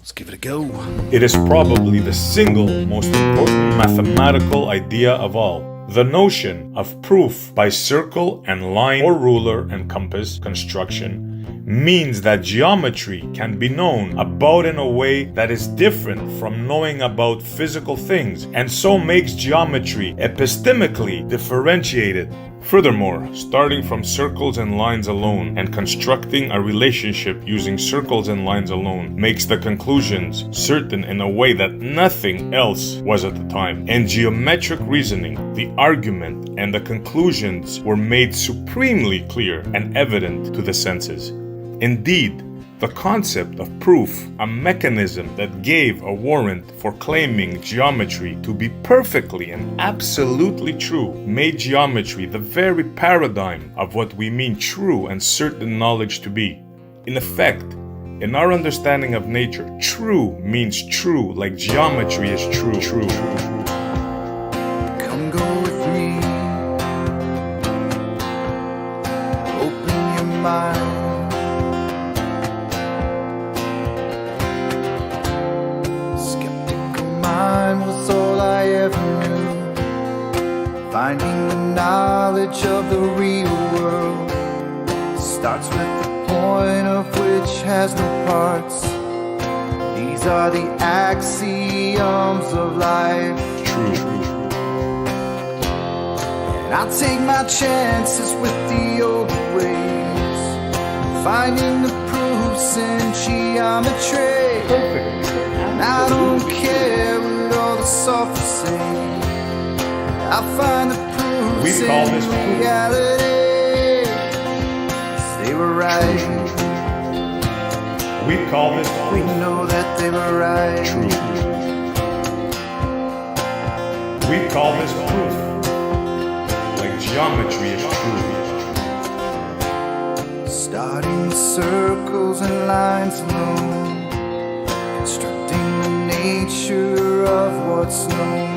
Let's give it a go. It is probably the single most important mathematical idea of all. The notion of proof by circle and line or ruler and compass construction means that geometry can be known about in a way that is different from knowing about physical things, and so makes geometry epistemically differentiated. Furthermore, starting from circles and lines alone and constructing a relationship using circles and lines alone makes the conclusions certain in a way that nothing else was at the time. In geometric reasoning, the argument and the conclusions were made supremely clear and evident to the senses. Indeed, the concept of proof, a mechanism that gave a warrant for claiming geometry to be perfectly and absolutely true, made geometry the very paradigm of what we mean true and certain knowledge to be. In effect, in our understanding of nature, true means true, like geometry is true. Come go with me. Open your mind. Was all I ever knew. Finding the knowledge of the real world starts with the point of which has no parts. These are the axioms of life. True. And I'll take my chances with the old ways, finding the proofs in geometry. Perfect. And I don't care what all the sophists say. I find the proofs in reality. They were right. We call this We proof. know that they were right. True. We call this proof. Like geometry is true. Starting with circles and lines alone, constructing the nature of what's known.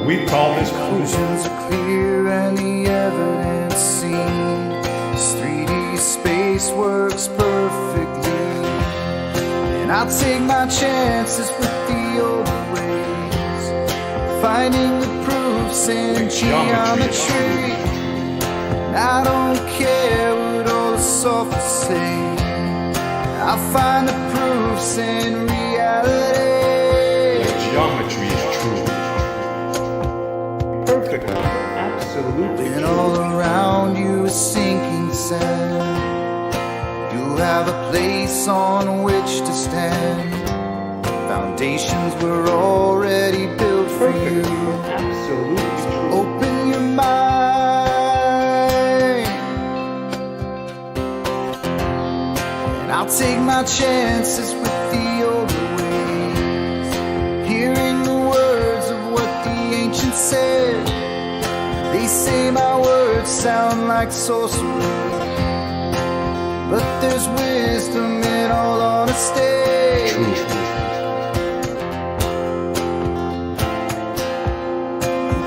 We call this proof. Conclusions are clear and the evidence seen. This 3D space works perfectly. And I'll take my chances with the old ways, finding the proofs in geometry. And I don't care what all the sophists say. I'll find the proofs in reality. Geometry is true. Perfect. Absolutely. And all around you is sinking sand. You have a place on which to stand. Foundations were already built for you. Absolutely true. Open your mind. And I'll take my chances with the older ways, hearing the words of what the ancients said. They say my words sound like sorcery, but there's wisdom in all honesty. True.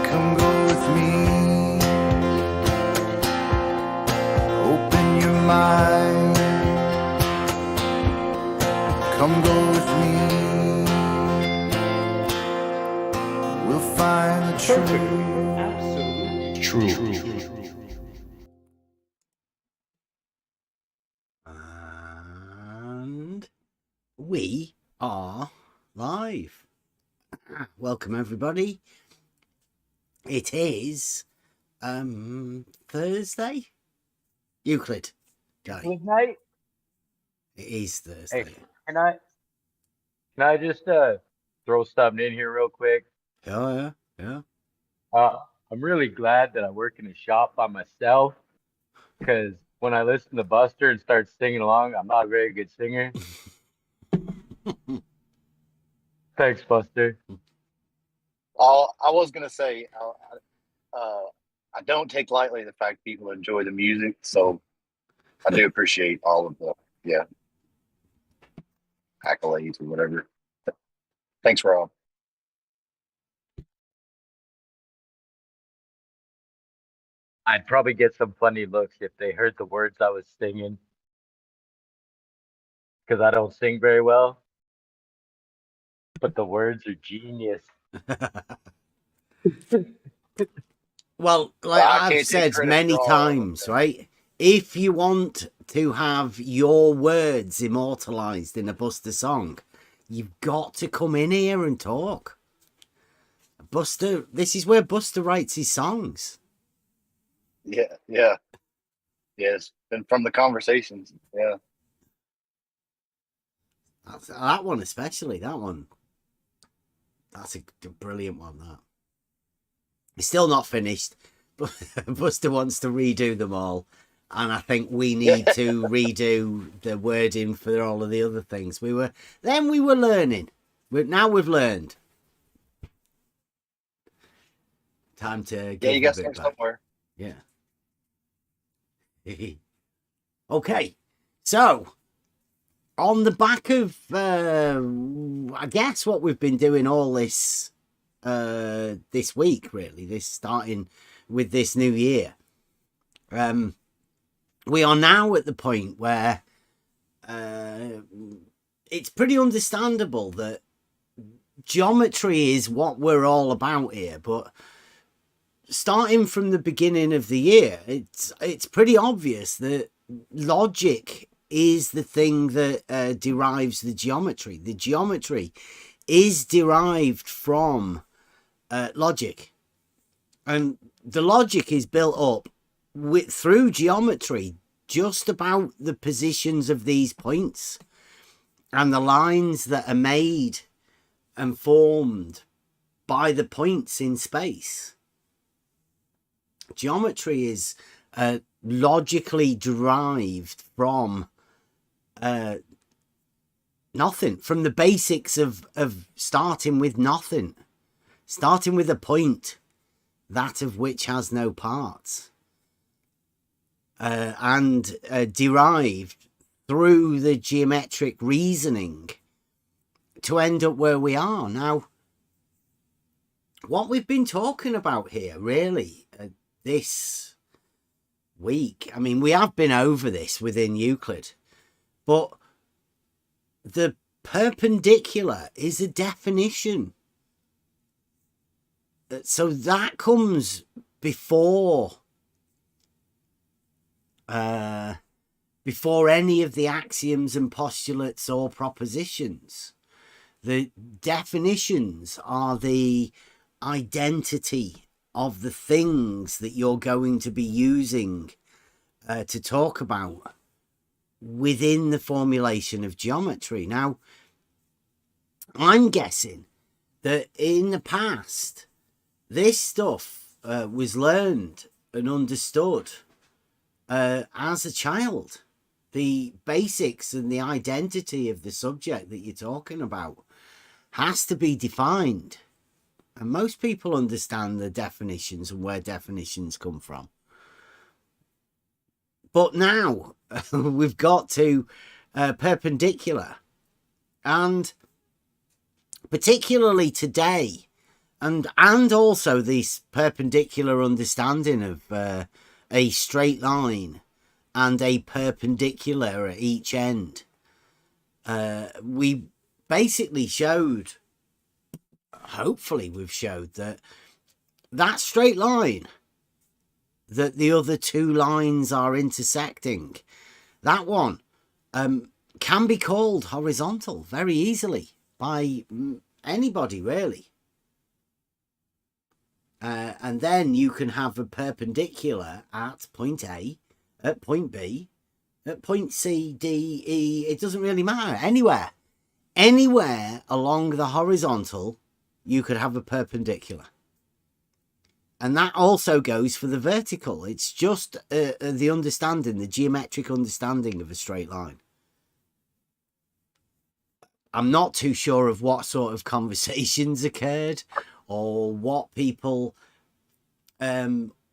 Come go with me. Open your mind. Come go with me. We'll find the truth. Absolutely true. And we are live. Welcome everybody. It is Thursday. Euclid. Guy. Midnight. It is Thursday. Hey, can I just throw something in here real quick? Yeah. I'm really glad that I work in a shop by myself, because when I listen to Buster and start singing along, I'm not a very good singer. Thanks, Buster. I was gonna say, I don't take lightly the fact people enjoy the music, so I do appreciate all of the accolades or whatever. Thanks, Rob. I'd probably get some funny looks if they heard the words I was singing, because I don't sing very well. But the words are genius. Well, like Well, I I've can't take said credit many for all of them. times, right? If you want to have your words immortalized in a Buster song, you've got to come in here and talk. Buster, this is where Buster writes his songs. Yeah. Yes, and from the conversations, yeah. That one especially, that one. That's a brilliant one, that. It's still not finished, but Buster wants to redo them all. And I think we need to redo the wording for all of the other things. We were learning. Now we've learned. Time to give You got a to bit start back. somewhere. Yeah. Okay. So, on the back of, I guess what we've been doing all this week, really, this starting with this new year. We are now at the point where it's pretty understandable that geometry is what we're all about here, but starting from the beginning of the year, it's pretty obvious that logic is the thing that derives the geometry. The geometry is derived from logic, and the logic is built up through geometry just about the positions of these points and the lines that are made and formed by the points in space. Geometry is logically derived from nothing, from the basics of starting with nothing, starting with a point, that of which has no parts, and derived through the geometric reasoning to end up where we are now. What we've been talking about here, really, this week, I mean, we have been over this within Euclid, but the perpendicular is a definition. So that comes before any of the axioms and postulates or propositions. The definitions are the identity of the things that you're going to be using to talk about within the formulation of geometry. Now, I'm guessing that in the past, this stuff was learned and understood as a child. The basics and the identity of the subject that you're talking about has to be defined. And most people understand the definitions and where definitions come from. But now we've got to perpendicular. And particularly today, and also this perpendicular understanding of a straight line and a perpendicular at each end. We basically showed, hopefully we've showed, that straight line that the other two lines are intersecting, that one can be called horizontal very easily by anybody, really. And then you can have a perpendicular at point A, at point B, at point C, D, E. It doesn't really matter. Anywhere along the horizontal, you could have a perpendicular. And that also goes for the vertical. It's just the understanding, the geometric understanding of a straight line. I'm not too sure of what sort of conversations occurred or what people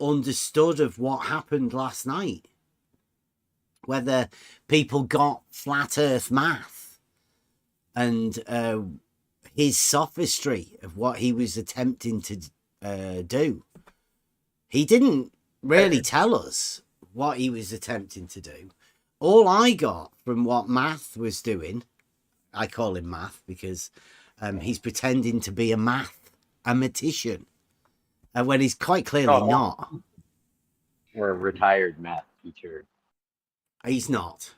understood of what happened last night. Whether people got flat earth math and his sophistry of what he was attempting to do. He didn't really tell us what he was attempting to do. All I got from what math was doing, I call him math because He's pretending to be a mathematician, when he's quite clearly not. We're a retired math teacher, He's not.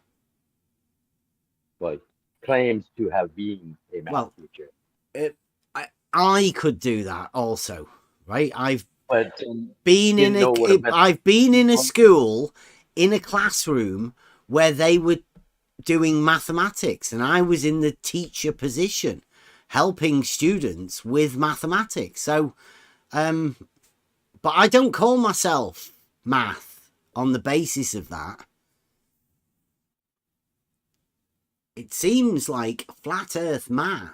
but claims to have been a math teacher. I could do that also, right? I've But been in a school, in a classroom where they were doing mathematics, and I was in the teacher position, helping students with mathematics. So, but I don't call myself math on the basis of that. It seems like flat earth math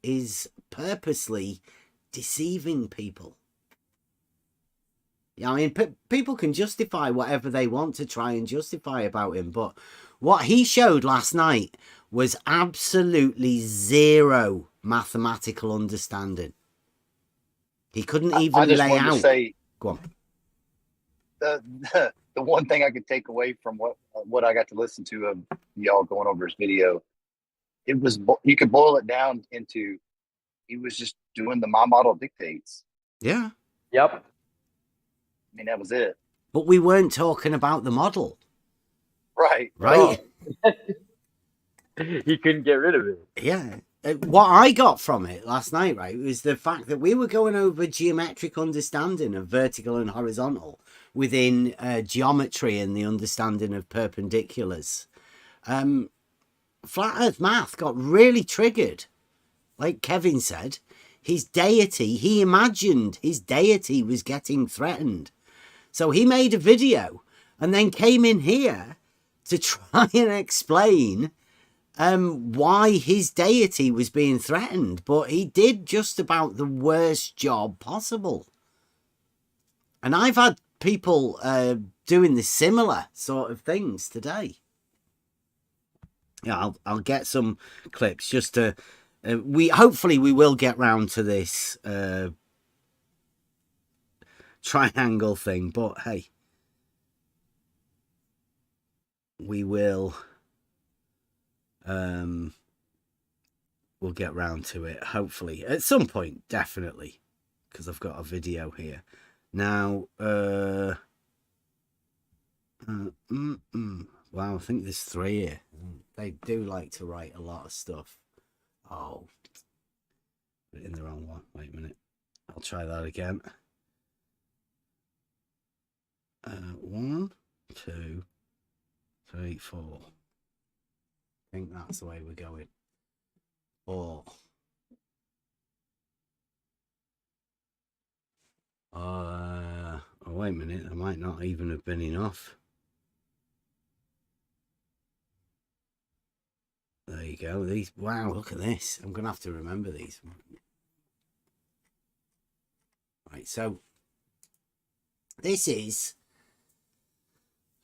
is purposely deceiving people. I mean, people can justify whatever they want to try and justify about him, but what he showed last night was absolutely zero mathematical understanding. He couldn't even lay out. Go on. The one thing I could take away from what I got to listen to of y'all going over his video, it was, you could boil it down into, he was just doing the my model dictates. Yeah. Yep. I mean, that was it. But we weren't talking about the model. Right. He couldn't get rid of it. Yeah. What I got from it last night, right, was the fact that we were going over geometric understanding of vertical and horizontal within geometry and the understanding of perpendiculars. Flat Earth math got really triggered. Like Kevin said, his deity, he imagined his deity was getting threatened. So he made a video and then came in here to try and explain why his deity was being threatened. But he did just about the worst job possible. And I've had people doing the similar sort of things today. Yeah, I'll get some clips just to... hopefully we will get round to this triangle thing, but hey, we will we'll get round to it hopefully at some point, definitely, because I've got a video here now. Wow, I think there's 3 here. They do like to write a lot of stuff. Oh, put it in the wrong one. Wait a minute. I'll try that again. 1, 2, 3, 4. I think that's the way we're going. 4. Oh, wait a minute. That might not even have been enough. There you go. These, wow, look at this. I'm going to have to remember these. Right, so this is,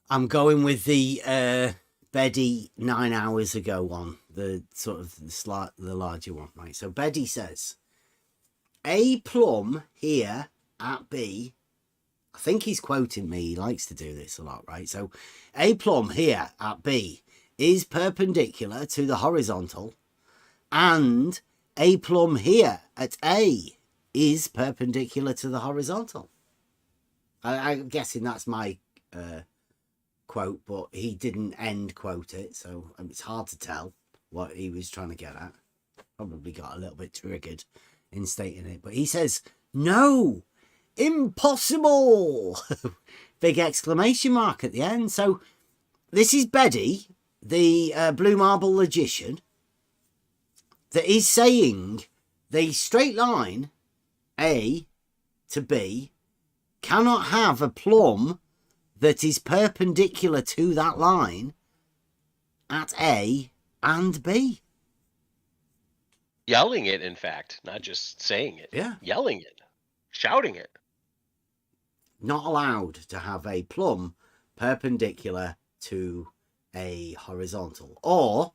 I'm going with the Beddy 9 hours ago one, the sort of the larger one, right? So Beddy says, a plumb here at B, I think he's quoting me. He likes to do this a lot, right? So a plumb here at B is perpendicular to the horizontal, and a plumb here at A is perpendicular to the horizontal. I'm guessing that's my quote, but he didn't end quote it, so it's hard to tell what he was trying to get at. Probably got a little bit triggered in stating it, but he says, no, impossible! Big exclamation mark at the end. So this is Beddy, the blue marble logician, that is saying the straight line A to B cannot have a plumb that is perpendicular to that line at A and B. Yelling it, in fact, not just saying it. Yeah. Yelling it, shouting it. Not allowed to have a plumb perpendicular to a horizontal, or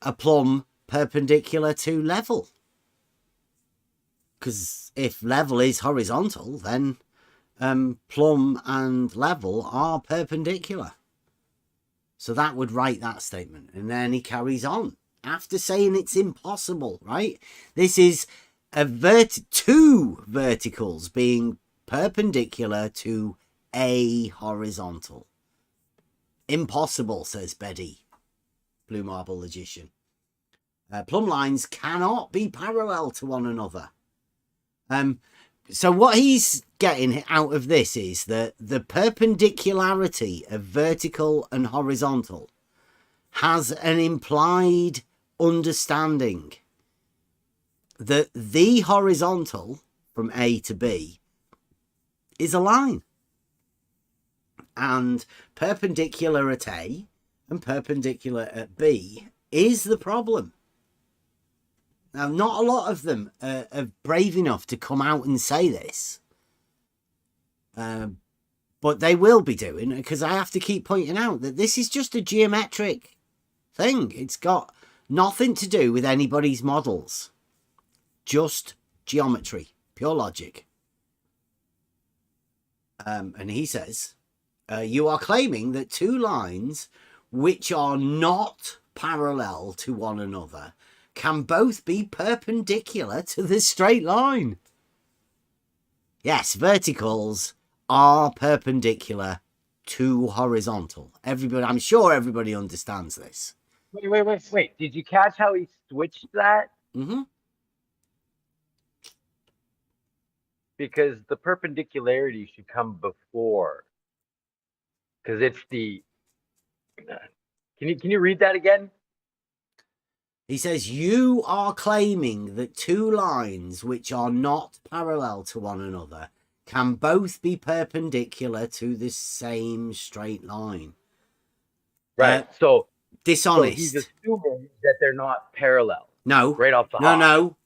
a plumb perpendicular to level, because if level is horizontal, then plumb and level are perpendicular. So that would write that statement. And then he carries on after saying it's impossible, right? This is two verticals being perpendicular to a horizontal. Impossible, says Betty, Blue Marble Logician. Plumb lines cannot be parallel to one another. So what he's getting out of this is that the perpendicularity of vertical and horizontal has an implied understanding that the horizontal from A to B is a line. And perpendicular at A and perpendicular at B is the problem. Now, not a lot of them are brave enough to come out and say this. But they will be doing, because I have to keep pointing out that this is just a geometric thing. It's got nothing to do with anybody's models. Just geometry, pure logic. And he says, you are claiming that two lines which are not parallel to one another can both be perpendicular to the straight line. Yes, verticals are perpendicular to horizontal. Everybody, I'm sure everybody understands this. Wait. Did you catch how he switched that? Mm-hmm. Because the perpendicularity should come before. Because it's the... Can you read that again? He says, you are claiming that two lines which are not parallel to one another can both be perpendicular to the same straight line. Right. So dishonest. So he's assuming that they're not parallel. No. Right off the hop. No.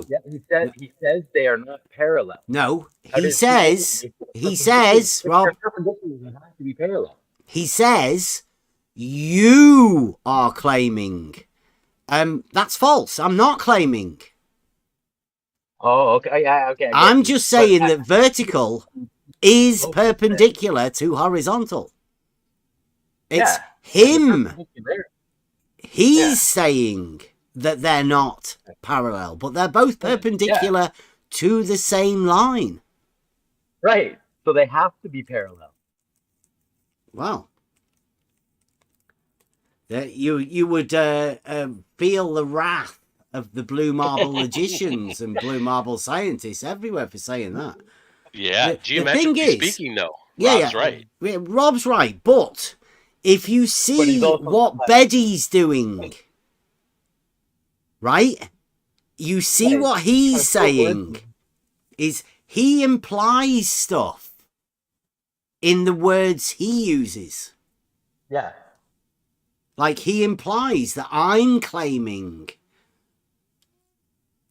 Yeah, he says they are not parallel. No. He says, Rob, perpendicular, they have to be parallel. He says, you are claiming. That's false. I'm not claiming. Oh, okay. Yeah, okay. I'm just saying that vertical is perpendicular to horizontal. It's him. He's saying that they're not parallel, but they're both perpendicular to the same line. Right. So they have to be parallel. Wow. You would feel the wrath of the Blue Marble logicians and Blue Marble scientists everywhere for saying that. Yeah, geometrically speaking, though. Rob's right. Rob's right, but if you see what Betty's doing, right? You see what he's saying is he implies stuff in the words he uses. Yeah. Like he implies that I'm claiming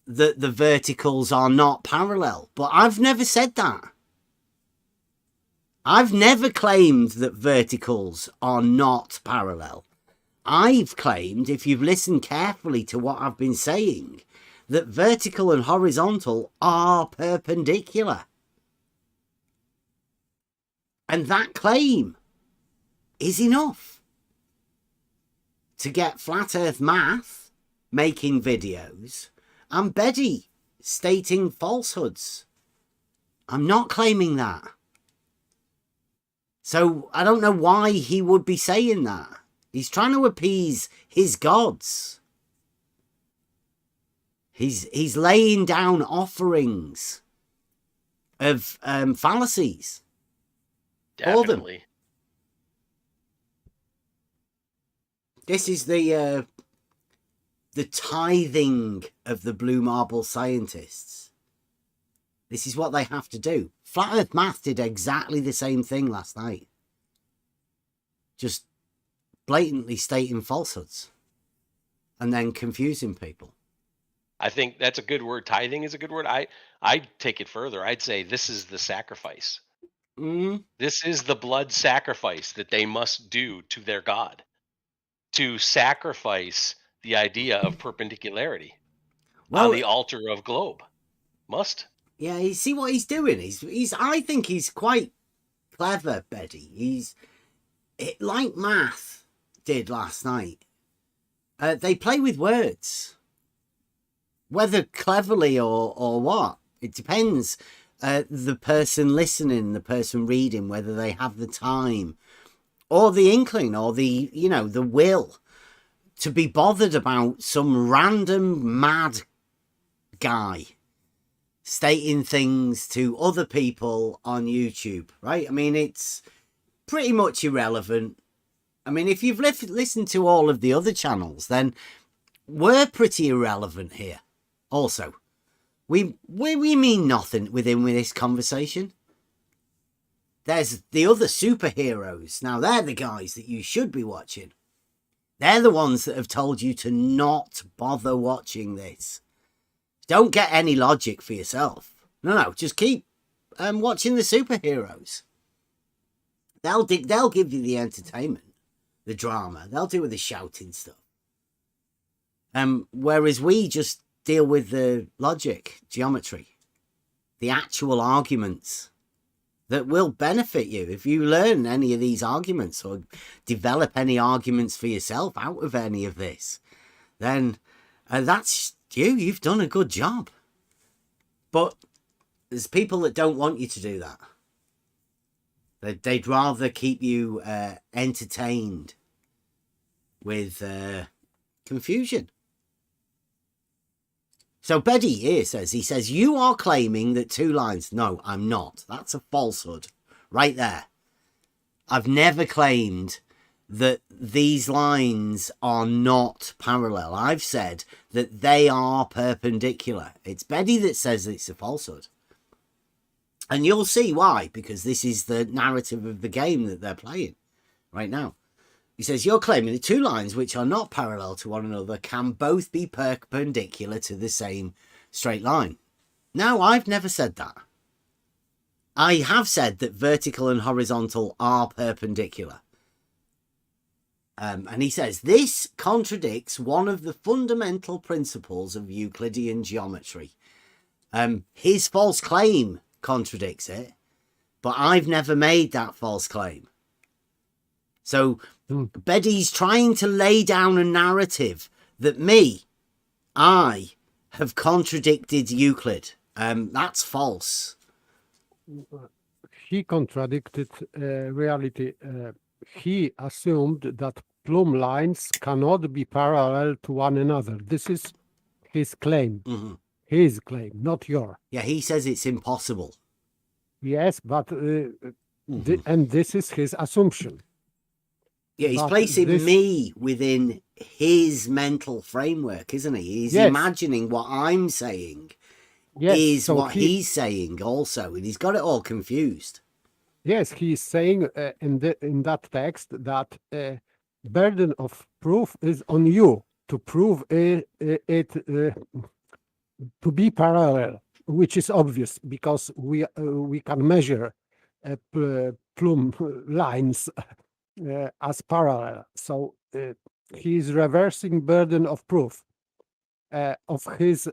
that the verticals are not parallel, but I've never said that. I've never claimed that verticals are not parallel. I've claimed, if you've listened carefully to what I've been saying, that vertical and horizontal are perpendicular. And that claim is enough to get Flat Earth Math making videos and Betty stating falsehoods. I'm not claiming that. So I don't know why he would be saying that. He's trying to appease his gods. He's laying down offerings of fallacies. Definitely. For them. This is the tithing of the Blue Marble scientists. This is what they have to do. Flat Earth Math did exactly the same thing last night. Just blatantly stating falsehoods and then confusing people. I think that's a good word. Tithing is a good word. I'd take it further. I'd say this is the sacrifice. This is the blood sacrifice that they must do to their God, to sacrifice the idea of perpendicularity on the altar of globe. Must. Yeah, you see what he's doing. He's. I think he's quite clever, Betty. Like Math did last night. They play with words, whether cleverly or what. It depends. The person listening, the person reading, whether they have the time or the inkling or the will to be bothered about some random mad guy stating things to other people on YouTube, right? I mean, it's pretty much irrelevant. I mean, if you've listened to all of the other channels, then we're pretty irrelevant here also. We mean nothing with this conversation. There's the other superheroes. Now, they're the guys that you should be watching. They're the ones that have told you to not bother watching this. Don't get any logic for yourself. No, just keep watching the superheroes. They'll give you the entertainment, the drama. They'll do with the shouting stuff. Whereas we just deal with the logic, geometry, the actual arguments that will benefit you. If you learn any of these arguments or develop any arguments for yourself out of any of this, then that's you. You've done a good job. But there's people that don't want you to do that. They'd rather keep you entertained with confusion. So Betty here says, you are claiming that two lines. No, I'm not. That's a falsehood right there. I've never claimed that these lines are not parallel. I've said that they are perpendicular. It's Betty that says it's a falsehood. And you'll see why, because this is the narrative of the game that they're playing right now. He says, you're claiming that two lines which are not parallel to one another can both be perpendicular to the same straight line. No, I've never said that. I have said that vertical and horizontal are perpendicular. And he says, this contradicts one of the fundamental principles of Euclidean geometry. His false claim contradicts it, but I've never made that false claim. So Betty's trying to lay down a narrative that I have contradicted Euclid. That's false. He contradicted reality. He assumed that plumb lines cannot be parallel to one another. This is his claim. Mm-hmm. His claim, not yours. Yeah, he says it's impossible. Yes, but and this is his assumption. Yeah, he's placing me within his mental framework, isn't he? He's imagining what I'm saying is so what he's saying also, and he's got it all confused. Yes, he's saying in that text that burden of proof is on you to prove it to be parallel, which is obvious because we can measure plumb lines as parallel. So he's reversing burden of proof of his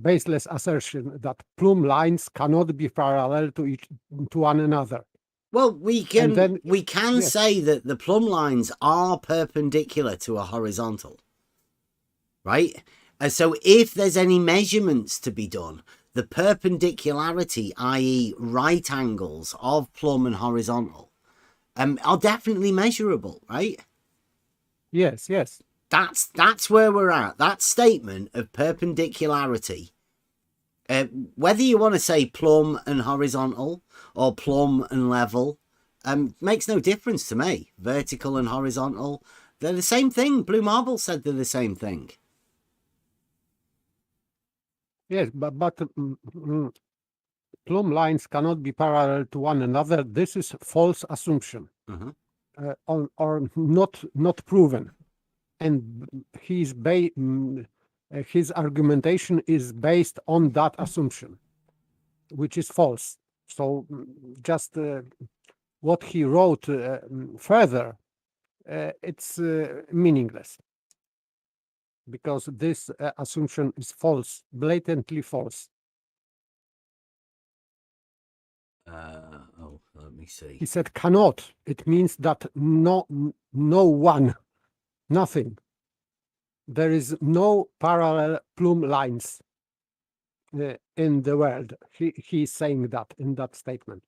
baseless assertion that plumb lines cannot be parallel to one another. Well, we can say that the plumb lines are perpendicular to a horizontal, right? So if there's any measurements to be done, the perpendicularity, i.e. right angles of plumb and horizontal, are definitely measurable, right? Yes. That's where we're at. That statement of perpendicularity, whether you want to say plumb and horizontal or plumb and level, makes no difference to me. Vertical and horizontal, they're the same thing. Blue Marble said they're the same thing. Yes, but plumb lines cannot be parallel to one another. This is false assumption, or not proven, and his argumentation is based on that assumption, which is false. So just what he wrote further, it's meaningless. Because this assumption is false, blatantly false. Let me see. He said cannot. It means that no one, nothing. there is no parallel plumb lines in the world. He's saying that in that statement.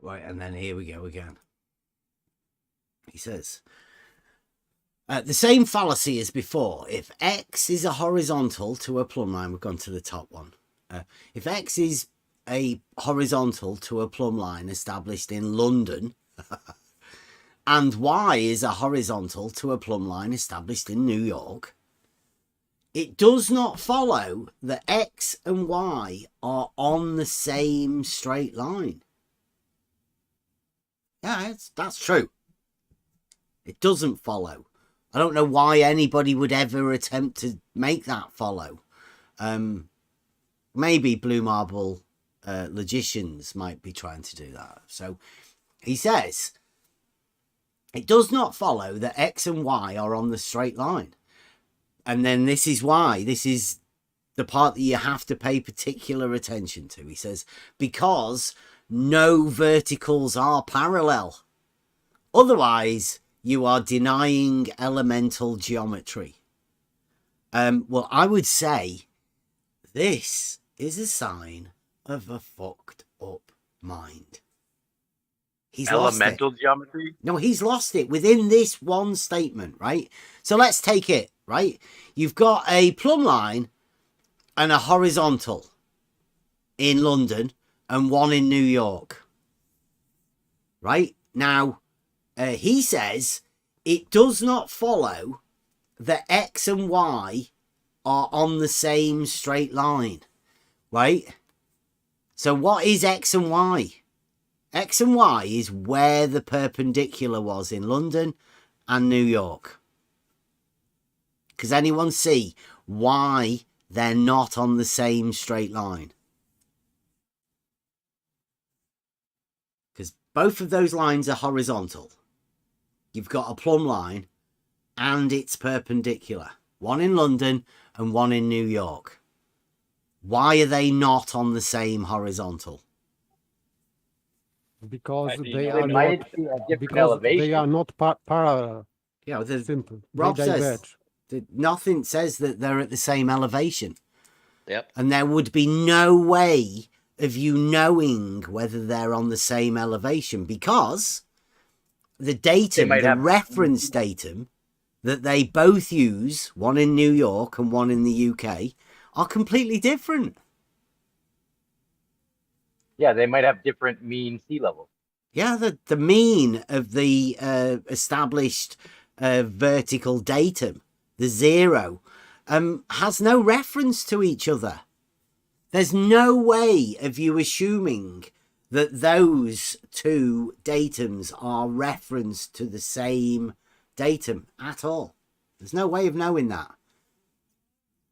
Right, and then here we go again. He says, the same fallacy as before. If X is a horizontal to a plumb line, we've gone to the top one. If X is a horizontal to a plumb line established in London, and Y is a horizontal to a plumb line established in New York, it does not follow that X and Y are on the same straight line. Yeah, that's true. It doesn't follow. I don't know why anybody would ever attempt to make that follow. Maybe Blue Marble logicians might be trying to do that. So he says, it does not follow that X and Y are on the straight line. And then this is why. This is the part that you have to pay particular attention to. He says, because no verticals are parallel. Otherwise, you are denying elemental geometry. Well, I would say this is a sign of a fucked up mind. He's Elemental geometry? No, he's lost it within this one statement, right? So let's take it, right? You've got a plumb line and a horizontal in London and one in New York, right? Now, he says it does not follow that X and Y are on the same straight line, right? So what is X and Y? X and Y is where the perpendicular was in London and New York. Does anyone see why they're not on the same straight line? Because both of those lines are horizontal. You've got a plumb line and it's perpendicular. One in London and one in New York. Why are they not on the same horizontal? Because they They are might not, be at different because elevations. they are not parallel. Yeah, well, Simple. Rob They says diverge. that nothing says that they're at the same elevation. Yep. And there would be no way of you knowing whether they're on the same elevation because the datum, might the have- reference datum that they both use, one in New York and one in the UK, are completely different. Yeah, they might have different mean sea levels. Yeah, the mean of the established vertical datum, the zero, has no reference to each other. There's no way of you assuming that those two datums are referenced to the same datum at all. There's no way of knowing that.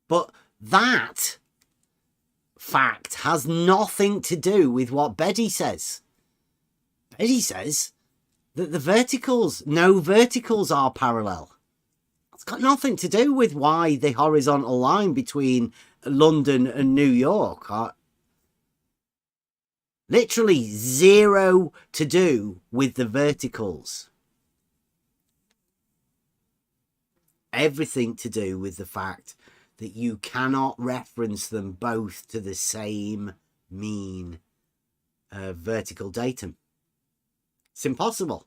But that fact has nothing to do with what Betty says. Betty says that no verticals are parallel. It's got nothing to do with why the horizontal line between London and New York are literally zero to do with the verticals. Everything to do with the fact that you cannot reference them both to the same mean vertical datum. It's impossible.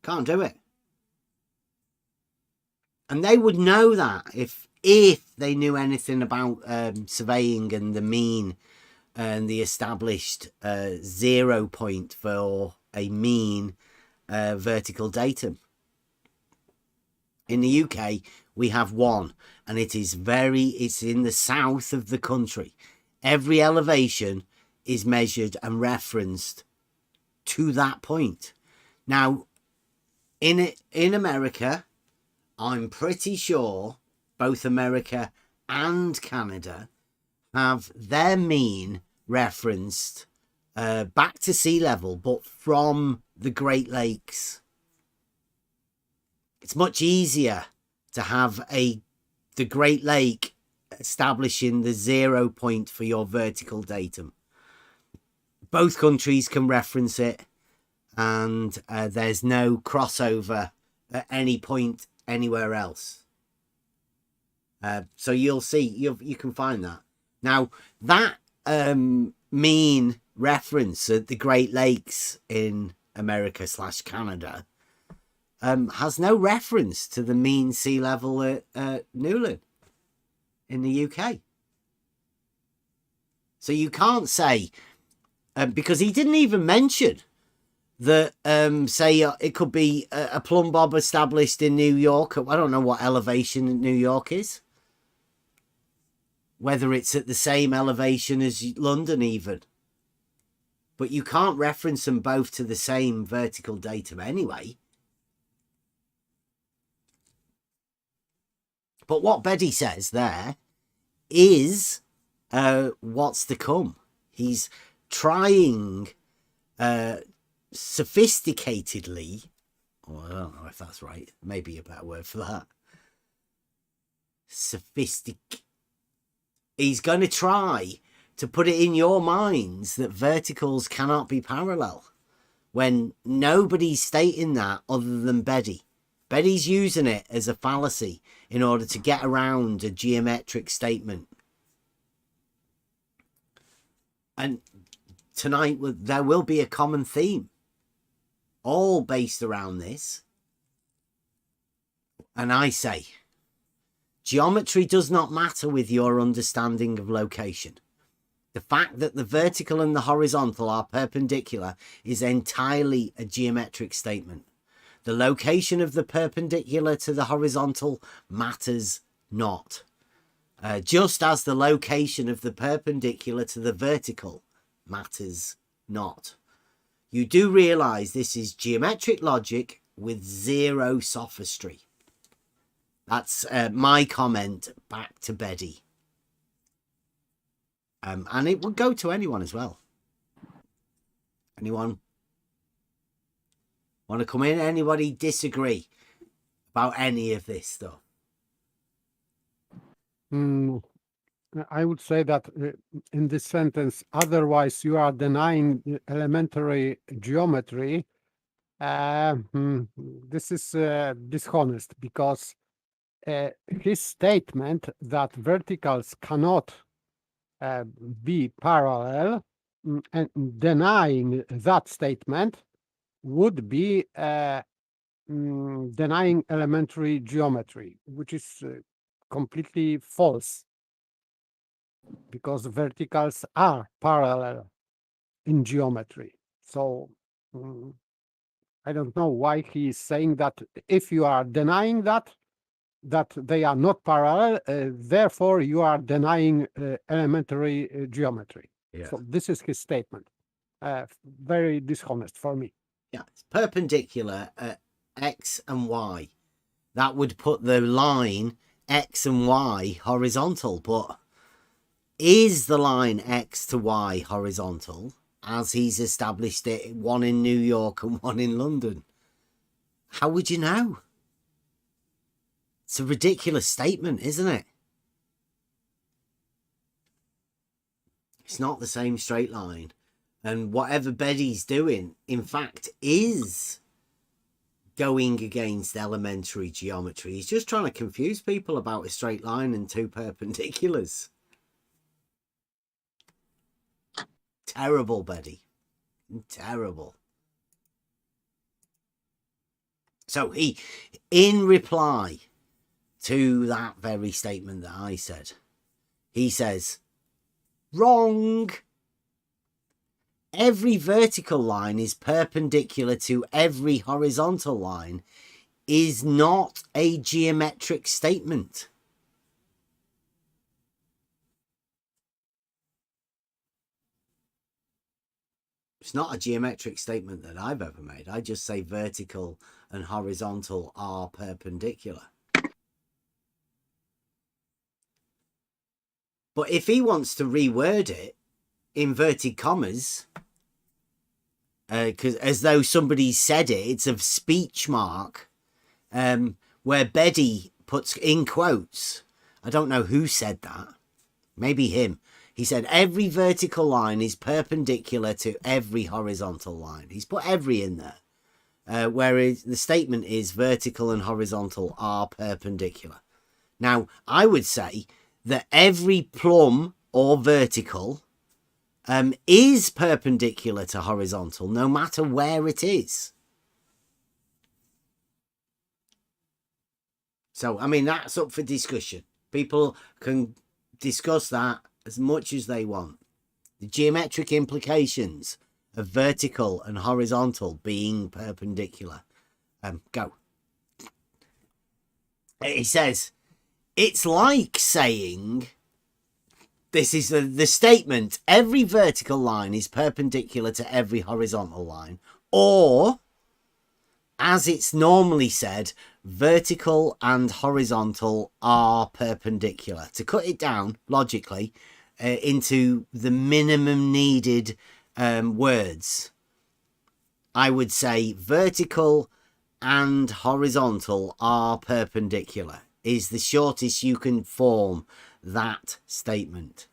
Can't do it. And they would know that if they knew anything about surveying and the mean and the established 0 point for a mean vertical datum. In the UK, we have one, and it's in the south of the country. Every elevation is measured and referenced to that point. Now, in America, I'm pretty sure both America and Canada have their mean referenced back to sea level, but from the Great Lakes. It's much easier to have the Great Lake establishing the 0 point for your vertical datum. Both countries can reference it, and there's no crossover at any point anywhere else. So you'll see, you can find that. Now, that mean reference at the Great Lakes in America / Canada has no reference to the mean sea level at Newlyn in the UK. So you can't say, because he didn't even mention that, say, it could be a plumb bob established in New York. I don't know what elevation New York is. Whether it's at the same elevation as London even. But you can't reference them both to the same vertical datum anyway. But what Beddy says there is what's to come. He's trying sophisticatedly, or I don't know if that's right, maybe a better word for that. He's going to try to put it in your minds that verticals cannot be parallel, when nobody's stating that other than Beddy. Beddy's using it as a fallacy in order to get around a geometric statement. And tonight there will be a common theme, all based around this. And I say, geometry does not matter with your understanding of location. The fact that the vertical and the horizontal are perpendicular is entirely a geometric statement. The location of the perpendicular to the horizontal matters not. Just as the location of the perpendicular to the vertical matters not. You do realise this is geometric logic with zero sophistry. That's my comment back to Beddy. And it would go to anyone as well. Anyone want to come in? Anybody disagree about any of this stuff? I would say that in this sentence, otherwise you are denying elementary geometry. This is dishonest, because his statement that verticals cannot be parallel, and denying that statement would be denying elementary geometry, which is completely false, because verticals are parallel in geometry. So I don't know why he is saying that if you are denying that they are not parallel, therefore you are denying elementary geometry. Yeah. So this is his statement. Very dishonest for me. Yeah, it's perpendicular at X and Y. That would put the line X and Y horizontal, but is the line X to Y horizontal as he's established it, one in New York and one in London? How would you know? It's a ridiculous statement, isn't it? It's not the same straight line. And whatever Beddy's doing, in fact, is going against elementary geometry. He's just trying to confuse people about a straight line and two perpendiculars. Terrible, Beddy. Terrible. So he, in reply to that very statement that I said, he says, wrong. Every vertical line is perpendicular to every horizontal line is not a geometric statement. It's not a geometric statement that I've ever made. I just say vertical and horizontal are perpendicular. But if he wants to reword it, inverted commas, because as though somebody said it, it's a speech mark, where Beddy puts in quotes. I don't know who said that. Maybe him. He said every vertical line is perpendicular to every horizontal line. He's put every in there. whereas the statement is vertical and horizontal are perpendicular. Now, I would say that every plumb or vertical is perpendicular to horizontal, no matter where it is. So, I mean, that's up for discussion. People can discuss that as much as they want. The geometric implications of vertical and horizontal being perpendicular. Go. He says, it's like saying, this is the statement, every vertical line is perpendicular to every horizontal line, or, as it's normally said, vertical and horizontal are perpendicular. To cut it down logically into the minimum needed words, I would say vertical and horizontal are perpendicular is the shortest you can form that statement.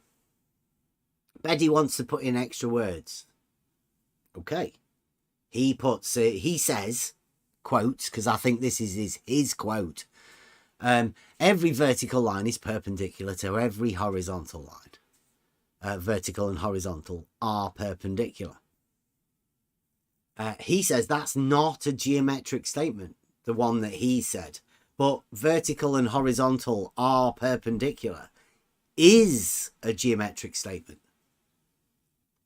Betty wants to put in extra words. Okay. He puts he says, quotes, because I think this is his quote. Every vertical line is perpendicular to every horizontal line. Vertical and horizontal are perpendicular. He says that's not a geometric statement, the one that he said. But vertical and horizontal are perpendicular is a geometric statement.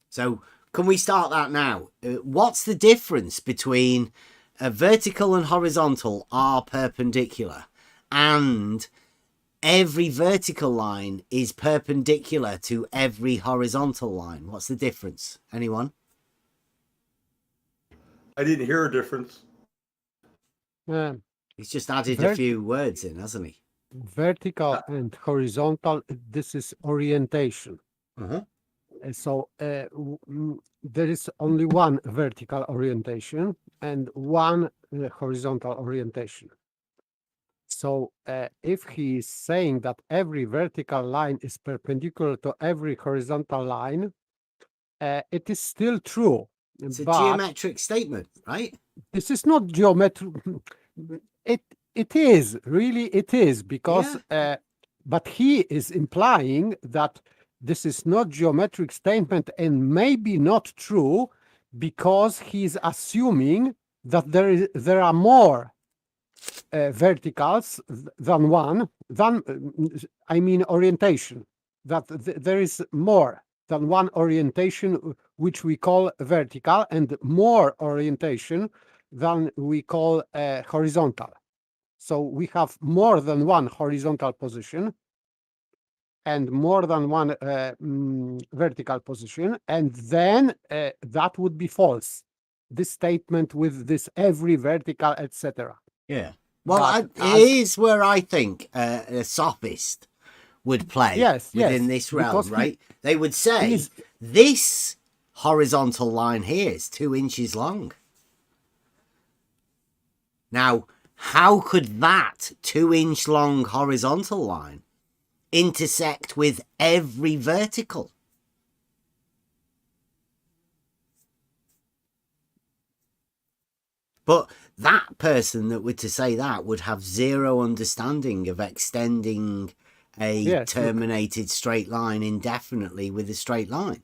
So can we start that now? What's the difference between vertical and horizontal are perpendicular and every vertical line is perpendicular to every horizontal line? What's the difference? Anyone? I didn't hear a difference. He's just added a few words in, hasn't he? Vertical and horizontal, this is orientation. So there is only one vertical orientation and one horizontal orientation. So if he is saying that every vertical line is perpendicular to every horizontal line, it is still true. It's a geometric statement, right? This is not geometric. It is, really it is, because but he is implying that this is not geometric statement and maybe not true because he's assuming that there are more verticals than one, I mean orientation, that there is more than one orientation which we call vertical and more orientation than we call horizontal. So we have more than one horizontal position and more than one vertical position, and then that would be false. This statement with this every vertical, etc. Yeah. Well, here's where I think a sophist would play within this realm, right? They would say this horizontal line here is 2 inches long. Now, how could that 2-inch long horizontal line intersect with every vertical? But that person that were to say that would have zero understanding of extending a terminated straight line indefinitely with a straight line.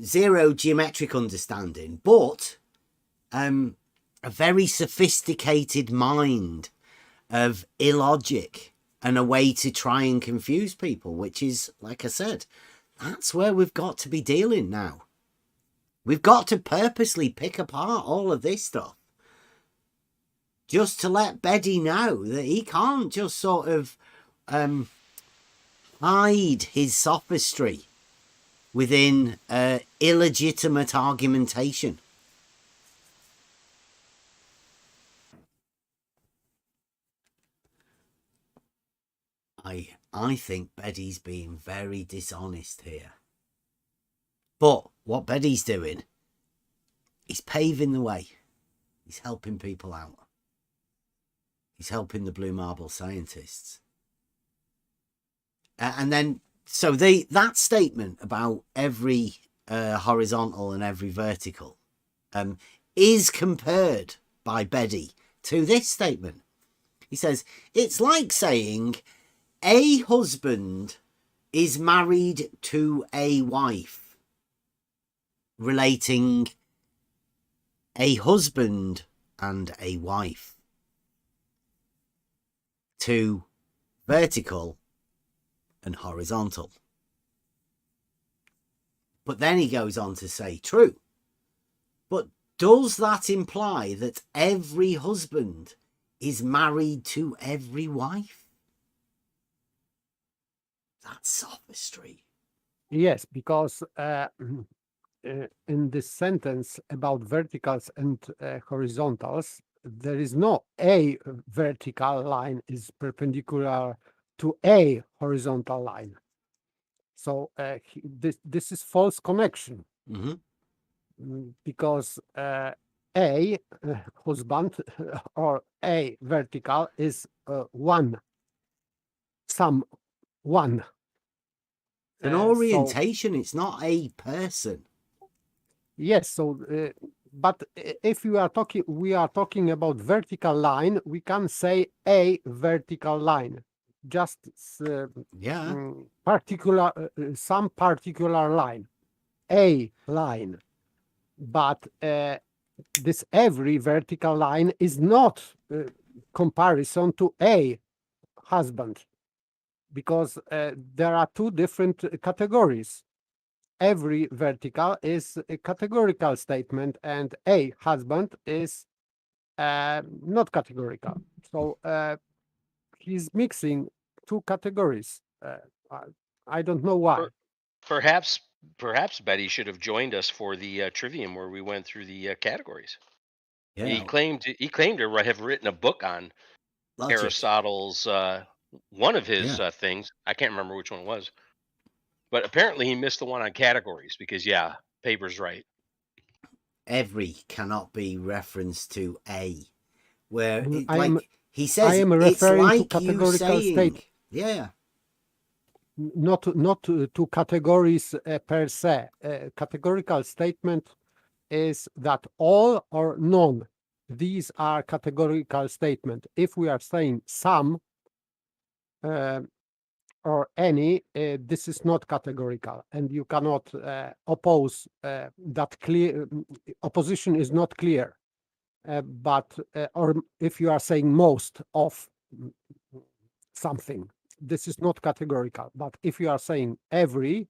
Zero geometric understanding, but a very sophisticated mind of illogic and a way to try and confuse people, which is, like I said, that's where we've got to be dealing now. We've got to purposely pick apart all of this stuff just to let Beddy know that he can't just sort of hide his sophistry within illegitimate argumentation. I think Beddy's being very dishonest here. But what Beddy's doing, he's paving the way. He's helping people out. He's helping the blue marble scientists. And then, so that statement about every horizontal and every vertical is compared by Beddy to this statement. He says, it's like saying a husband is married to a wife, relating a husband and a wife to vertical and horizontal. But then he goes on to say, true. But does that imply that every husband is married to every wife? That's sophistry. Yes, because in this sentence about verticals and horizontals, there is no a vertical line is perpendicular to a horizontal line. So this is false connection. Because a husband or a vertical is one. An orientation, it's not a person. Yes, so but if we are talking about vertical line, we can say a vertical line, just particular some particular line, a line. But this every vertical line is not comparison to a husband, because there are two different categories. Every vertical is a categorical statement, and a husband is not categorical. So he's mixing two categories. I don't know why. Perhaps Betty should have joined us for the trivium where we went through the categories. Yeah. He claimed to have written a book on Logic. Aristotle's one of his things. I can't remember which one it was, but apparently he missed the one on categories because paper's right. Every cannot be referenced to a, where he says I am referring it's like to categorical state. Yeah. Not to categories per se. Categorical statement is that all or none. These are categorical statement. If we are saying some or any, this is not categorical, and you cannot oppose that clear. Opposition is not clear. But or if you are saying most of something, this is not categorical. But if you are saying every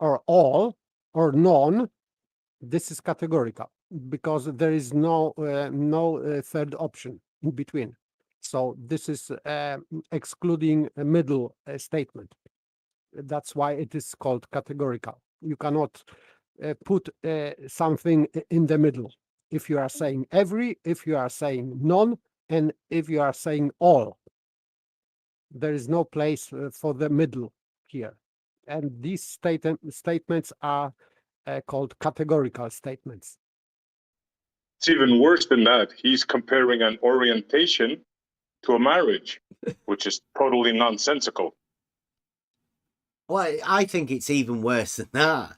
or all or none, this is categorical, because there is no third option in between. So this is excluding a middle statement. That's why it is called categorical. You cannot put something in the middle. If you are saying every, if you are saying none, and if you are saying all, there is no place for the middle here. And these statements are called categorical statements. It's even worse than that. He's comparing an orientation to a marriage, which is totally nonsensical. Well, I think it's even worse than that,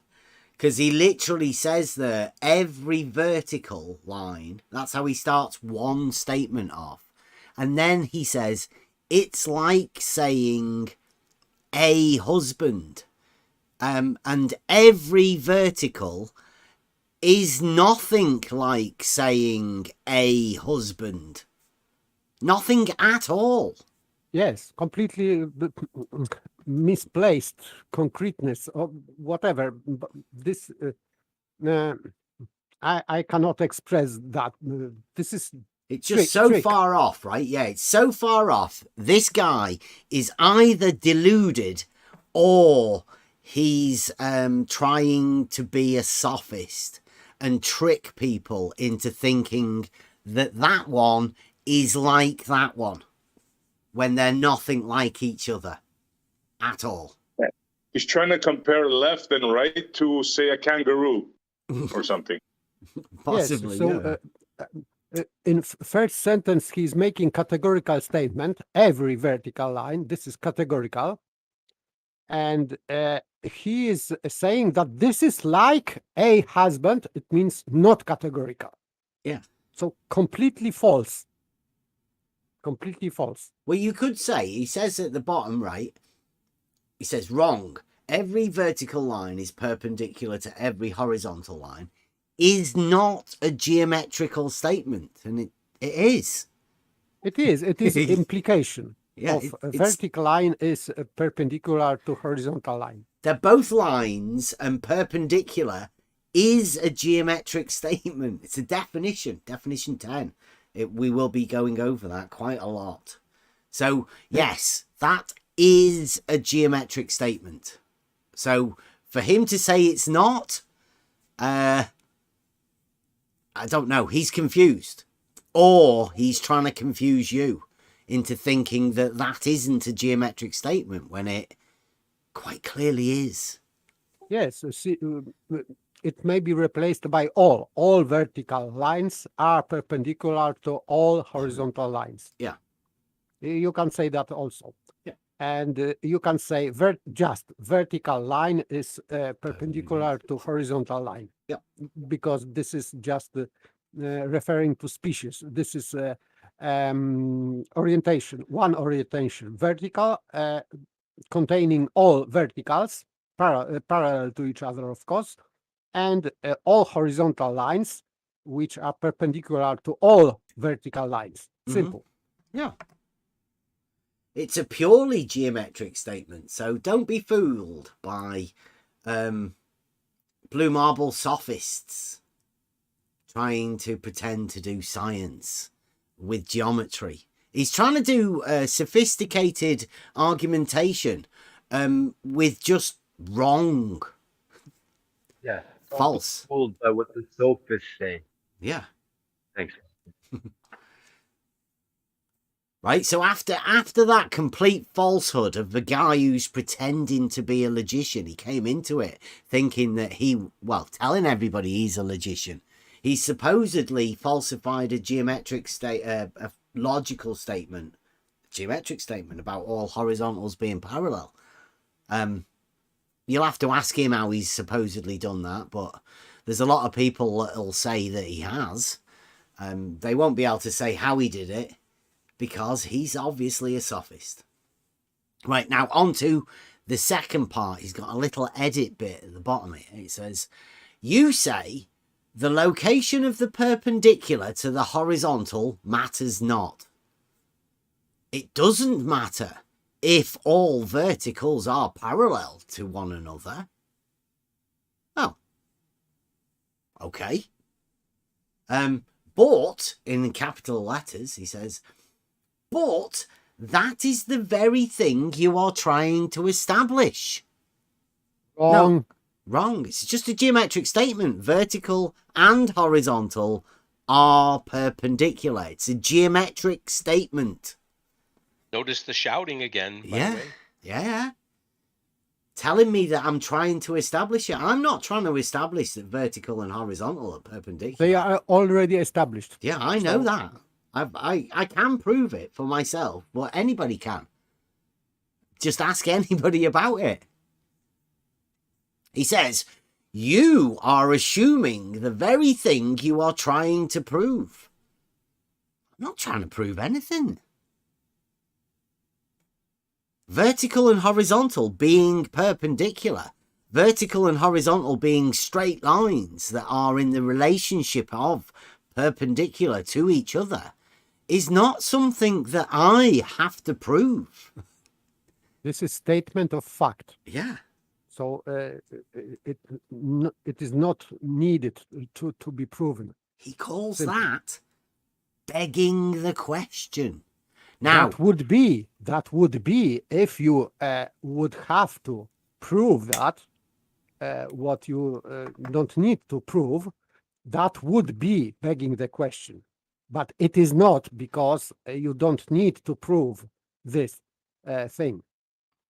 because he literally says there, every vertical line, that's how he starts one statement off. And then he says, it's like saying a husband. And every vertical is nothing like saying a husband. Nothing at all. Yes, completely misplaced concreteness or whatever. This I cannot express that. This is it's just so far off, right? Yeah, it's so far off. This guy is either deluded or he's trying to be a sophist and trick people into thinking that that one is like that one, when they're nothing like each other at all. He's trying to compare left and right to, say, a kangaroo or something. Possibly, yes, so, in first sentence, he's making categorical statement, every vertical line, this is categorical. And he is saying that this is like a husband, it means not categorical. Yeah. So completely false. Completely false. Well, you could say, he says at the bottom right, he says wrong. Every vertical line is perpendicular to every horizontal line is not a geometrical statement. And it is. It is implication Yeah, of a it's vertical line is perpendicular to horizontal line. they're both lines, and perpendicular is a geometric statement. It's a definition 10. We will be going over that quite a lot. So yes, that is a geometric statement. So for him to say it's not, I don't know, he's confused, or he's trying to confuse you into thinking that that isn't a geometric statement when it quite clearly is. Yes, it may be replaced by all. All vertical lines are perpendicular to all horizontal lines. Yeah. You can say that also. Yeah. And you can say just vertical line is perpendicular to horizontal line. Yeah. Because this is just referring to species. This is orientation, one orientation, vertical, containing all verticals, parallel to each other, of course, and all horizontal lines, which are perpendicular to all vertical lines. Simple. Yeah. It's a purely geometric statement, so don't be fooled by blue marble sophists trying to pretend to do science with geometry. He's trying to do sophisticated argumentation with just wrong. Yeah. False. Fooled by what the sophists say. Yeah. Thanks. Right, so after that complete falsehood of the guy who's pretending to be a logician, he came into it thinking that telling everybody he's a logician. He supposedly falsified a logical statement, geometric statement about all horizontals being parallel. You'll have to ask him how he's supposedly done that, but there's a lot of people that'll say that he has. They won't be able to say how he did it, because he's obviously a sophist. Right, now on to the second part. He's got a little edit bit at the bottom here. It says, you say the location of the perpendicular to the horizontal matters not. It doesn't matter if all verticals are parallel to one another. Oh. Okay. But, in capital letters, he says, but that is the very thing you are trying to establish. Wrong. No, wrong. It's just a geometric statement. Vertical and horizontal are perpendicular. It's a geometric statement. Notice the shouting again. Yeah. Yeah. Telling me that I'm trying to establish it. I'm not trying to establish that vertical and horizontal are perpendicular. They are already established. Yeah, I know that. I can prove it for myself, but anybody can. Just ask anybody about it. He says, you are assuming the very thing you are trying to prove. I'm not trying to prove anything. Vertical and horizontal being perpendicular. Vertical and horizontal being straight lines that are in the relationship of perpendicular to each other is not something that I have to prove. This is statement of fact. Yeah. So it is not needed to be proven. He calls that begging the question. Now, that would be if you would have to prove that what you don't need to prove, that would be begging the question. But it is not, because you don't need to prove this thing.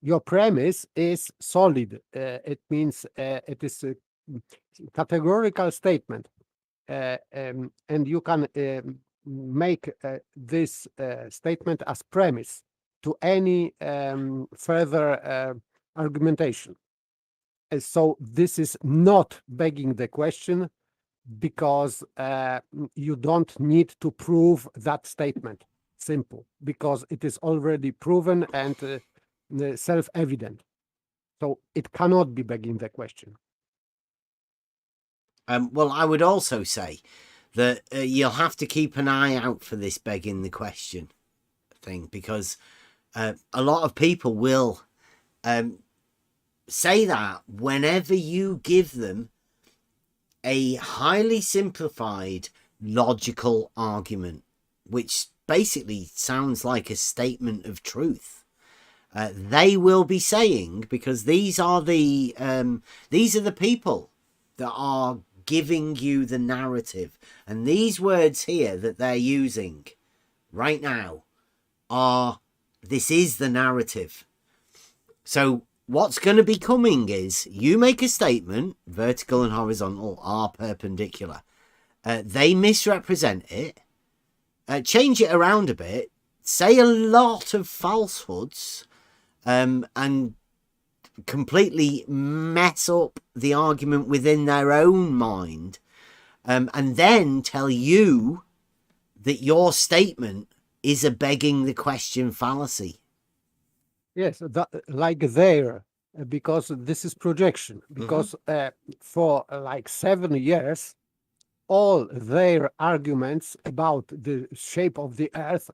Your premise is solid. It means it is a categorical statement. And you can make this statement as premise to any further argumentation. And so this is not begging the question. because you don't need to prove that statement. Simple, because it is already proven and self-evident. So it cannot be begging the question. Well, I would also say that you'll have to keep an eye out for this begging the question thing, because a lot of people will say that whenever you give them a highly simplified logical argument, which basically sounds like a statement of truth. They will be saying, because these are the people that are giving you the narrative, and these words here that they're using right now are, this is the narrative. So what's going to be coming is, you make a statement, vertical and horizontal are perpendicular. They misrepresent it, change it around a bit, say a lot of falsehoods, and completely mess up the argument within their own mind, and then tell you that your statement is a begging the question fallacy. Yes, like there, because this is projection. Because for like 7 years, all their arguments about the shape of the earth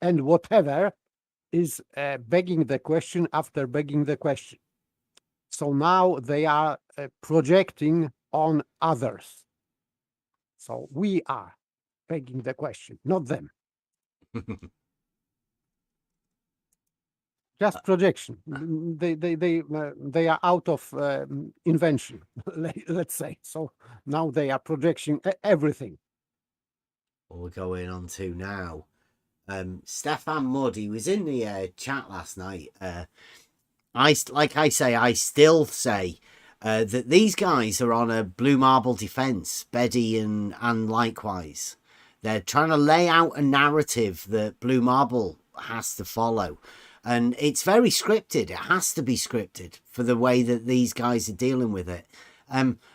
and whatever is begging the question after begging the question. So now they are projecting on others. So we are begging the question, not them. Just projection. They are out of invention, let's say. So now they are projecting everything. What we're going on to now, Stefan Mudd, he was in the chat last night. I still say that these guys are on a blue marble defense, Beddy and likewise. They're trying to lay out a narrative that Blue Marble has to follow. And it's very scripted. It has to be scripted for the way that these guys are dealing with it.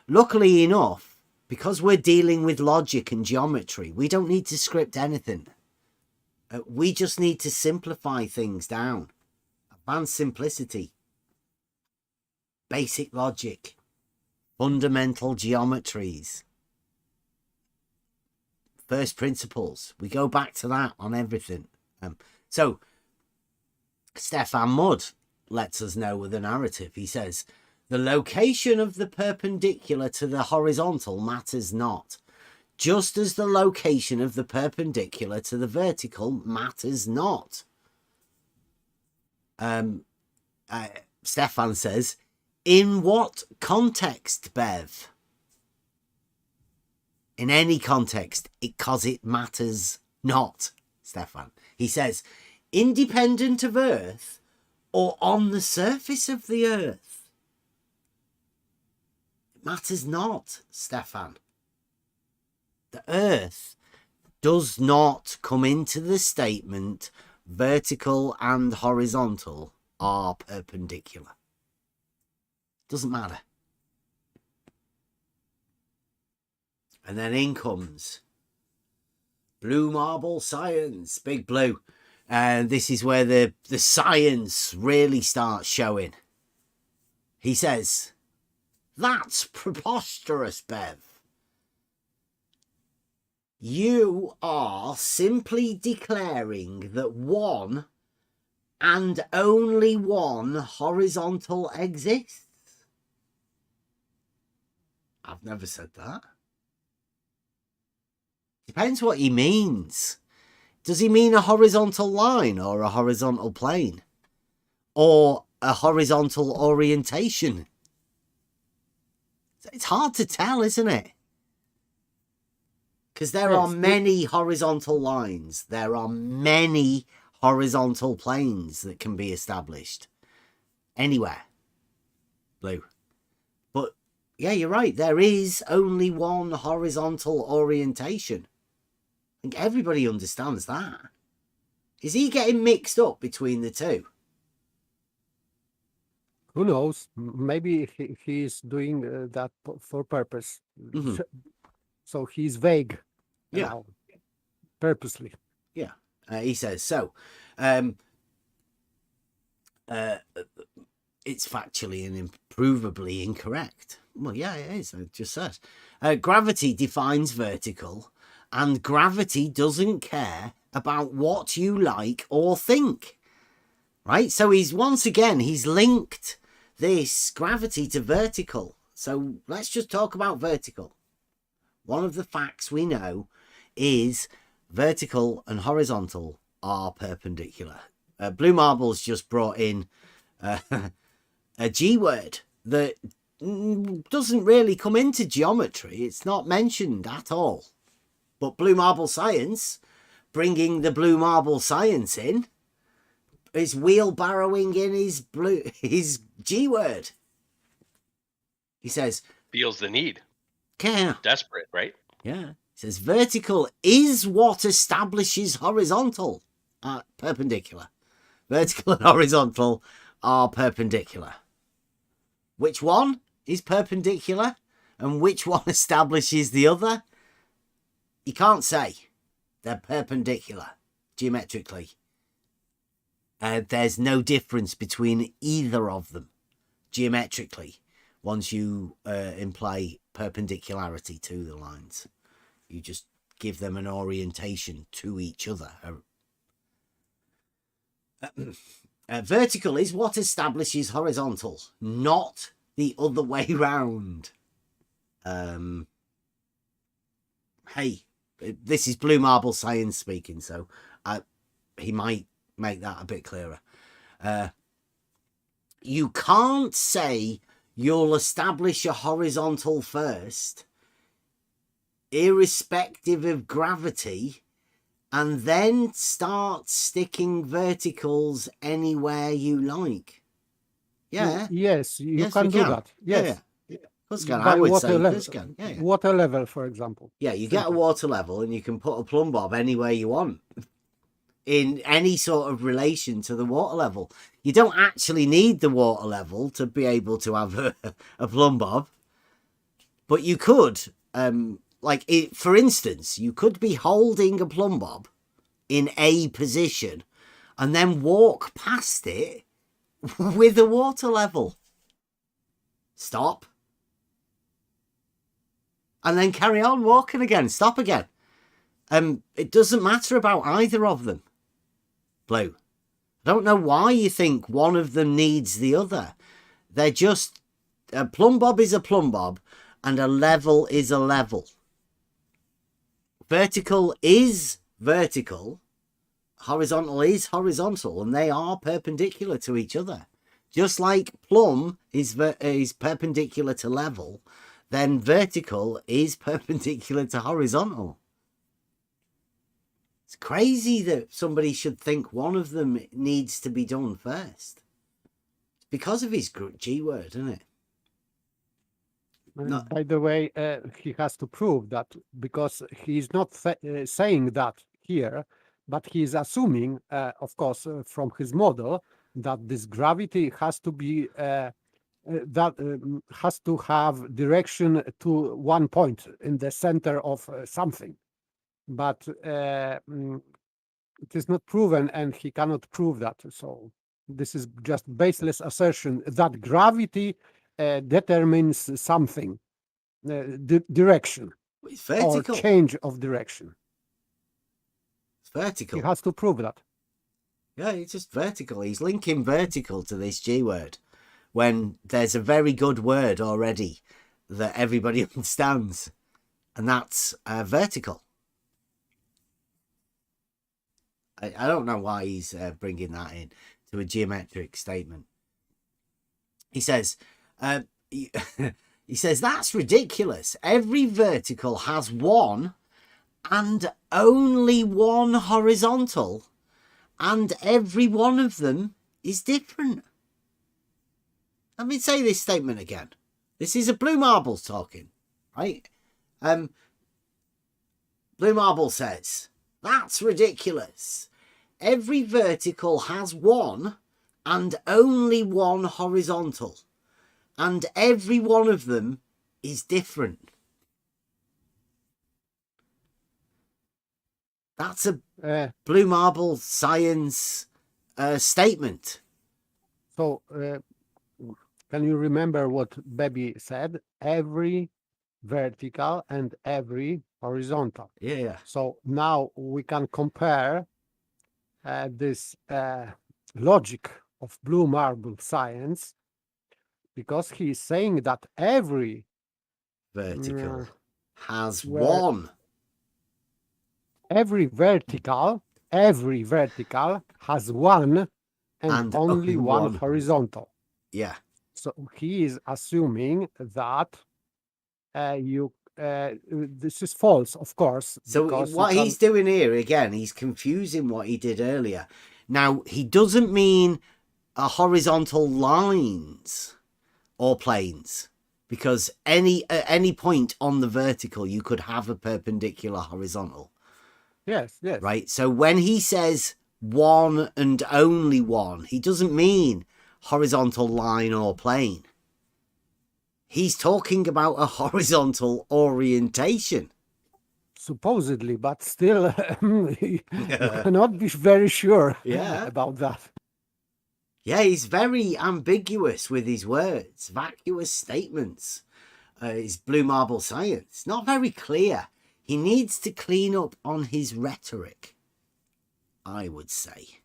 Luckily enough, because we're dealing with logic and geometry, we don't need to script anything. We just need to simplify things down. Advanced simplicity. Basic logic. Fundamental geometries. First principles. We go back to that on everything. So Stefan Mudd lets us know with the narrative. He says, the location of the perpendicular to the horizontal matters not, just as the location of the perpendicular to the vertical matters not. Stefan says, in what context, Bev? In any context, because it matters not, Stefan. He says, independent of Earth or on the surface of the Earth. It matters not, Stefan. The Earth does not come into the statement vertical and horizontal are perpendicular. Doesn't matter. And then in comes Blue Marble Science, Big Blue. And this is where the science really starts showing. He says, that's preposterous, Bev. You are simply declaring that one and only one horizontal exists. I've never said that. Depends what he means. Does he mean a horizontal line or a horizontal plane? Or a horizontal orientation? It's hard to tell, isn't it? Because there are many horizontal lines. There are many horizontal planes that can be established. Anywhere. Blue. But, yeah, you're right. There is only one horizontal orientation. I think everybody understands that. Is he getting mixed up between the two? Who knows? Maybe he is doing that for purpose. So he's vague. Yeah. Purposely. Yeah. He says, so it's factually and improvably incorrect. Well, yeah, it is. I just said. Gravity defines vertical, and gravity doesn't care about what you like or think. Right? So he's linked this gravity to vertical. So let's just talk about vertical. One of the facts we know is vertical and horizontal are perpendicular. Blue Marble's just brought in a G word that doesn't really come into geometry. It's not mentioned at all. But Blue Marble Science, bringing the Blue Marble Science in, is wheelbarrowing in his G word. He says, Feels the need. Yeah. Desperate, right? Yeah. He says, vertical is what establishes horizontal. Perpendicular. Vertical and horizontal are perpendicular. Which one is perpendicular and which one establishes the other? You can't say. They're perpendicular geometrically. There's no difference between either of them geometrically once you imply perpendicularity to the lines. You just give them an orientation to each other. Vertical is what establishes horizontal, not the other way round. Hey, this is Blue Marble Science speaking, so he might make that a bit clearer. You can't say you'll establish a horizontal first, irrespective of gravity, and then start sticking verticals anywhere you like. Yeah. Yes, you can do that. Yes. Yeah. Can. By I would water say level. can. Yeah. Water level, for example. Yeah, you get a water level and you can put a plumb bob anywhere you want in any sort of relation to the water level. You don't actually need the water level to be able to have a plumb bob, but you could, for instance, you could be holding a plumb bob in a position and then walk past it with a water level. Stop. And then carry on walking again. Stop again. It doesn't matter about either of them. Blue. I don't know why you think one of them needs the other. They're just... A plumb bob is a plumb bob and a level is a level. Vertical is vertical. Horizontal is horizontal, and they are perpendicular to each other. Just like plumb is perpendicular to level, then vertical is perpendicular to horizontal. It's crazy that somebody should think one of them needs to be done first. It's because of his G word, isn't it? No. By the way, he has to prove that, because he's not saying that here, but he's assuming, of course, from his model, that this gravity has to be has to have direction to one point in the center of something. But it is not proven, and he cannot prove that. So this is just baseless assertion that gravity determines something, direction, or change of direction. It's vertical. He has to prove that. Yeah, it's just vertical. He's linking vertical to this G word when there's a very good word already that everybody understands, and that's vertical. I don't know why he's bringing that in to a geometric statement. He says, he says, that's ridiculous. Every vertical has one and only one horizontal, and every one of them is different. Let me say this statement again. This is a Blue Marble talking, right? Blue Marble says, that's ridiculous. Every vertical has one and only one horizontal, and every one of them is different. That's a blue marble science statement. So, can you remember what Baby said? Every vertical and every horizontal. Yeah. So now we can compare this logic of blue marble science, because he is saying that every vertical has where- one. every vertical has one and only one horizontal. Yeah. So he is assuming that this is false, of course. So what he's doing here, again, he's confusing what he did earlier. Now, he doesn't mean horizontal lines or planes, because at any point on the vertical, you could have a perpendicular horizontal. Yes. Right? So when he says one and only one, he doesn't mean horizontal line or plane. He's talking about a horizontal orientation. Supposedly, but still, you cannot be very sure about that. Yeah, he's very ambiguous with his words, vacuous statements. His blue marble science, not very clear. He needs to clean up on his rhetoric, I would say.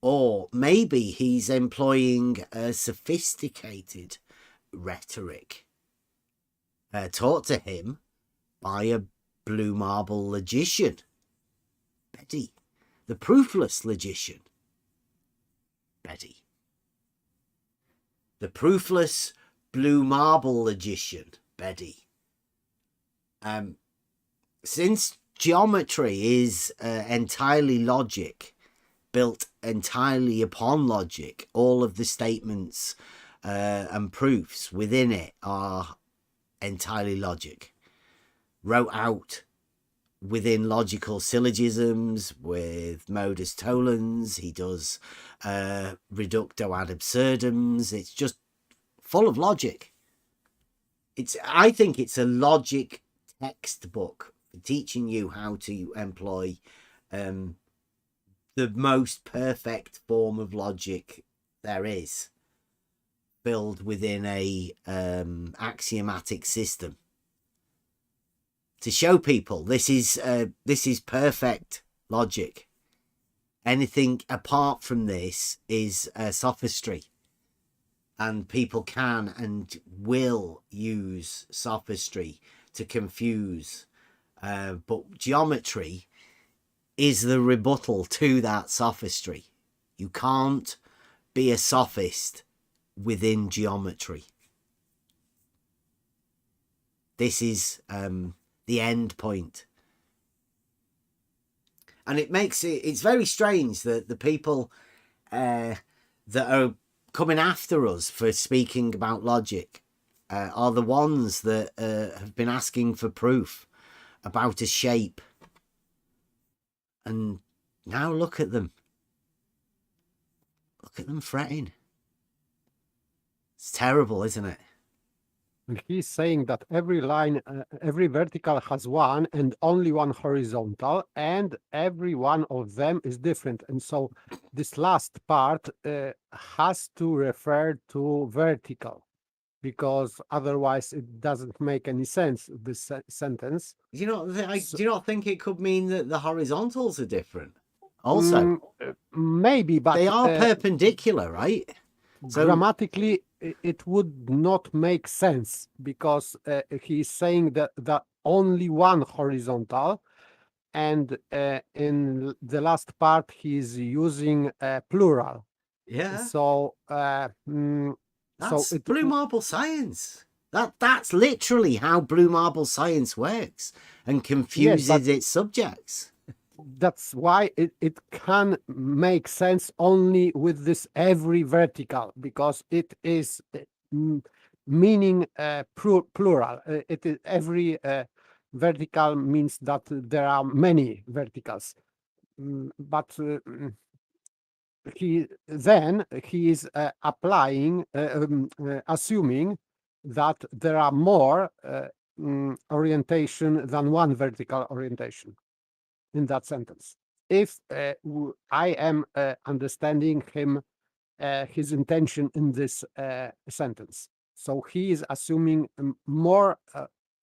Or maybe he's employing a sophisticated rhetoric taught to him by a blue marble logician. Betty, the proofless logician. Betty. The proofless blue marble logician, Betty. Since geometry is entirely logic, built entirely upon logic, all of the statements and proofs within it are entirely logic. Wrote out within logical syllogisms with modus tollens. He does reducto ad absurdums. It's just full of logic. I think it's a logic textbook for teaching you how to employ the most perfect form of logic there is, built within a axiomatic system, to show people this is perfect logic. Anything apart from this is sophistry, and people can and will use sophistry to confuse. But geometry is the rebuttal to that sophistry. You can't be a sophist within geometry. This is the end point. And it's very strange that the people that are coming after us for speaking about logic are the ones that have been asking for proof about a shape. And now look at them. Look at them fretting. It's terrible, isn't it? And he's saying that every line, every vertical has one and only one horizontal, and every one of them is different. And so this last part has to refer to vertical, because otherwise it doesn't make any sense, this sentence. Do you not think it could mean that the horizontals are different? Also, maybe, but they are perpendicular, right? So grammatically, it would not make sense, because he's saying that only one horizontal, and in the last part he's using plural. Yeah. So that's blue marble science. That's literally how blue marble science works and confuses its subjects. That's why it can make sense only with this every vertical, because it is meaning plural. It is every vertical means that there are many verticals, but he is applying, assuming that there are more orientation than one vertical orientation. in that sentence. If I am understanding him, his intention in this sentence. So he is assuming more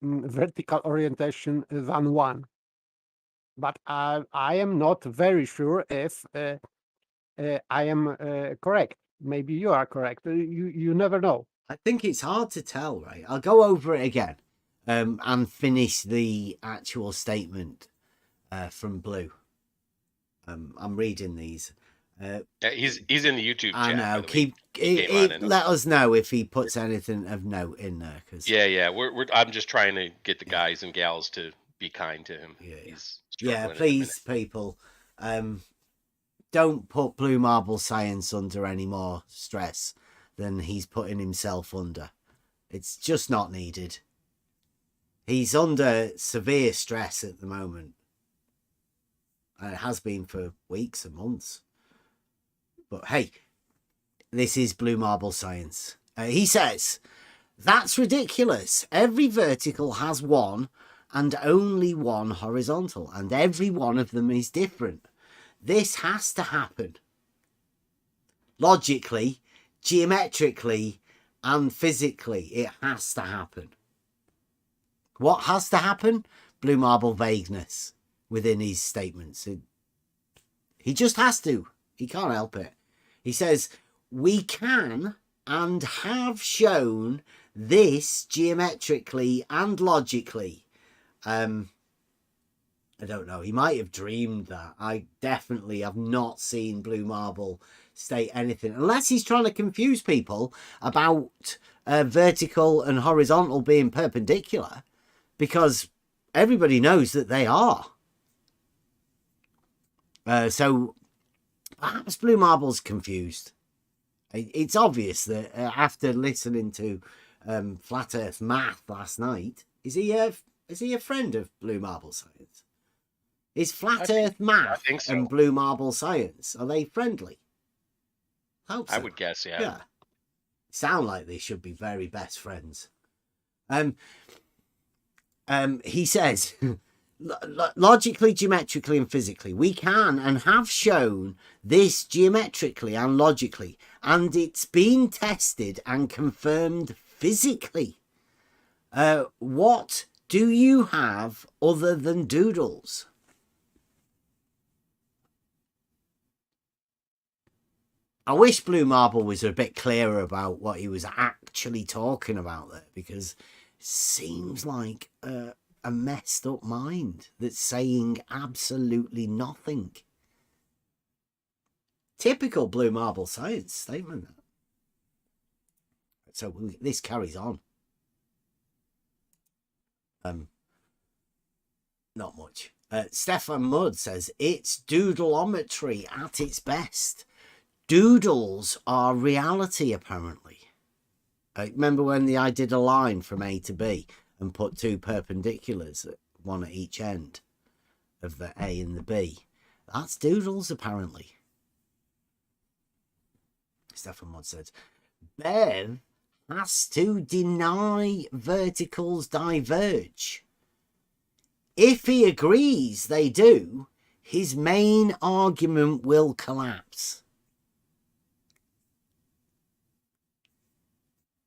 vertical orientation than one. But I am not very sure if I am correct. Maybe you are correct. You never know. I think it's hard to tell, right? I'll go over it again and finish the actual statement from Blue. I'm reading these. He's in the YouTube chat. I know. Let us know if he puts anything of note in there. Cause... Yeah. I'm just trying to get the guys and gals to be kind to him. Yeah, please, people. Don't put Blue Marble Science under any more stress than he's putting himself under. It's just not needed. He's under severe stress at the moment. And it has been for weeks and months. But hey, this is Blue Marble Science. He says, that's ridiculous. Every vertical has one and only one horizontal, and every one of them is different. This has to happen. Logically, geometrically, and physically, it has to happen. What has to happen? Blue Marble vagueness within his statements. He just has to. He can't help it. He says, we can and have shown this geometrically and logically. I don't know. He might have dreamed that. I definitely have not seen Blue Marble state anything. Unless he's trying to confuse people about vertical and horizontal being perpendicular. Because everybody knows that they are. So perhaps Blue Marble's confused. It's obvious that after listening to Flat Earth Math last night, is he a friend of Blue Marble Science? Is Flat Earth Math and Blue Marble Science, are they friendly? Hope so. I would guess, yeah. Yeah. Sound like they should be very best friends. He says, logically, geometrically, and physically, we can and have shown this geometrically and logically, and it's been tested and confirmed physically. What do you have other than doodles? I wish Blue Marble was a bit clearer about what he was actually talking about there, because it seems like a messed up mind that's saying absolutely nothing. Typical Blue Marble Science statement. So this carries on. Not much. Stefan Mudd says, it's doodleometry at its best. Doodles are reality, apparently. Remember when I did a line from A to B and put two perpendiculars, one at each end of the A and the B? That's doodles, apparently. Stefan Mudd said, Bev has to deny verticals diverge. If he agrees they do, his main argument will collapse.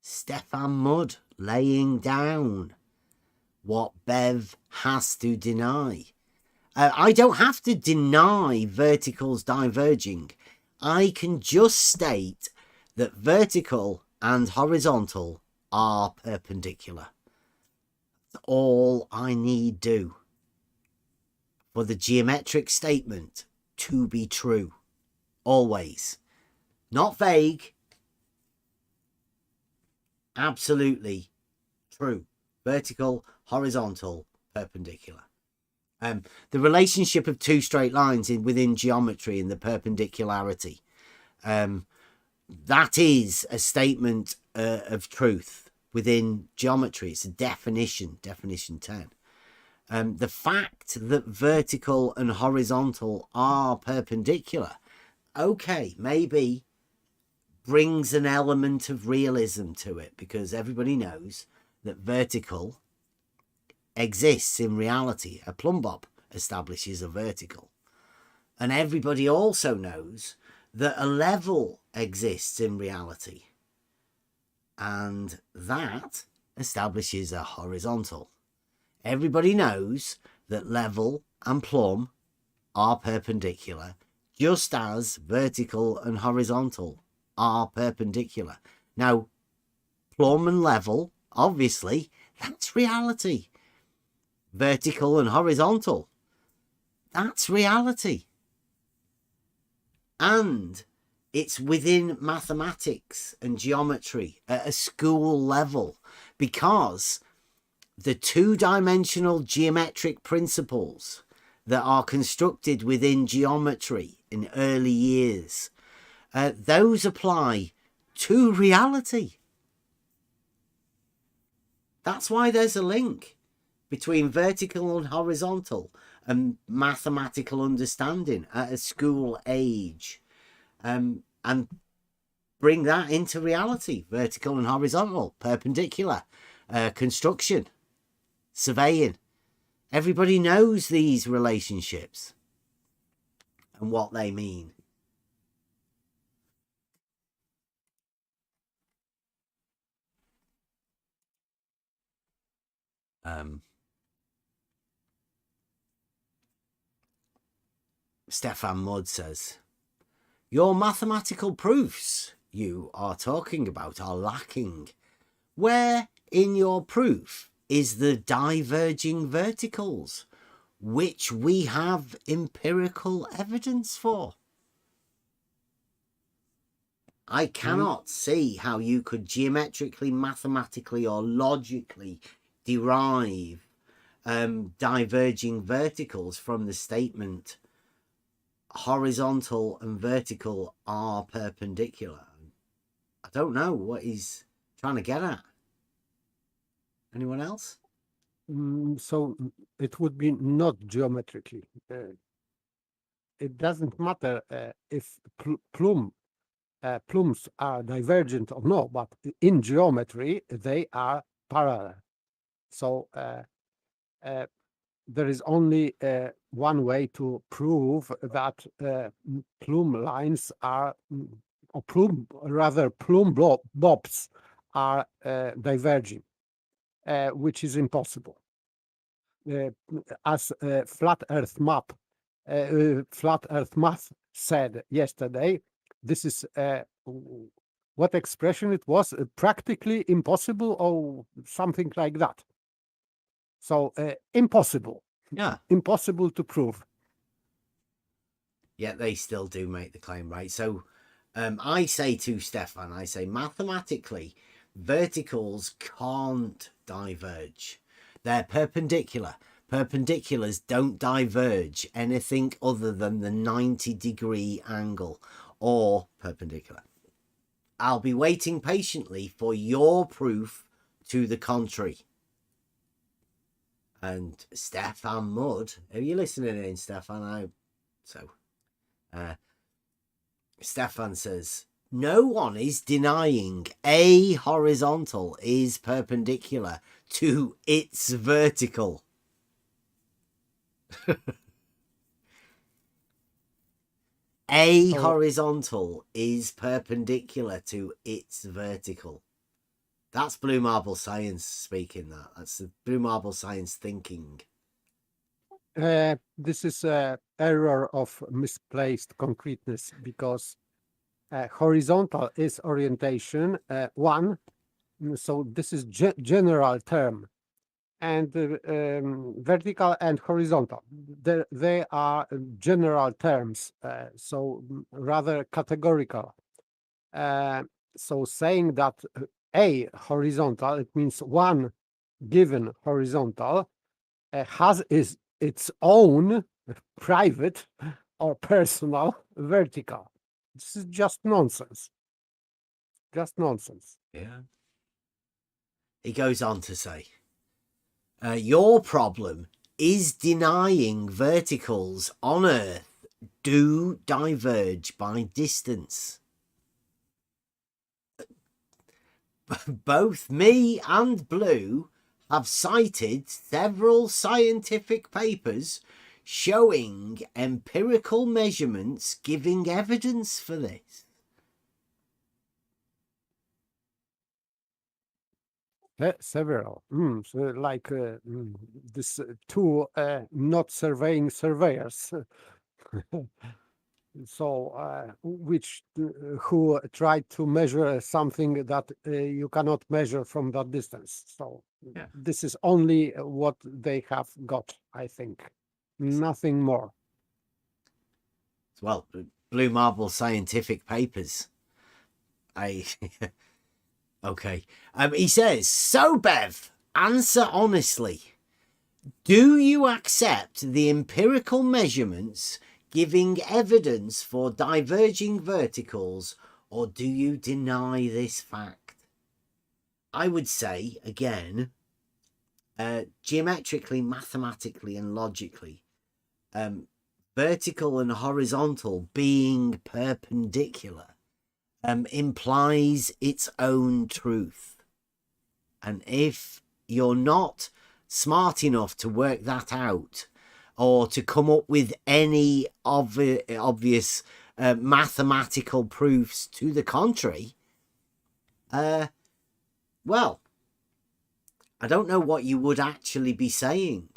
Stefan Mudd laying down what Bev has to deny. I don't have to deny verticals diverging. I can just state that vertical and horizontal are perpendicular. That's all I need do for the geometric statement to be true. Always. Not vague. Absolutely true. Vertical, horizontal, perpendicular. The relationship of two straight lines within geometry and the perpendicularity. That is a statement of truth within geometry. It's a definition 10. The fact that vertical and horizontal are perpendicular, okay, maybe brings an element of realism to it, because everybody knows that vertical exists in reality. A plumb bob establishes a vertical. And everybody also knows that a level exists in reality, and that establishes a horizontal. Everybody knows that level and plumb are perpendicular, just as vertical and horizontal are perpendicular. Now, plumb and level, obviously, that's reality. Vertical and horizontal, that's reality. And it's within mathematics and geometry at a school level, because the two-dimensional geometric principles that are constructed within geometry in early years, those apply to reality. That's why there's a link between vertical and horizontal and mathematical understanding at a school age, and bring that into reality. Vertical and horizontal, perpendicular, construction, surveying. Everybody knows these relationships and what they mean. Stefan Mudd says, your mathematical proofs you are talking about are lacking. Where in your proof is the diverging verticals, which we have empirical evidence for? I cannot see how you could geometrically, mathematically, or logically derive diverging verticals from the statement horizontal and vertical are perpendicular. I don't know what he's trying to get at. Anyone else? So it would be not geometrically. It doesn't matter if plumes are divergent or no, but in geometry they are parallel. So there is only one way to prove that plume lines are, or plume blobs are diverging, which is impossible. As flat Earth math said yesterday, this is what expression it was, practically impossible or something like that. So impossible. Yeah. Impossible to prove. Yet they still do make the claim, right? So I say to Stefan, I say mathematically, verticals can't diverge. They're perpendicular. Perpendiculars don't diverge anything other than the 90-degree angle or perpendicular. I'll be waiting patiently for your proof to the contrary. And Stefan Mudd, are you listening in, Stefan? Stefan says, no one is denying a horizontal is perpendicular to its vertical. Horizontal is perpendicular to its vertical. That's Blue Marble Science speaking. That's the Blue Marble Science thinking. This is an error of misplaced concreteness, because horizontal is orientation one, so this is general term, and vertical and horizontal, they are general terms, so rather categorical. So saying that a horizontal, it means one given horizontal has its own private or personal vertical. This is just nonsense. Just nonsense. Yeah. He goes on to say, your problem is denying verticals on Earth do diverge by distance. Both me and Blue have cited several scientific papers showing empirical measurements giving evidence for this. Several. So like this two not surveying surveyors. So which who tried to measure something that you cannot measure from that distance. So this is only what they have got, I think. Nothing more. Well, Blue Marble Scientific Papers. Okay. He says, so Bev, answer honestly. Do you accept the empirical measurements giving evidence for diverging verticals, or do you deny this fact? I would say, again, geometrically, mathematically, and logically, vertical and horizontal being perpendicular implies its own truth. And if you're not smart enough to work that out, or to come up with any obvious mathematical proofs to the contrary, well, I don't know what you would actually be saying,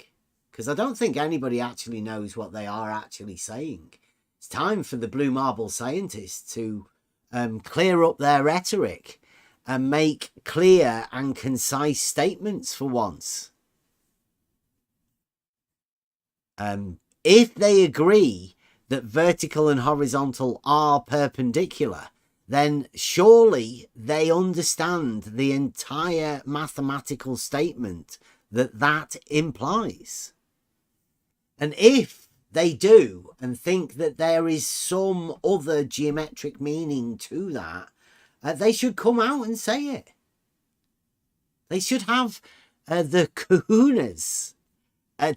because I don't think anybody actually knows what they are actually saying. It's time for the Blue Marble scientists to clear up their rhetoric and make clear and concise statements for once. If they agree that vertical and horizontal are perpendicular, then surely they understand the entire mathematical statement that implies. And if they do and think that there is some other geometric meaning to that, they should come out and say it. They should have the kahunas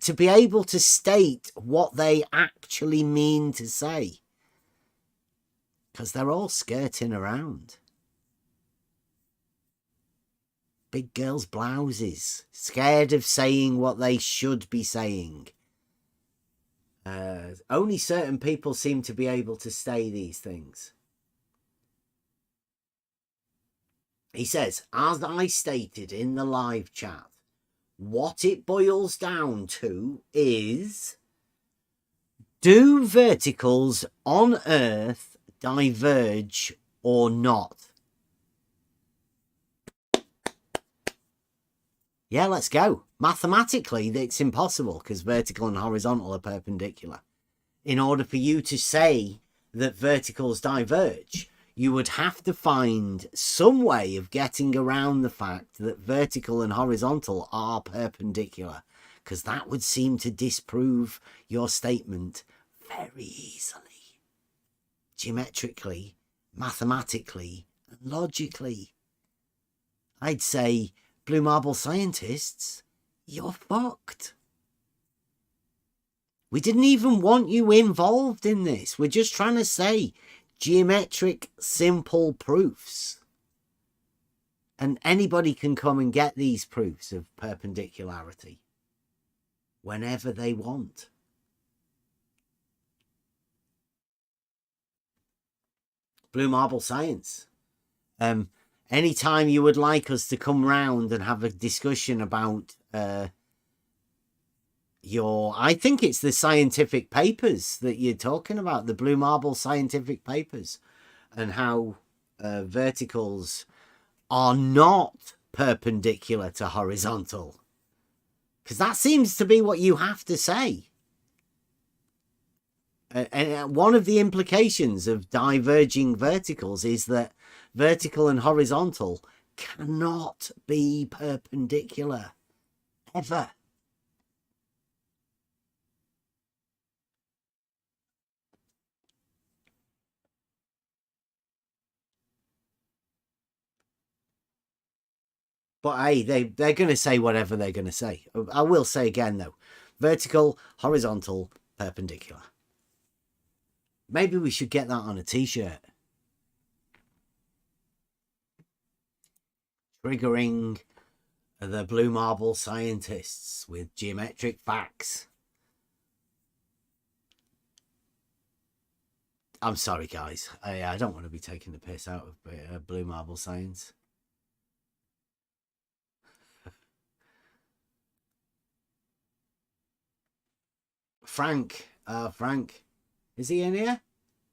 to be able to state what they actually mean to say. Because they're all skirting around. Big girls' blouses, scared of saying what they should be saying. Only certain people seem to be able to say these things. He says, as I stated in the live chat, what it boils down to is, do verticals on Earth diverge or not? Yeah, let's go. Mathematically, it's impossible because vertical and horizontal are perpendicular. In order for you to say that verticals diverge, you would have to find some way of getting around the fact that vertical and horizontal are perpendicular, because that would seem to disprove your statement very easily. Geometrically, mathematically, and logically. I'd say, Blue Marble scientists, you're fucked. We didn't even want you involved in this. We're just trying to say geometric simple proofs. And anybody can come and get these proofs of perpendicularity whenever they want. Blue Marble Science. Anytime you would like us to come round and have a discussion about I think it's the scientific papers that you're talking about, the Blue Marble scientific papers, and how verticals are not perpendicular to horizontal. Because that seems to be what you have to say. And one of the implications of diverging verticals is that vertical and horizontal cannot be perpendicular, ever. But hey, they're going to say whatever they're going to say. I will say again, though, vertical, horizontal, perpendicular. Maybe we should get that on a t-shirt. Triggering the Blue Marble scientists with geometric facts. I'm sorry, guys. I don't want to be taking the piss out of blue marble science. Frank, is he in here?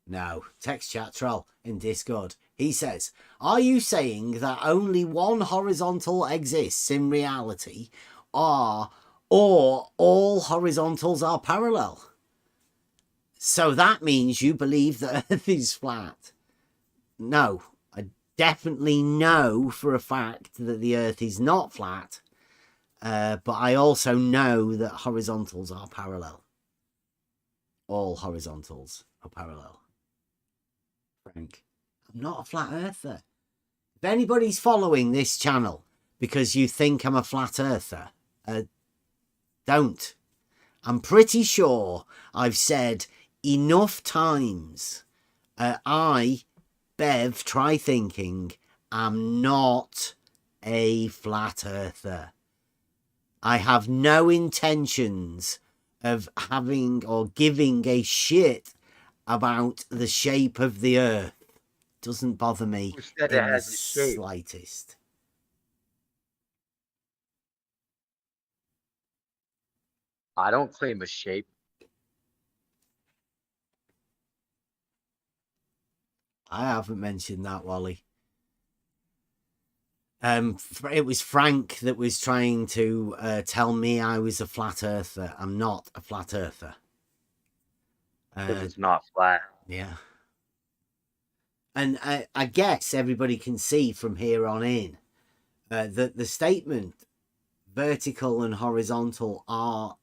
No, text chat troll in Discord. He says, are you saying that only one horizontal exists in reality, or all horizontals are parallel? So that means you believe the Earth is flat? No, I definitely know for a fact that the Earth is not flat, but I also know that horizontals are parallel. All horizontals are parallel. Frank, I'm not a flat earther. If anybody's following this channel because you think I'm a flat earther, don't. I'm pretty sure I've said enough times, Bev, try thinking, I'm not a flat earther. I have no intentions of having or giving a shit about the shape of the Earth. Doesn't bother me in the slightest. I don't claim a shape. I haven't mentioned that, Wally. It was Frank that was trying to tell me I was a flat earther. I'm not a flat earther. Because it's not flat. Yeah. And I guess everybody can see from here on in that the statement vertical and horizontal are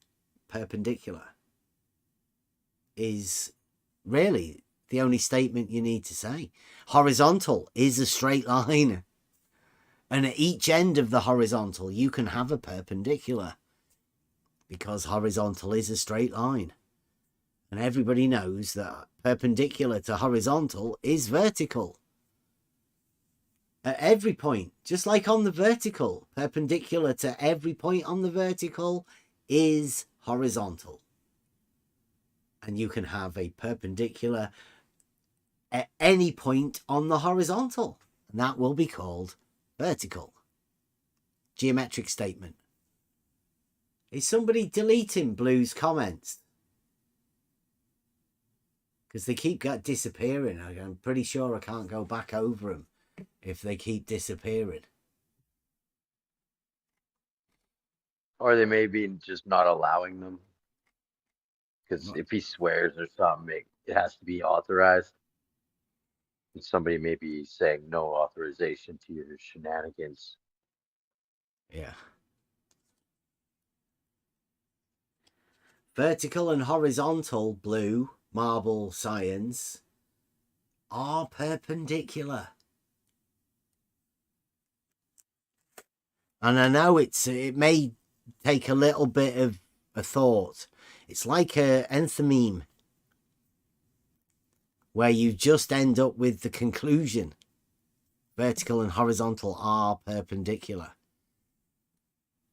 perpendicular is really the only statement you need to say. Horizontal is a straight line. And at each end of the horizontal, you can have a perpendicular because horizontal is a straight line. And everybody knows that perpendicular to horizontal is vertical. At every point, just like on the vertical, perpendicular to every point on the vertical is horizontal. And you can have a perpendicular at any point on the horizontal. And that will be called vertical. Geometric statement. Is somebody deleting Blue's comments? Because they keep disappearing. I'm pretty sure I can't go back over them if they keep disappearing. Or they may be just not allowing them. Because if he swears or something, it has to be authorized. And somebody may be saying no authorization to your shenanigans. Yeah. Vertical and horizontal blue marble science are perpendicular. And I know it may take a little bit of a thought. It's like an enthymeme where you just end up with the conclusion. Vertical and horizontal are perpendicular.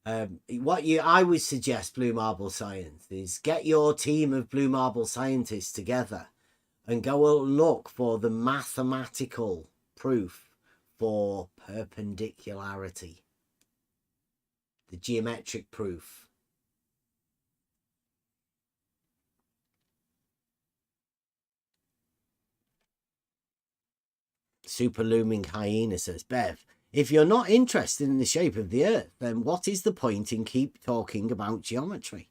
I would suggest, Blue Marble Science, is get your team of Blue Marble scientists together and go look for the mathematical proof for perpendicularity. The geometric proof. Super Looming Hyena says, Bev, if you're not interested in the shape of the Earth, then what is the point in keep talking about geometry?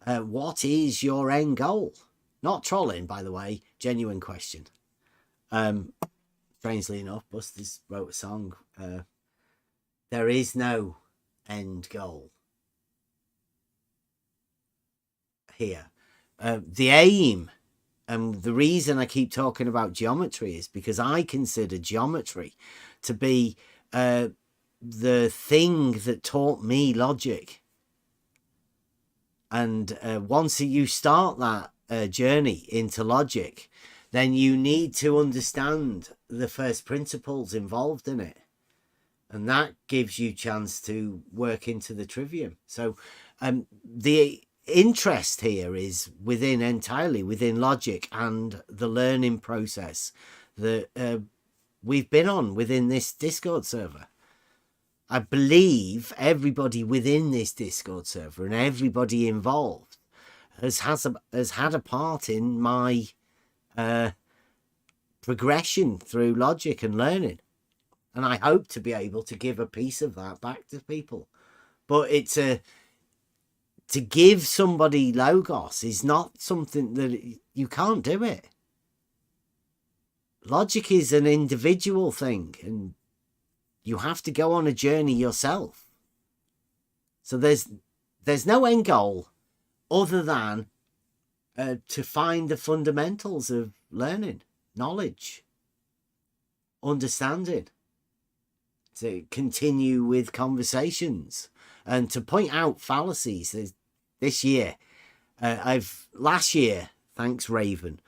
What is your end goal? Not trolling, by the way. Genuine question. Strangely enough, Busters wrote a song. There is no end goal here. The aim and the reason I keep talking about geometry is because I consider geometry to be the thing that taught me logic. And once you start that journey into logic, then you need to understand the first principles involved in it. And that gives you a chance to work into the trivium. So interest here is entirely within logic and the learning process that we've been on within this Discord server. I believe everybody within this Discord server and everybody involved has had a part in my progression through logic and learning. And I hope to be able to give a piece of that back to people. But to give somebody logos is not something that you can't do it. Logic is an individual thing, and you have to go on a journey yourself. So there's no end goal other than to find the fundamentals of learning, knowledge, understanding, to continue with conversations, and to point out fallacies. This year, last year, thanks Raven,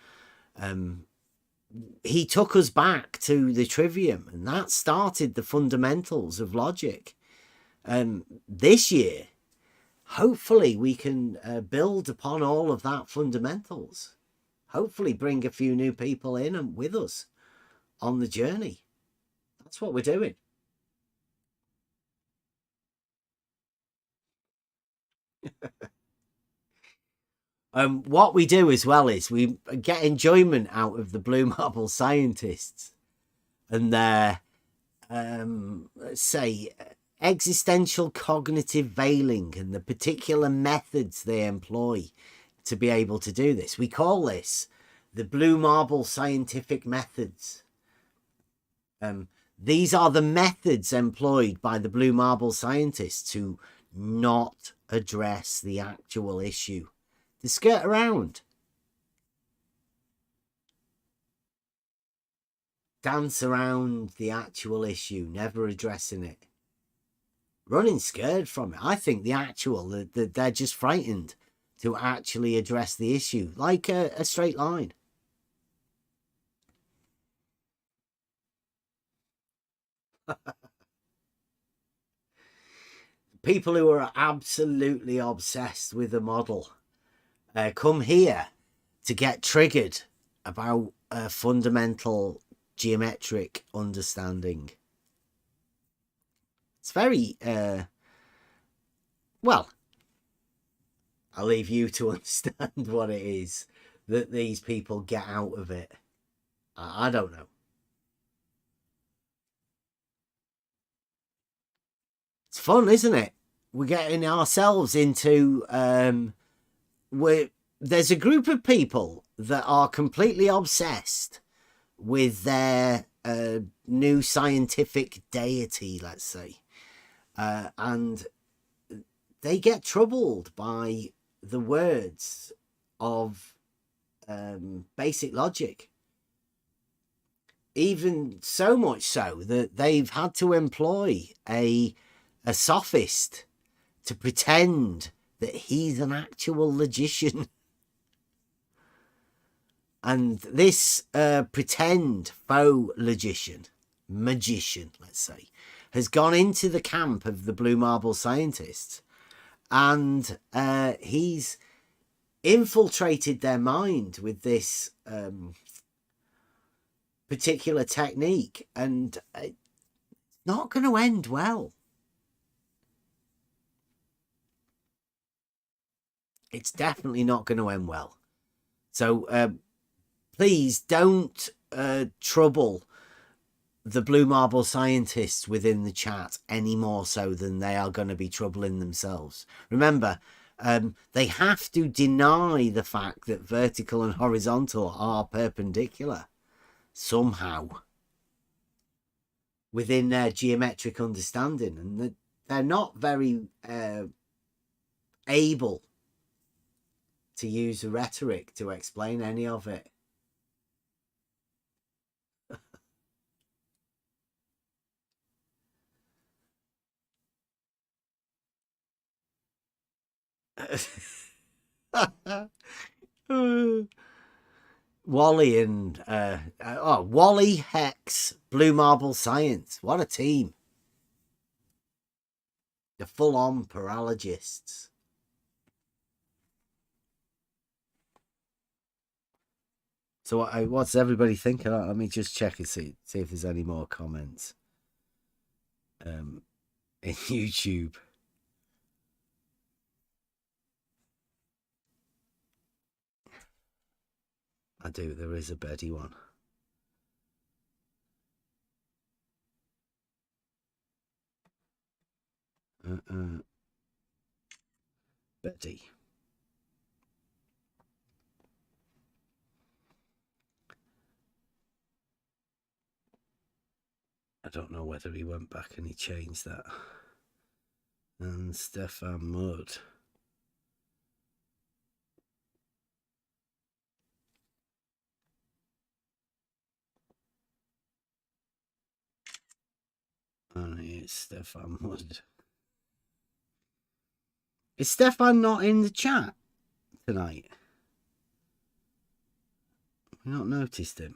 he took us back to the trivium, and that started the fundamentals of logic. This year, hopefully we can build upon all of that fundamentals. Hopefully bring a few new people in and with us on the journey. That's what we're doing. What we do as well is we get enjoyment out of the blue marble scientists and their, let's say, existential cognitive veiling and the particular methods they employ to be able to do this. We call this the blue marble scientific methods. These are the methods employed by the blue marble scientists to not address the actual issue, to skirt around, dance around the actual issue, never addressing it, running scared from it. I think they're just frightened to actually address the issue, like a straight line. People who are absolutely obsessed with the model come here to get triggered about fundamental geometric understanding. It's very, well, I'll leave you to understand what it is that these people get out of it. I don't know. It's fun, isn't it? We're getting ourselves into there's a group of people that are completely obsessed with their new scientific deity, let's say, and they get troubled by the words of basic logic. Even so much so that they've had to employ a sophist to pretend that he's an actual logician. And this pretend faux magician, let's say, has gone into the camp of the blue marble scientists, and he's infiltrated their mind with this particular technique, and it's not going to end well. It's definitely not going to end well. So please don't trouble the blue marble scientists within the chat any more so than they are going to be troubling themselves. Remember, they have to deny the fact that vertical and horizontal are perpendicular somehow within their geometric understanding, and they're not very able to use rhetoric to explain any of it. Wally and Wally, Hex, Blue Marble Science. What a team. The full-on paralogists. So what's everybody thinking? Let me just check and see if there's any more comments in YouTube. There is a Betty one. Betty. I don't know whether he went back and he changed that. And Stefan Mudd. And it's Stefan Mudd. Is Stefan not in the chat tonight? I've not noticed him.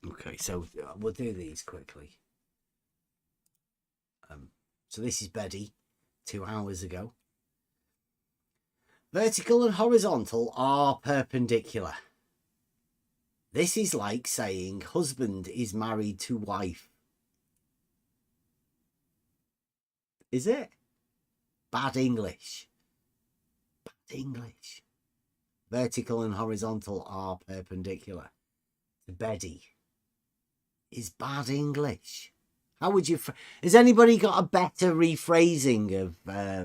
Okay, so we'll do these quickly. So this is Betty, 2 hours ago. Vertical and horizontal are perpendicular. This is like saying husband is married to wife. Is it? Bad English. Bad English. Vertical and horizontal are perpendicular. Betty is bad English. How would you... Has anybody got a better rephrasing of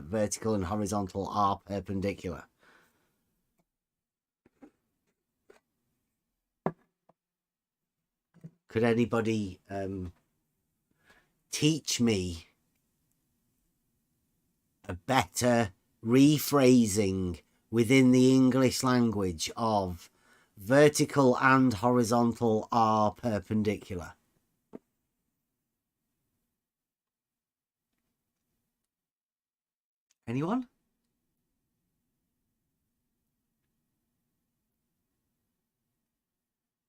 vertical and horizontal are perpendicular? Could anybody teach me a better rephrasing within the English language of vertical and horizontal are perpendicular? Anyone?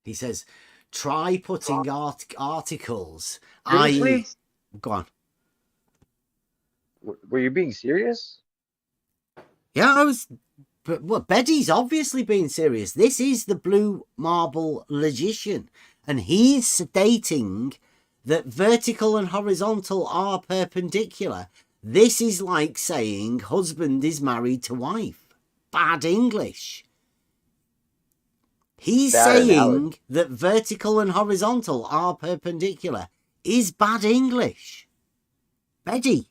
He says, try putting articles. Seriously? Go on. Were you being serious? Yeah, I was. But what? Betty's obviously being serious. This is the Blue Marble Logician, and he's stating that vertical and horizontal are perpendicular. This is like saying husband is married to wife. Bad English. He's saying that vertical and horizontal are perpendicular is bad English. Betty.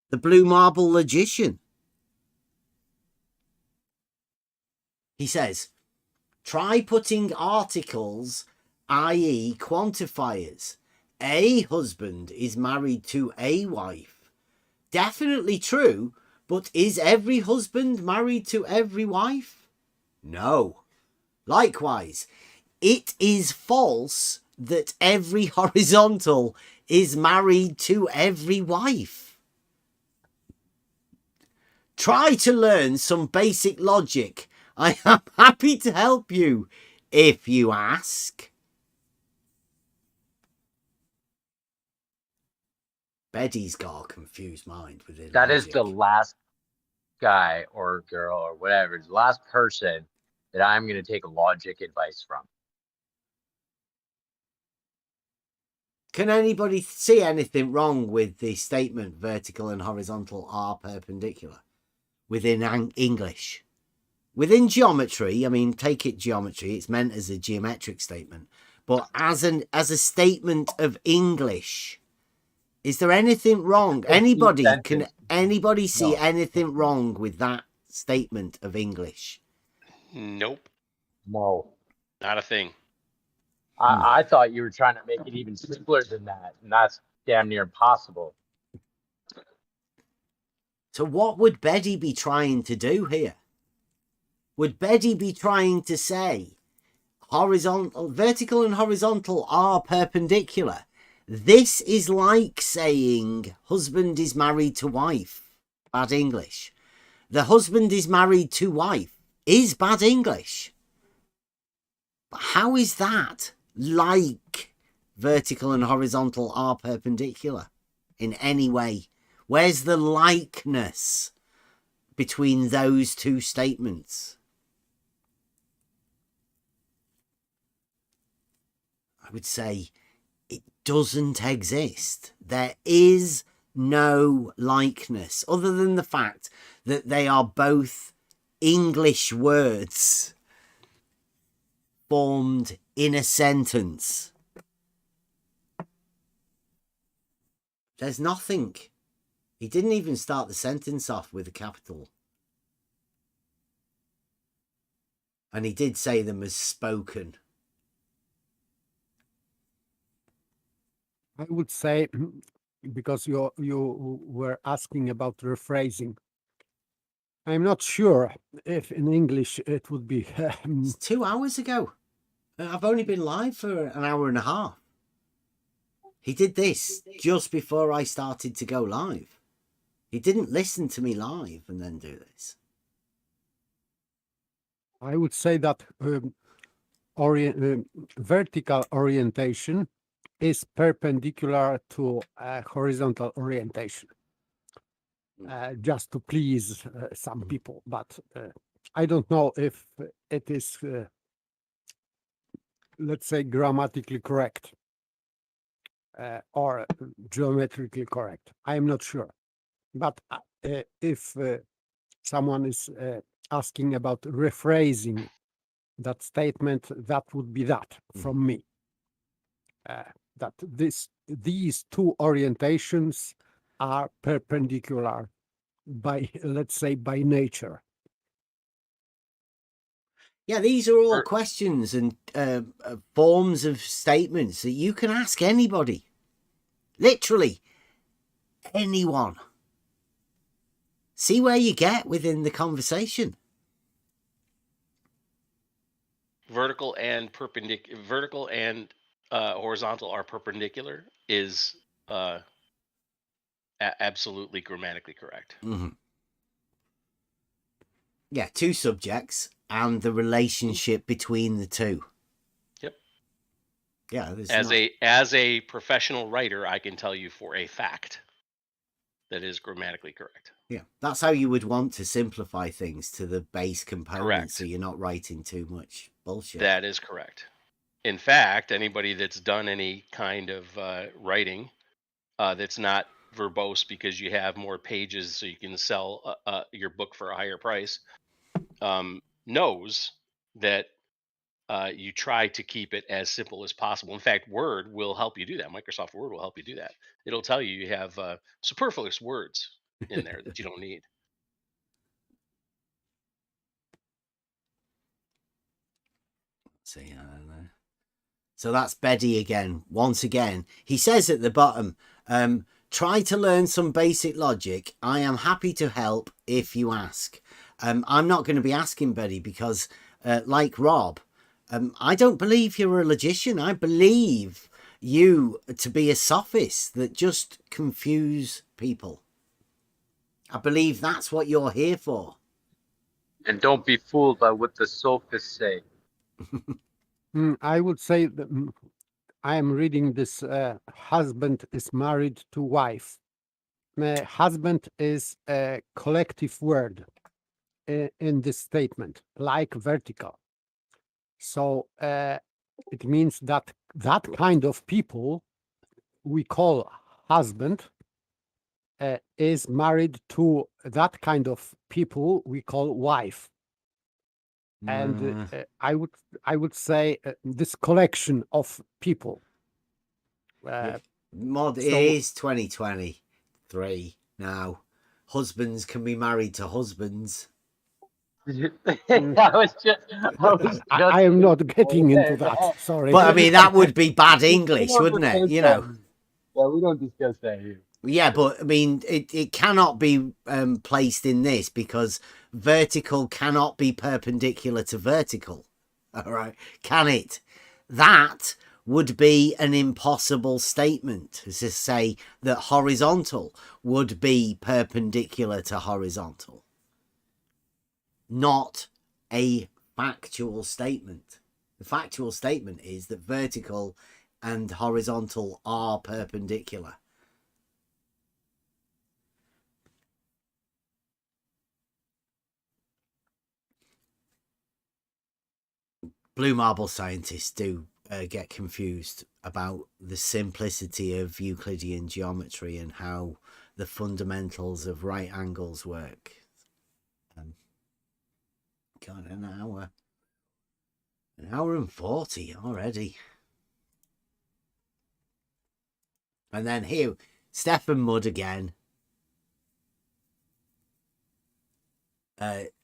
The Blue Marble Logician. He says, try putting articles, i.e. quantifiers. A husband is married to a wife. Definitely true, but is every husband married to every wife? No. Likewise, it is false that every horizontal is married to every wife. Try to learn some basic logic. I am happy to help you if you ask. Betty's got a confused mind with it. That is the last guy or girl or whatever, the last person that I'm going to take logic advice from. Can anybody see anything wrong with the statement vertical and horizontal are perpendicular within English? Within geometry, I mean, take it geometry, it's meant as a geometric statement. But as a statement of English, is there anything wrong? Can anybody see anything wrong with that statement of English? Nope. No. Not a thing. I thought you were trying to make it even simpler than that, and that's damn near impossible. So what would Betty be trying to do here? Would Betty be trying to say vertical and horizontal are perpendicular? This is like saying husband is married to wife. Bad English. The husband is married to wife is bad English. But how is that like vertical and horizontal are perpendicular in any way? Where's the likeness between those two statements? would say it doesn't exist. There is no likeness other than the fact that they are both English words formed in a sentence. There's nothing. He didn't even start the sentence off with a capital. And he did say them as spoken. I would say, because you were asking about rephrasing, I'm not sure if in English it would be. It's 2 hours ago. I've only been live for an hour and a half. He did this just before I started to go live. He didn't listen to me live and then do this. I would say that vertical orientation is perpendicular to horizontal orientation. Just to please some people, but I don't know if it is, let's say, grammatically correct or geometrically correct. I am not sure. But if someone is asking about rephrasing that statement, that would be that from me. That these two orientations are perpendicular by, let's say, by nature. Yeah, these are all questions and forms of statements that you can ask anybody. Literally anyone. See where you get within the conversation. Vertical and horizontal are perpendicular is absolutely grammatically correct. Mm-hmm. Yeah, two subjects and the relationship between the two. Yep. Yeah, as a professional writer, I can tell you for a fact that is grammatically correct. Yeah, that's how you would want to simplify things to the base components. Correct. So you're not writing too much bullshit. That is correct. In fact, anybody that's done any kind of writing that's not verbose because you have more pages so you can sell your book for a higher price knows that you try to keep it as simple as possible. In fact, Word will help you do that. Microsoft Word will help you do that. It'll tell you have superfluous words in there that you don't need. See, so that's Beddy again. Once again, he says at the bottom, try to learn some basic logic. I am happy to help if you ask. I'm not going to be asking Beddy because, like Rob, I don't believe you're a logician. I believe you to be a sophist that just confuse people. I believe that's what you're here for. And don't be fooled by what the sophists say. I would say that I am reading this husband is married to wife. Husband is a collective word in this statement, like vertical. So it means that that kind of people we call husband is married to that kind of people we call wife. And I would say this collection of people. Mod is 2023 now. Husbands can be married to husbands. I am not getting into that. Sorry, but I mean that would be bad English, wouldn't it? You know. Well, we don't discuss that here. Yeah, but I mean, it cannot be placed in this because vertical cannot be perpendicular to vertical. All right, can it? That would be an impossible statement to say that horizontal would be perpendicular to horizontal. Not a factual statement. The factual statement is that vertical and horizontal are perpendicular. Blue marble scientists do get confused about the simplicity of Euclidean geometry and how the fundamentals of right angles work. God, an hour and 40 already. And then here, Stefan Mudd again.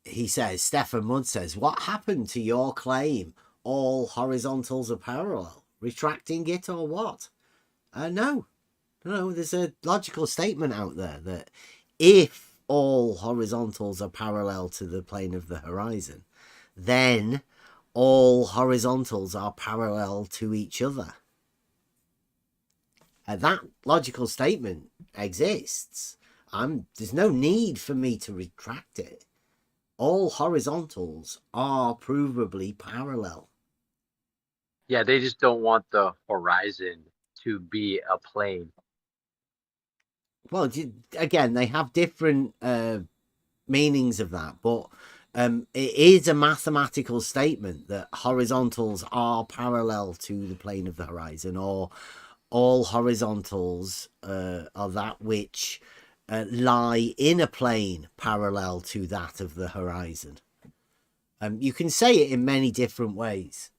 He says, Stefan Mudd says, what happened to your claim? All horizontals are parallel. Retracting it or what? No, there's a logical statement out there that if all horizontals are parallel to the plane of the horizon, then all horizontals are parallel to each other. That logical statement exists. There's no need for me to retract it. All horizontals are provably parallel. Yeah, they just don't want the horizon to be a plane. Well, again, they have different meanings of that, but it is a mathematical statement that horizontals are parallel to the plane of the horizon, or all horizontals are that which lie in a plane parallel to that of the horizon. You can say it in many different ways.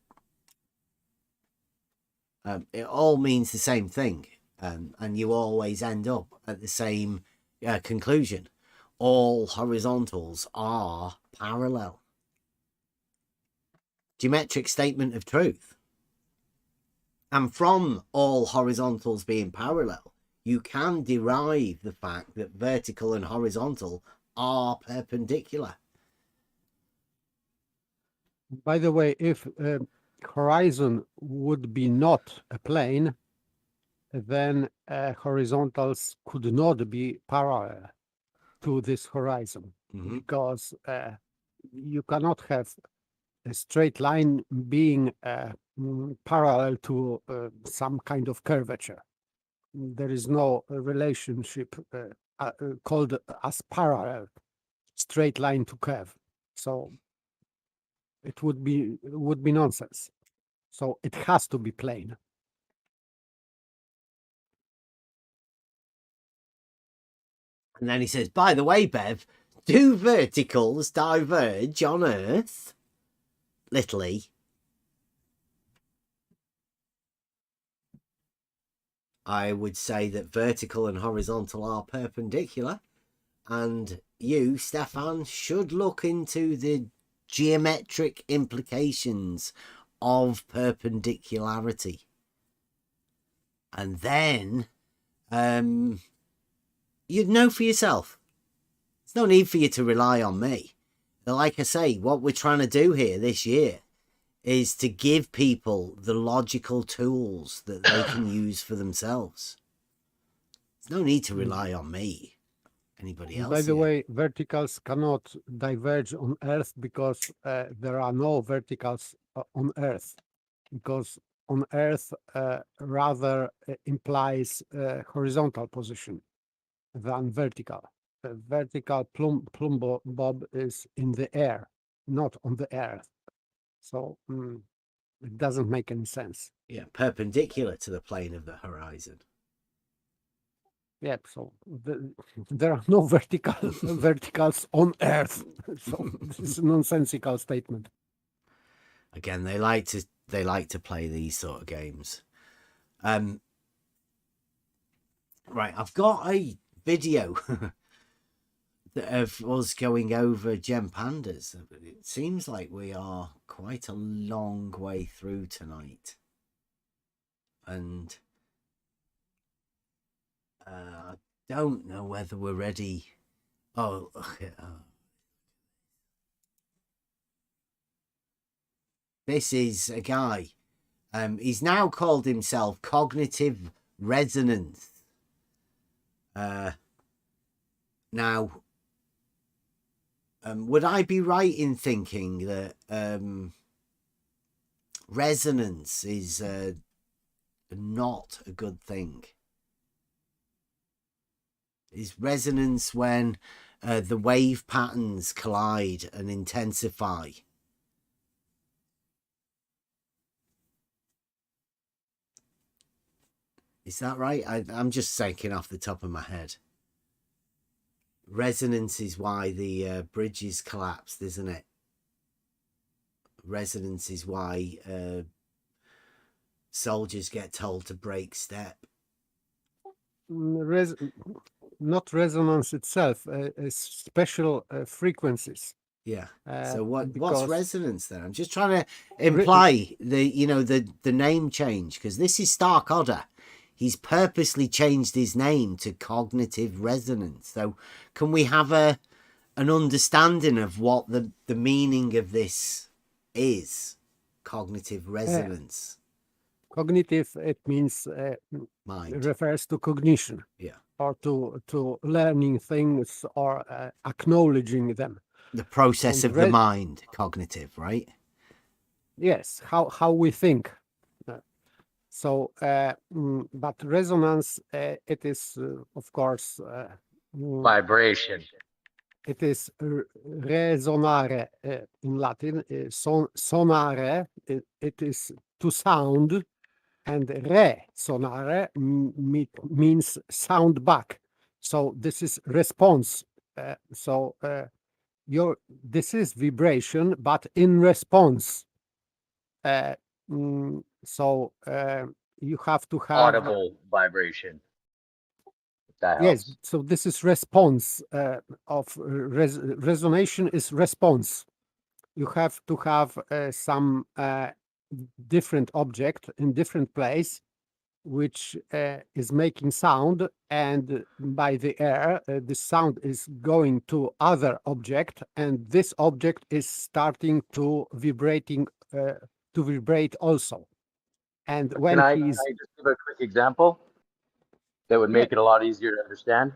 It all means the same thing, and you always end up at the same conclusion. All horizontals are parallel. Geometric statement of truth. And from all horizontals being parallel, you can derive the fact that vertical and horizontal are perpendicular. By the way, if horizon would be not a plane, then horizontals could not be parallel to this horizon, because you cannot have a straight line being parallel to some kind of curvature. There is no relationship called as parallel, straight line to curve. So it would be nonsense. So it has to be plane. And then he says, by the way, Bev, do verticals diverge on Earth? Little e. I would say that vertical and horizontal are perpendicular. And you, Stefan, should look into the geometric implications of perpendicularity. And then you'd know for yourself. There's no need for you to rely on me. Like I say, what we're trying to do here this year is to give people the logical tools that they can use for themselves. There's no need to rely on me. Anybody else? By the way, verticals cannot diverge on Earth because there are no verticals on Earth, because on Earth rather implies horizontal position than vertical. Vertical plumb bob is in the air, not on the Earth. So it doesn't make any sense. Yeah, perpendicular to the plane of the horizon. Yeah, so there are no verticals on Earth. So this is a nonsensical statement. Again, they like to play these sort of games. Right, I've got a video of us going over gem pandas. It seems like we are quite a long way through tonight, and I don't know whether we're ready. Oh, this is a guy. He's now called himself Cognitive Resonance. Now, would I be right in thinking that resonance is not a good thing? Is resonance when the wave patterns collide and intensify? Is that right? I'm just thinking off the top of my head. Resonance is why the bridges collapsed, isn't it? Resonance is why soldiers get told to break step. Not resonance itself, special frequencies. Yeah. So what's because resonance then? I'm just trying to imply the name change, because this is Stark Odder. He's purposely changed his name to cognitive resonance. So can we have an understanding of what the meaning of this is? Cognitive resonance. Cognitive, it means Mind. it refers to cognition. Yeah. Or to learning things or acknowledging them. The process And of the mind, cognitive, right? Yes, how we think. So, but resonance, it is, of course, Vibration. it is resonare in Latin. Sonare, it is to sound, and resonare means sound back. So this is response. This is vibration, but in response. You have to have Audible vibration. That yes. helps. So this is response of resonation is response. You have to have some different object in different place, which is making sound, and by the air, the sound is going to other object, and this object is starting to vibrate also. And when Can I he's just give a quick example that would make it a lot easier to understand?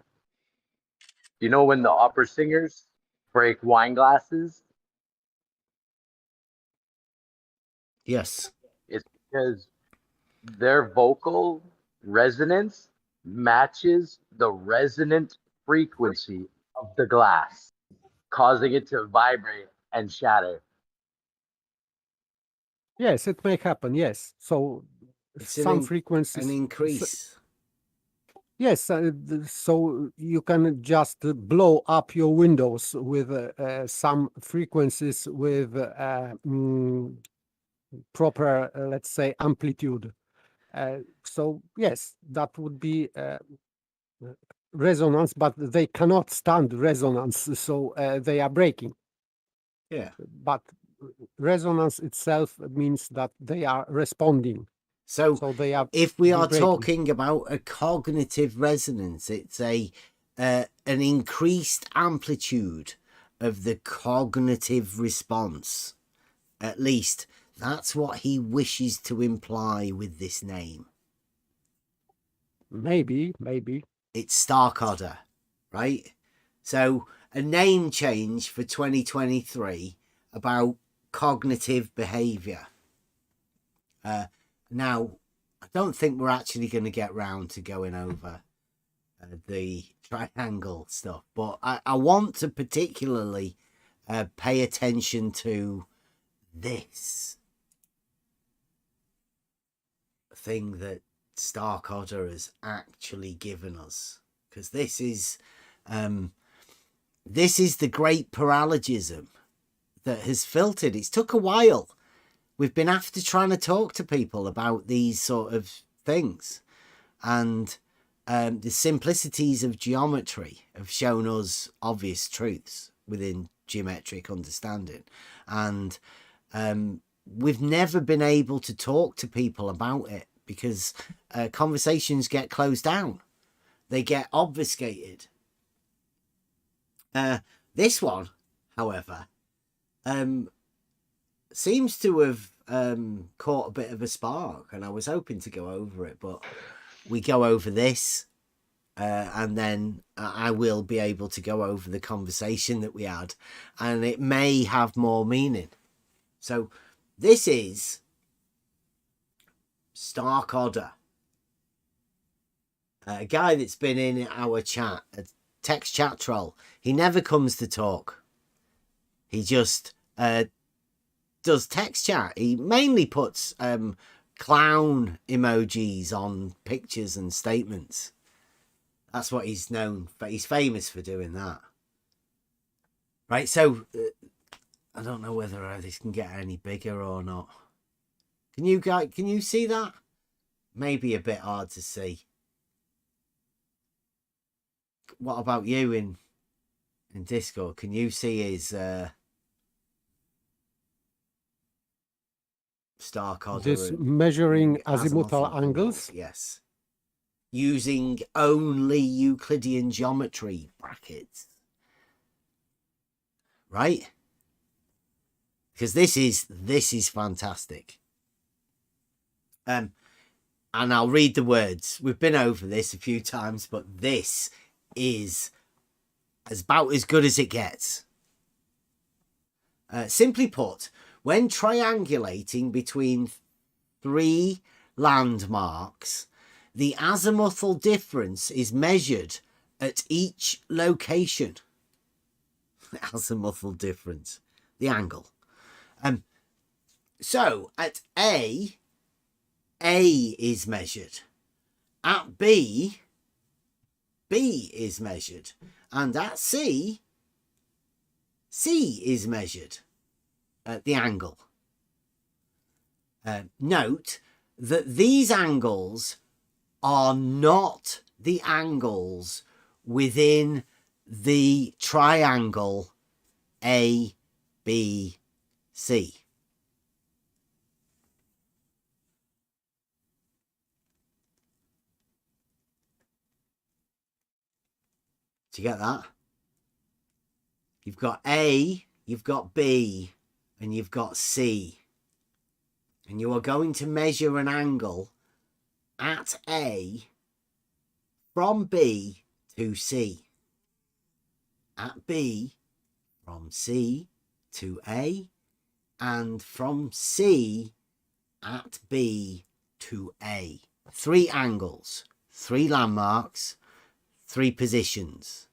You know when the opera singers break wine glasses? Yes. It's because their vocal resonance matches the resonant frequency of the glass, causing it to vibrate and shatter. yes, it may happen. Yes, so It's some frequencies an increase. Yes, so you can just blow up your windows with some frequencies with proper, let's say, amplitude. So yes, that would be resonance, but they cannot stand resonance, so they are breaking. Yeah. But resonance itself means that they are responding. So they are if we are vibrating. talking about a cognitive resonance, it's an increased amplitude of the cognitive response. At least that's what he wishes to imply with this name. Maybe. It's Stark Odder, right? So a name change for 2023 about cognitive behavior. Now, I don't think we're actually going to get round to going over the triangle stuff, but I want to particularly pay attention to this thing that Stark Odder has actually given us, because this is the great paralogism that has filtered. It's took a while. We've been after trying to talk to people about these sort of things, and the simplicities of geometry have shown us obvious truths within geometric understanding, and we've never been able to talk to people about it because conversations get closed down. They get obfuscated. This one, however, seems to have caught a bit of a spark, and I was hoping to go over it, but we go over this, and then I will be able to go over the conversation that we had, and it may have more meaning. So this is Stark Odder, a guy that's been in our chat, a text chat troll. He never comes to talk. He just does text chat. He mainly puts clown emojis on pictures and statements. That's what he's known for. He's famous for doing that. Right, so I don't know whether this can get any bigger or not. Can you see that? Maybe a bit hard to see. What about you in Discord? Can you see his Stark order? This measuring azimuthal angles? Yes. Using only Euclidean geometry brackets. Right? Because this is fantastic. And I'll read the words. We've been over this a few times, but this is about as good as it gets. Simply put, when triangulating between three landmarks, the azimuthal difference is measured at each location. The azimuthal difference, the angle. So at A is measured. At B is measured. And at C is measured at the angle. Note that these angles are not the angles within the triangle ABC. Do you get that? You've got A, you've got B, and you've got C. And you are going to measure an angle at A from B to C. At B from C to A, and from C at B to A. 3 angles, 3 landmarks, 3 positions.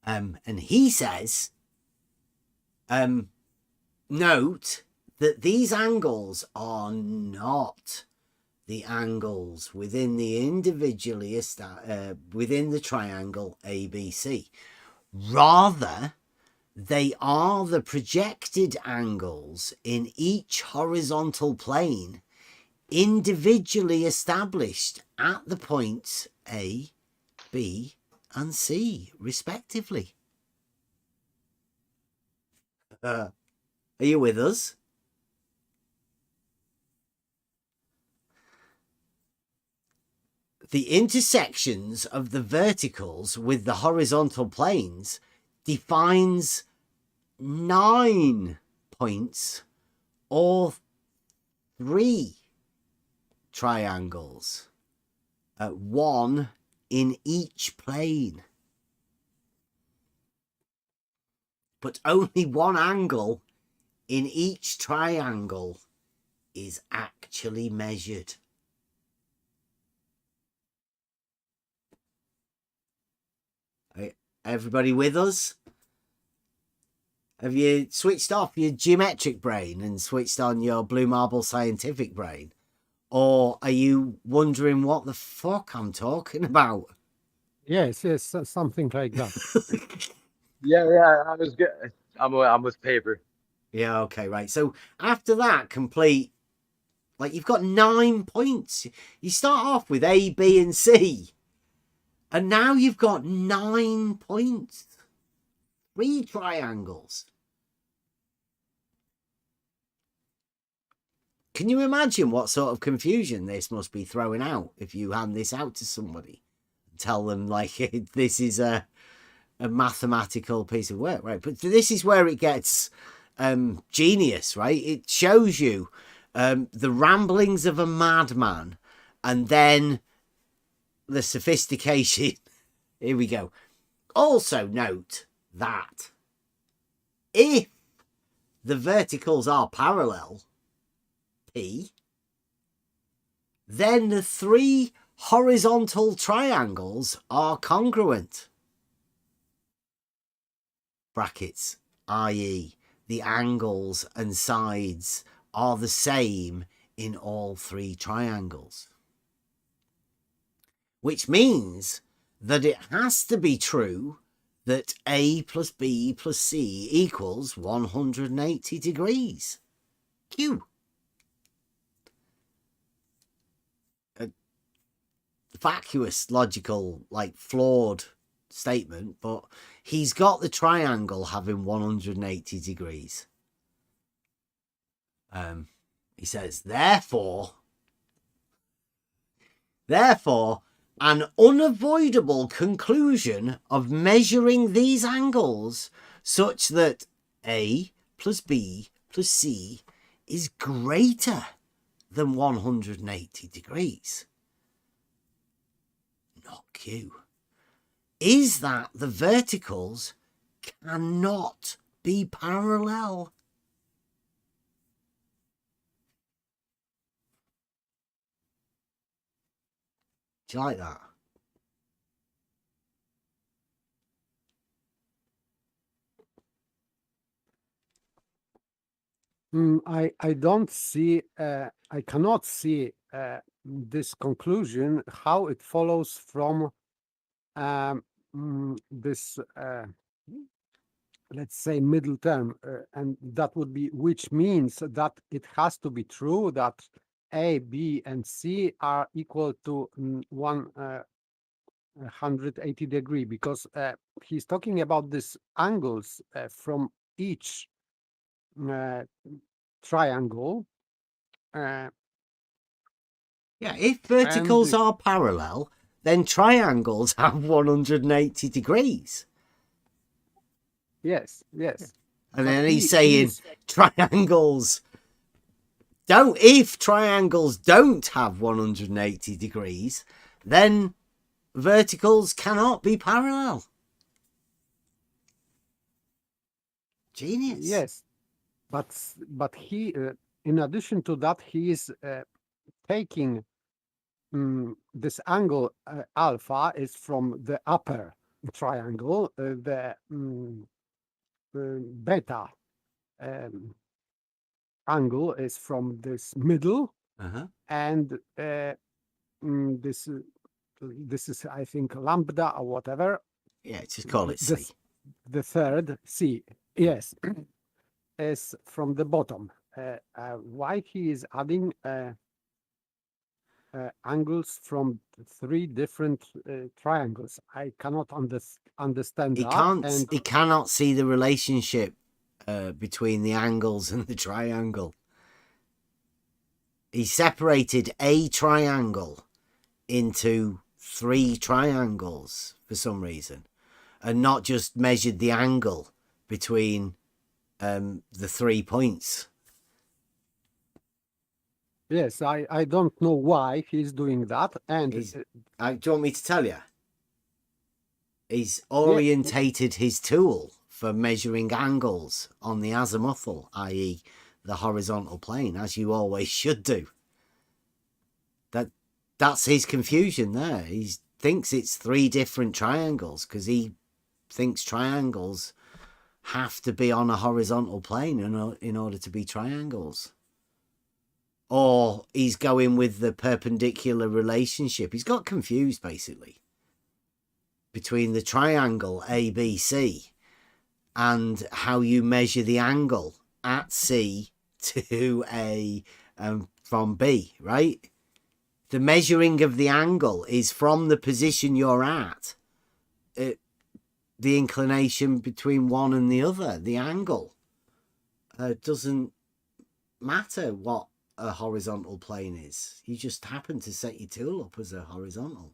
And he says, note that these angles are not the angles within the individually within the triangle ABC. Rather, they are the projected angles in each horizontal plane individually established at the points A, B, and C, respectively. Are you with us? The intersections of the verticals with the horizontal planes defines 9 points or 3 triangles, 1 in each plane. But only 1 angle in each triangle is actually measured. Everybody with us? Have you switched off your geometric brain and switched on your blue marble scientific brain? Or are you wondering what the fuck I'm talking about? Yes, something like that. Yeah, I was good. I'm with paper. Yeah, okay, right. So after that complete, like, you've got 9 points. You start off with A, B, and C. And now you've got 9 points. 3 triangles. Can you imagine what sort of confusion this must be throwing out if you hand this out to somebody? Tell them, like, this is a mathematical piece of work, right? But this is where it gets genius, right? It shows you the ramblings of a madman and then the sophistication. Here we go. Also note that if the verticals are parallel, P, then the 3 horizontal triangles are congruent. Brackets, i.e., the angles and sides are the same in all three triangles. Which means that it has to be true that A plus B plus C equals 180 degrees. Q. A vacuous, logical, like flawed statement, but he's got the triangle having 180 degrees. He says, therefore, an unavoidable conclusion of measuring these angles such that A plus B plus C is greater than 180 degrees, not Q, is that the verticals cannot be parallel. Do you like that? I don't see, I cannot see this conclusion, how it follows from this, let's say, middle term, and that would be, which means that it has to be true that A, B, and C are equal to 180 degree, because he's talking about these angles from each triangle. Yeah, if verticals are parallel, then triangles have 180 degrees. Yes. And then he's saying triangles don't, if triangles don't have 180 degrees, then verticals cannot be parallel. Genius. Yes, but he, in addition to that, he is taking this angle alpha is from the upper triangle, the beta angle is from this middle, and this is, I think, lambda or whatever. Yeah, just call it C. The third C, yes, is from the bottom. Why he is adding angles from three different triangles? I cannot understand that. He cannot see the relationship between the angles and the triangle. He separated a triangle into three triangles for some reason, and not just measured the angle between the 3 points. Yes, I don't know why he's doing that. And do you want me to tell you? He's orientated his tool for measuring angles on the azimuthal, i.e. the horizontal plane, as you always should do. That's his confusion there. He thinks it's three different triangles because he thinks triangles have to be on a horizontal plane in order to be triangles. Or he's going with the perpendicular relationship. He's got confused, basically, between the triangle ABC and how you measure the angle at C to A from B, right? The measuring of the angle is from the position you're at, the inclination between one and the other, the angle. It doesn't matter what a horizontal plane is. You just happen to set your tool up as a horizontal.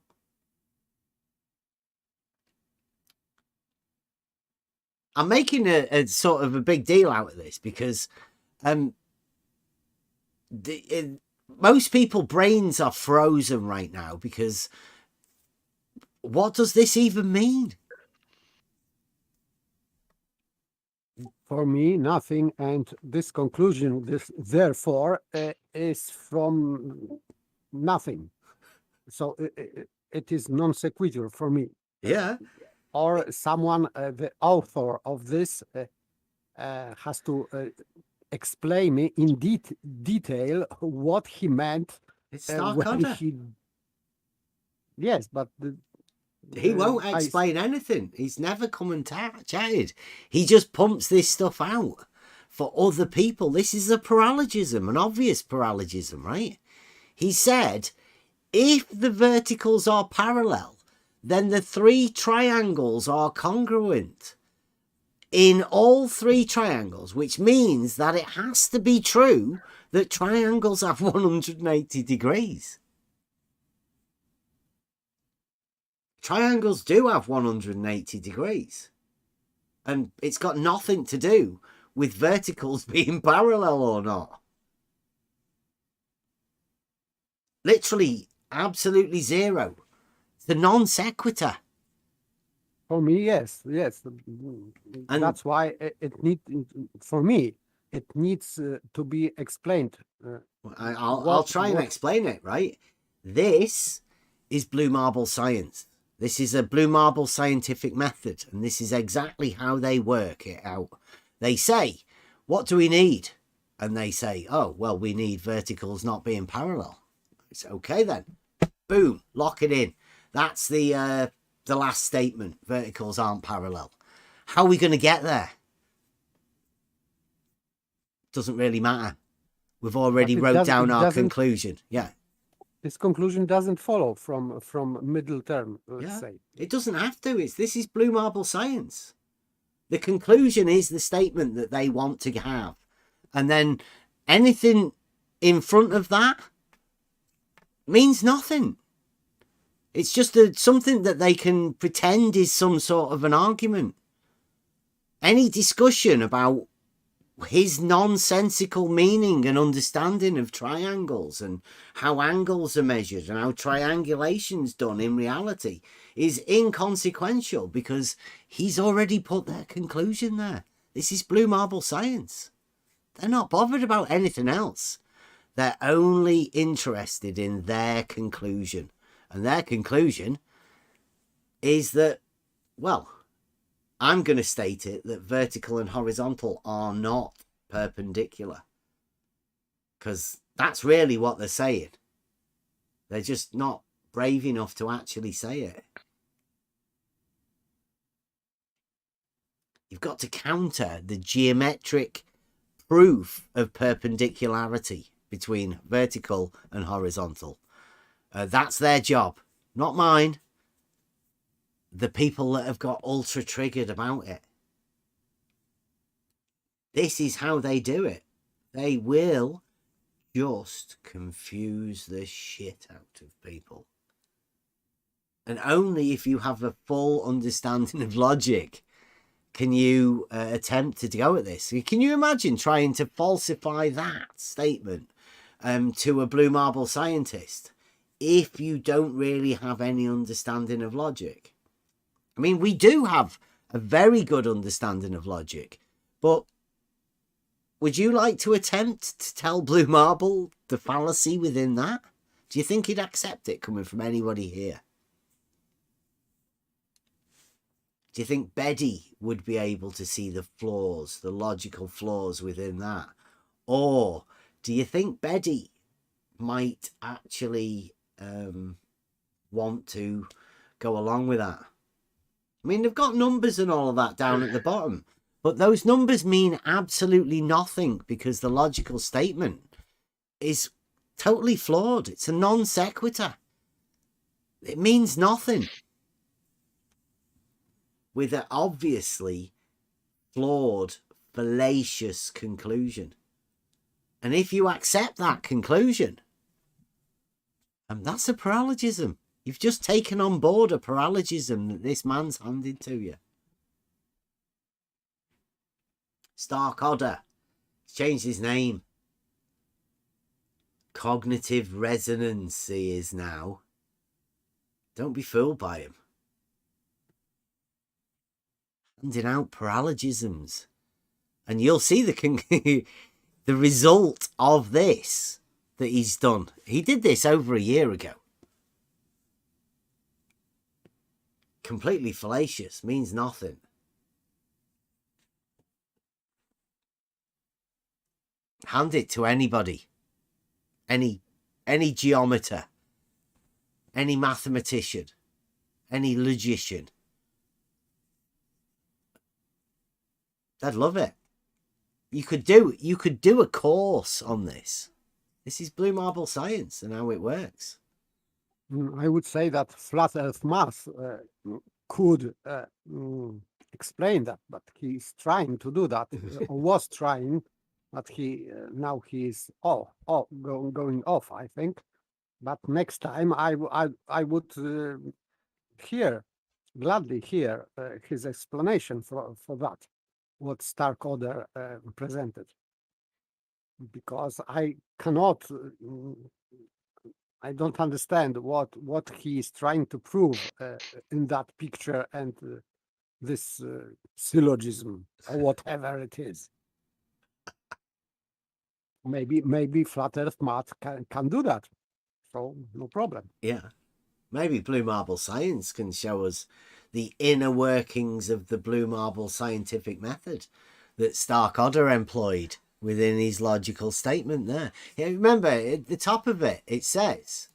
I'm making a sort of a big deal out of this because most people's brains are frozen right now because what does this even mean? For me, nothing. And this conclusion, therefore, is from nothing. So it is non sequitur for me. Yeah. Or someone, the author of this, has to explain me in detail what he meant It's when Starkadder. he. Yes, but He won't I explain anything. He's never come and chatted. He just pumps this stuff out for other people. This is a paralogism, an obvious paralogism, right? He said, if the verticals are parallel, then the three triangles are congruent in all three triangles, which means that it has to be true that triangles have 180 degrees. Triangles do have 180 degrees. And it's got nothing to do with verticals being parallel or not. Literally, absolutely zero. The non sequitur. For me, yes. And that's why it needs, for me, it needs to be explained. I'll try and explain it, right? This is blue marble science. This is a blue marble scientific method, and this is exactly how they work it out. They say, what do we need? And they say, oh, well, we need verticals not being parallel. It's okay then. Boom, lock it in. That's the last statement. Verticals aren't parallel. How are we going to get there? Doesn't really matter. We've already wrote down our conclusion. Yeah. This conclusion doesn't follow from middle term, let's say. It doesn't have to. This is blue marble science. The conclusion is the statement that they want to have. And then anything in front of that means nothing. It's just something that they can pretend is some sort of an argument. Any discussion about his nonsensical meaning and understanding of triangles and how angles are measured and how triangulation's done in reality is inconsequential because he's already put their conclusion there. This is blue marble science. They're not bothered about anything else. They're only interested in their conclusion. And their conclusion is that, well, I'm going to state it that vertical and horizontal are not perpendicular. Because that's really what they're saying. They're just not brave enough to actually say it. You've got to counter the geometric proof of perpendicularity between vertical and horizontal. That's their job, not mine. The people that have got ultra triggered about it. This is how they do it. They will just confuse the shit out of people. And only if you have a full understanding of logic can you attempt to go at this. Can you imagine trying to falsify that statement to a blue marble scientist if you don't really have any understanding of logic? I mean, we do have a very good understanding of logic, but would you like to attempt to tell blue marble the fallacy within that? Do you think he'd accept it coming from anybody here? Do you think Beddy would be able to see the flaws, the logical flaws within that? Or do you think Beddy might actually want to go along with that? I mean, they've got numbers and all of that down at the bottom, but those numbers mean absolutely nothing because the logical statement is totally flawed. It's a non sequitur. It means nothing. With an obviously flawed, fallacious conclusion. And if you accept that conclusion, that's a paralogism. You've just taken on board a paralogism that this man's handed to you. Starkadder. He's changed his name. Cognitive resonance he is now. Don't be fooled by him. Handing out paralogisms. And you'll see the result of this that he's done. He did this over a year ago. Completely fallacious, means nothing. Hand it to anybody. Any geometer. Any mathematician. Any logician. They'd love it. You could do a course on this. This is blue marble science and how it works. I would say that flat Earth math could explain that, but he's trying to do that, or was trying, but now he is going off, I think. But next time I would gladly hear his explanation for that, what Starkadder presented, because I cannot. I don't understand what he is trying to prove in that picture and this syllogism or whatever it is. Maybe flat Earth math can do that, so no problem. Yeah, maybe blue marble science can show us the inner workings of the blue marble scientific method that Starkadder employed within his logical statement there. Yeah, remember, at the top of it, it says,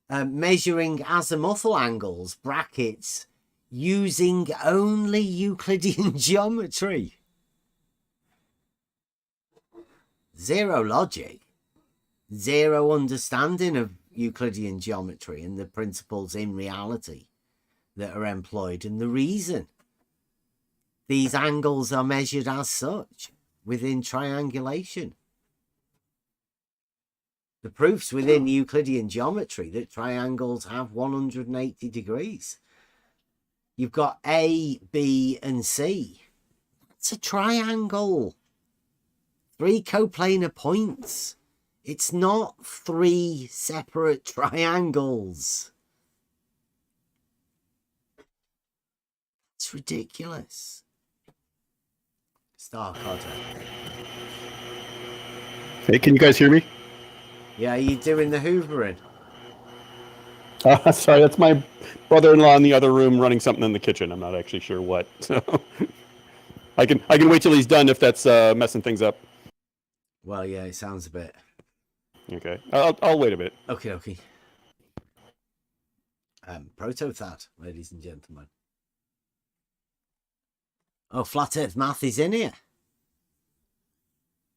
measuring azimuthal angles, brackets, using only Euclidean geometry. Zero logic, zero understanding of Euclidean geometry and the principles in reality that are employed, and the reason these angles are measured as such within triangulation. The proofs within Euclidean geometry that triangles have 180 degrees. You've got A, B, and C. It's a triangle. 3 coplanar points. It's not 3 separate triangles. It's ridiculous. Starkadder. Hey, can you guys hear me? Yeah, are you doing the hoovering? Sorry, that's my brother-in-law in the other room running something in the kitchen. I'm not actually sure what. So I can wait till he's done if that's messing things up. Well, yeah, it sounds a bit. Okay, I'll wait a bit. Okay. Protothad, ladies and gentlemen. Oh, Flat Earth Math is in here.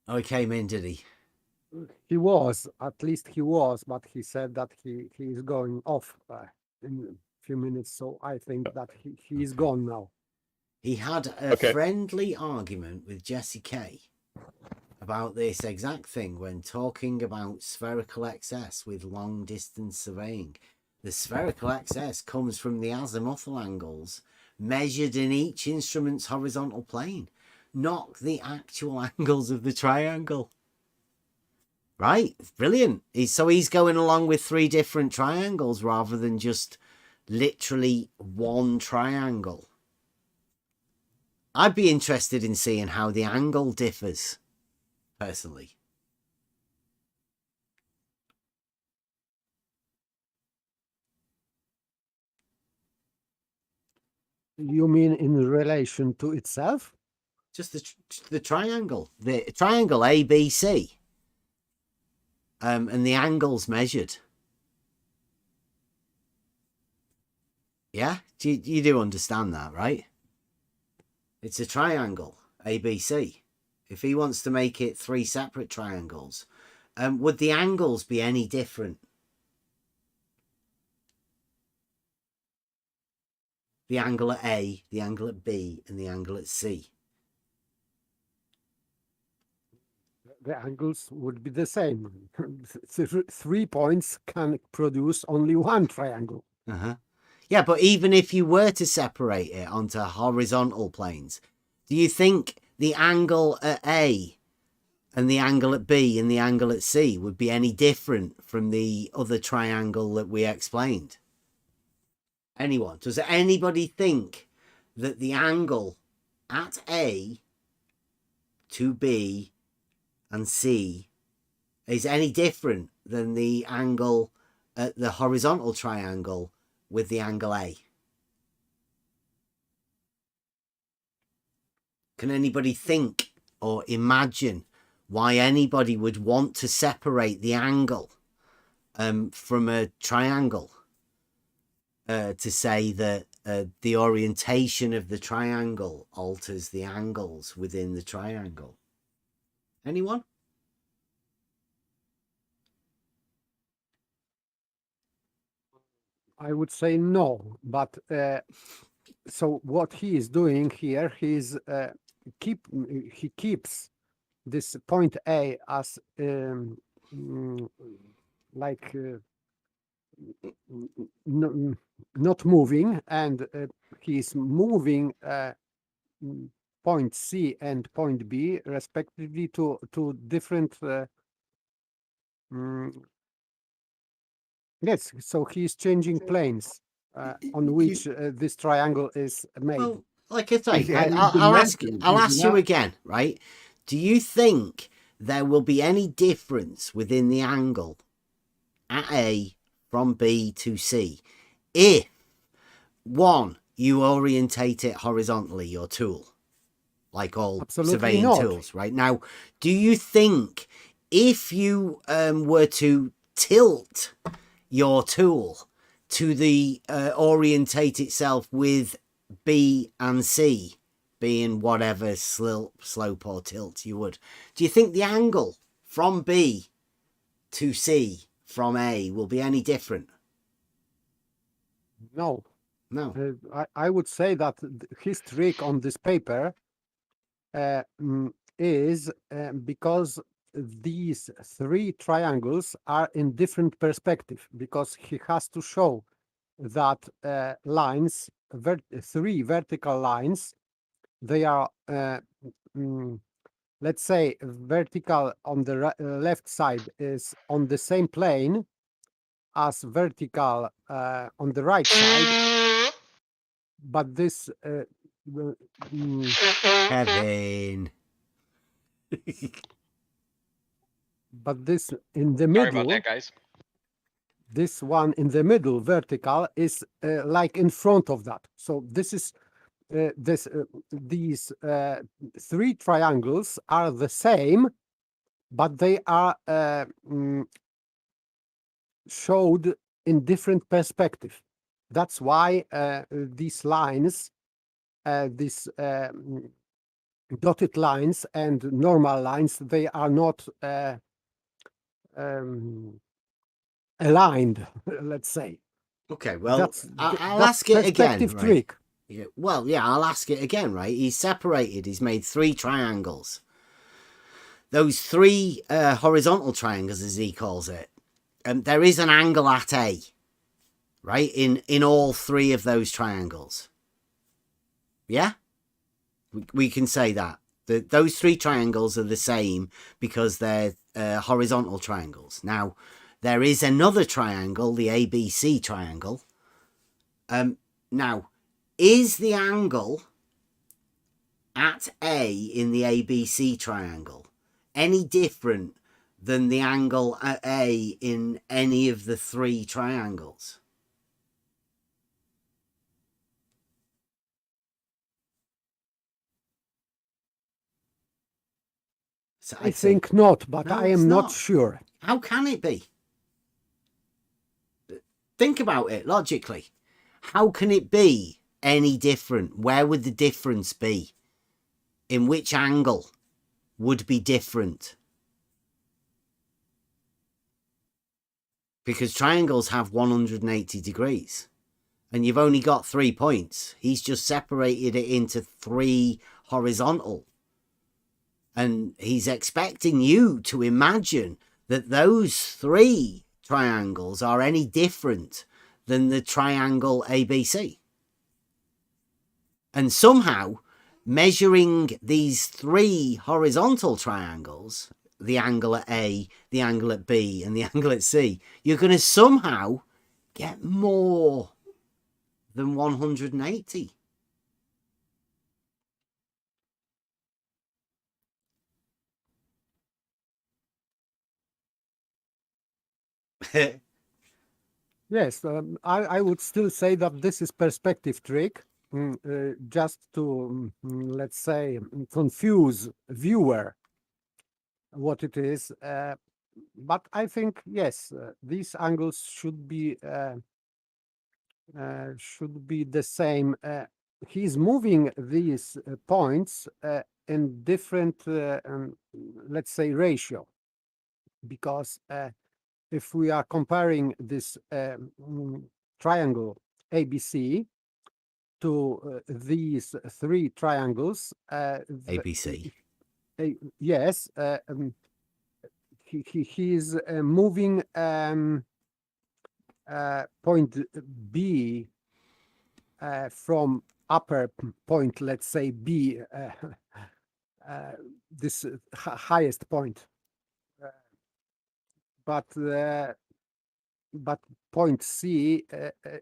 Oh, he came in, did he? He was, at least he was, but he said that he is going off in a few minutes, so I think that he is gone now. He had a friendly argument with Jesse K about this exact thing when talking about spherical excess with long distance surveying. The spherical excess comes from the azimuthal angles measured in each instrument's horizontal plane, not the actual angles of the triangle. Right, brilliant. So he's going along with 3 different triangles rather than just literally one triangle. I'd be interested in seeing how the angle differs, personally. You mean in relation to itself? Just the triangle. The triangle ABC. And the angles measured. Yeah? You do understand that, right? It's a triangle, ABC. If he wants to make it 3 separate triangles, would the angles be any different? The angle at A, the angle at B, and the angle at C. The angles would be the same. 3 points can produce only 1 triangle. Yeah, but even if you were to separate it onto horizontal planes, do you think the angle at A and the angle at B and the angle at C would be any different from the other triangle that we explained? Anyone? Does anybody think that the angle at A to B and C is any different than the angle at the horizontal triangle with the angle A? Can anybody think or imagine why anybody would want to separate the angle from a triangle, to say that the orientation of the triangle alters the angles within the triangle. Anyone? I would say no, but so what he is doing here, he keeps this point A as like not moving, and he's moving point C and point B respectively to different yes, so he's changing planes on which this triangle is made. Well, like I say, I'll ask you again, right? Do you think there will be any difference within the angle at A from B to C if, one, you orientate it horizontally, your tool, like all surveying tools, right? Now, do you think if you were to tilt your tool to the orientate itself with B and C being whatever slope or tilt you would, do you think the angle from B to C from A will be any different? No. I would say that his trick on this paper is because these three triangles are in different perspective, because he has to show that lines, three vertical lines, they are let's say vertical on the left side is on the same plane as vertical on the right side, but this Kevin. But this in the middle. Sorry about that, guys. This one in the middle, vertical, is like in front of that. So this is these three triangles are the same, but they are showed in different perspective. That's why these lines, these dotted lines and normal lines, they are not aligned, let's say. Okay, well, I'll ask it again. Right? Trick. Yeah, well, yeah, I'll ask it again, right? He's separated, he's made three triangles. Those three horizontal triangles, as he calls it, there is an angle at A, right? In all three of those triangles. Yeah? We can say that. Those three triangles are the same because they're horizontal triangles. Now, there is another triangle, the ABC triangle. Now, is the angle at A in the ABC triangle any different than the angle at A in any of the three triangles? So I think not, but no, I am not sure. How can it be? Think about it logically. How can it be any different? Where would the difference be? In which angle would be different? Because triangles have 180 degrees. And you've only got 3 points. He's just separated it into 3 horizontal. And he's expecting you to imagine that those 3 triangles are any different than the triangle ABC. And somehow, measuring these 3 horizontal triangles, the angle at A, the angle at B, and the angle at C, you're going to somehow get more than 180. Yes, I would still say that this is perspective trick, just to, let's say, confuse viewer. what it is. But I think, yes, these angles should be the same. He's moving these points in different, let's say, ratio, because if we are comparing this triangle ABC to these three triangles, ABC. Yes, he's moving point B from upper point, let's say B, this highest point, but point C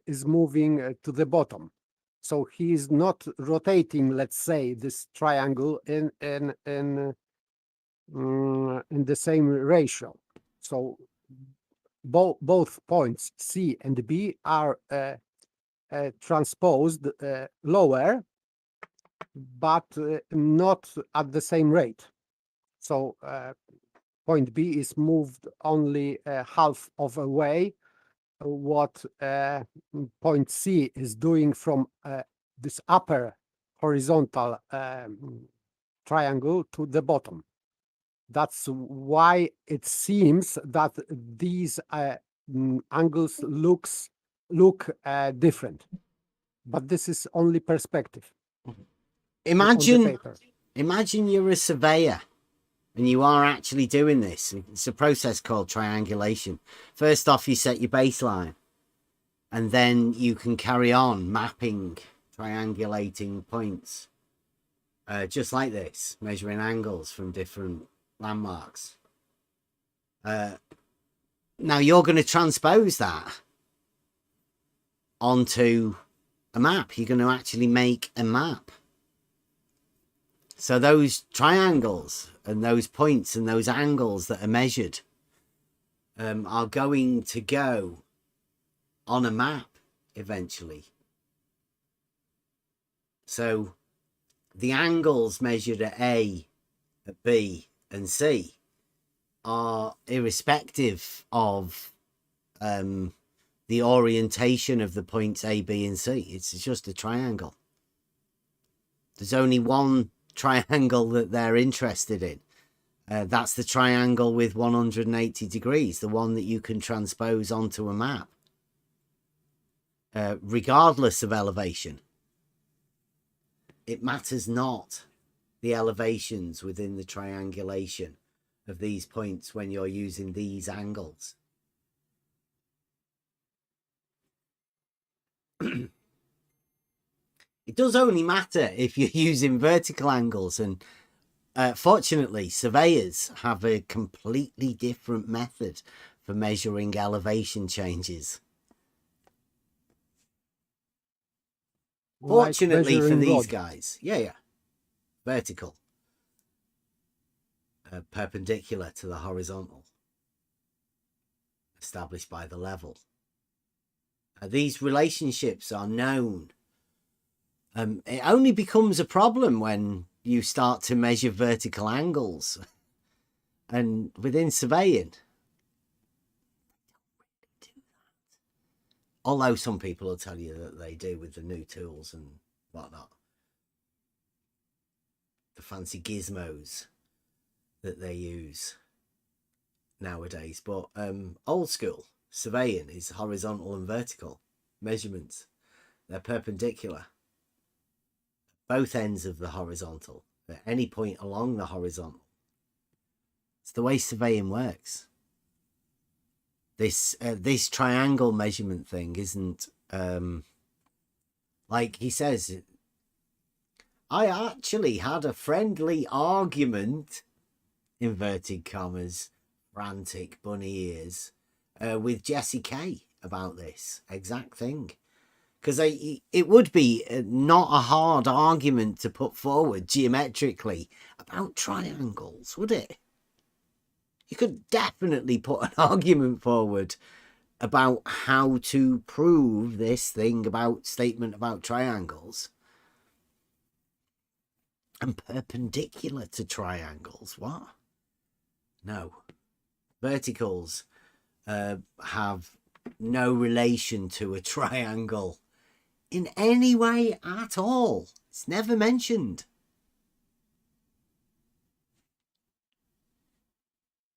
is moving to the bottom. So he's not rotating, let's say, this triangle in the same ratio. So both points C and B are transposed lower, but not at the same rate. So point B is moved only half of a way what point C is doing from this upper horizontal triangle to the bottom. That's why it seems that these angles look different, but this is only perspective. Imagine you're a surveyor and you are actually doing this. It's a process called triangulation. First off, you set your baseline, and then you can carry on mapping, triangulating points, just like this, measuring angles from different landmarks. Now you're going to transpose that onto a map. You're going to actually make a map. So those triangles and those points and those angles that are measured are going to go on a map eventually. So the angles measured at A, at B and C are irrespective of the orientation of the points A, B and C. It's just a triangle. There's only one triangle that they're interested in. That's the triangle with 180 degrees, the one that you can transpose onto a map, regardless of elevation. It matters not the elevations within the triangulation of these points when you're using these angles. It does only matter if you're using vertical angles, and fortunately surveyors have a completely different method for measuring elevation changes. Fortunately for these guys, yeah, vertical, perpendicular to the horizontal, established by the level. These relationships are known. It only becomes a problem when you start to measure vertical angles, and within surveying, although some people will tell you that they do with the new tools and whatnot, the fancy gizmos that they use nowadays. But old school surveying is horizontal and vertical measurements. They're perpendicular, both ends of the horizontal, at any point along the horizontal. It's the way surveying works. This triangle measurement thing isn't like he says. I actually had a friendly argument, inverted commas, frantic bunny ears, with Jesse K about this exact thing. Because it would be not a hard argument to put forward geometrically about triangles, would it? You could definitely put an argument forward about how to prove this thing about statement about triangles. And perpendicular to triangles, what? No. Verticals have no relation to a triangle in any way at all. It's never mentioned.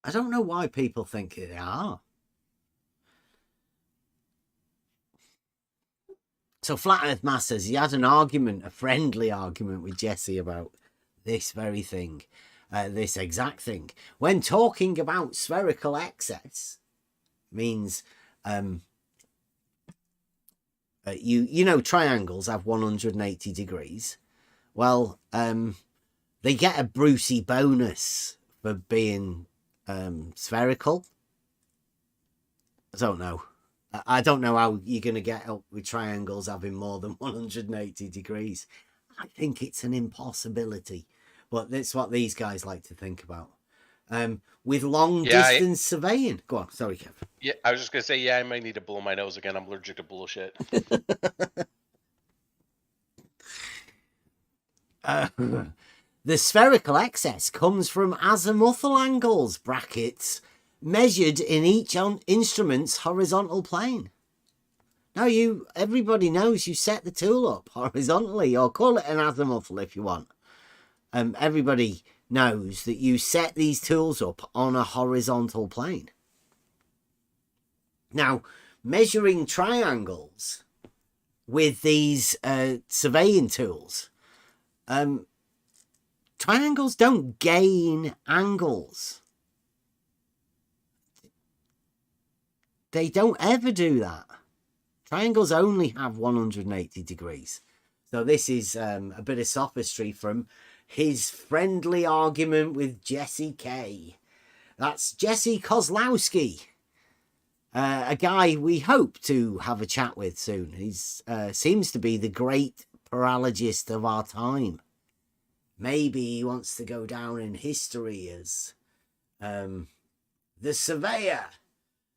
I don't know why people think they are. So Flat Earth Mass says he had an argument, a friendly argument with Jesse about this very thing, this exact thing. When talking about spherical excess, means you know triangles have 180 degrees. Well, they get a Brucey bonus for being spherical. I don't know. I don't know how you're going to get up with triangles having more than 180 degrees. I think it's an impossibility, but that's what these guys like to think about. With long distance surveying. Go on, sorry, Kev. Yeah, I was just going to say, yeah, I might need to blow my nose again. I'm allergic to bullshit. The spherical excess comes from azimuthal angles, brackets, measured in each instrument's horizontal plane. Now, everybody knows you set the tool up horizontally, or call it an azimuthal if you want. Everybody knows that you set these tools up on a horizontal plane. Now, measuring triangles with these surveying tools, triangles don't gain angles. They don't ever do that. Triangles only have 180 degrees. So this is a bit of sophistry from his friendly argument with Jesse K. That's Jesse Kozlowski, a guy we hope to have a chat with soon. He seems to be the great paralogist of our time. Maybe he wants to go down in history as the surveyor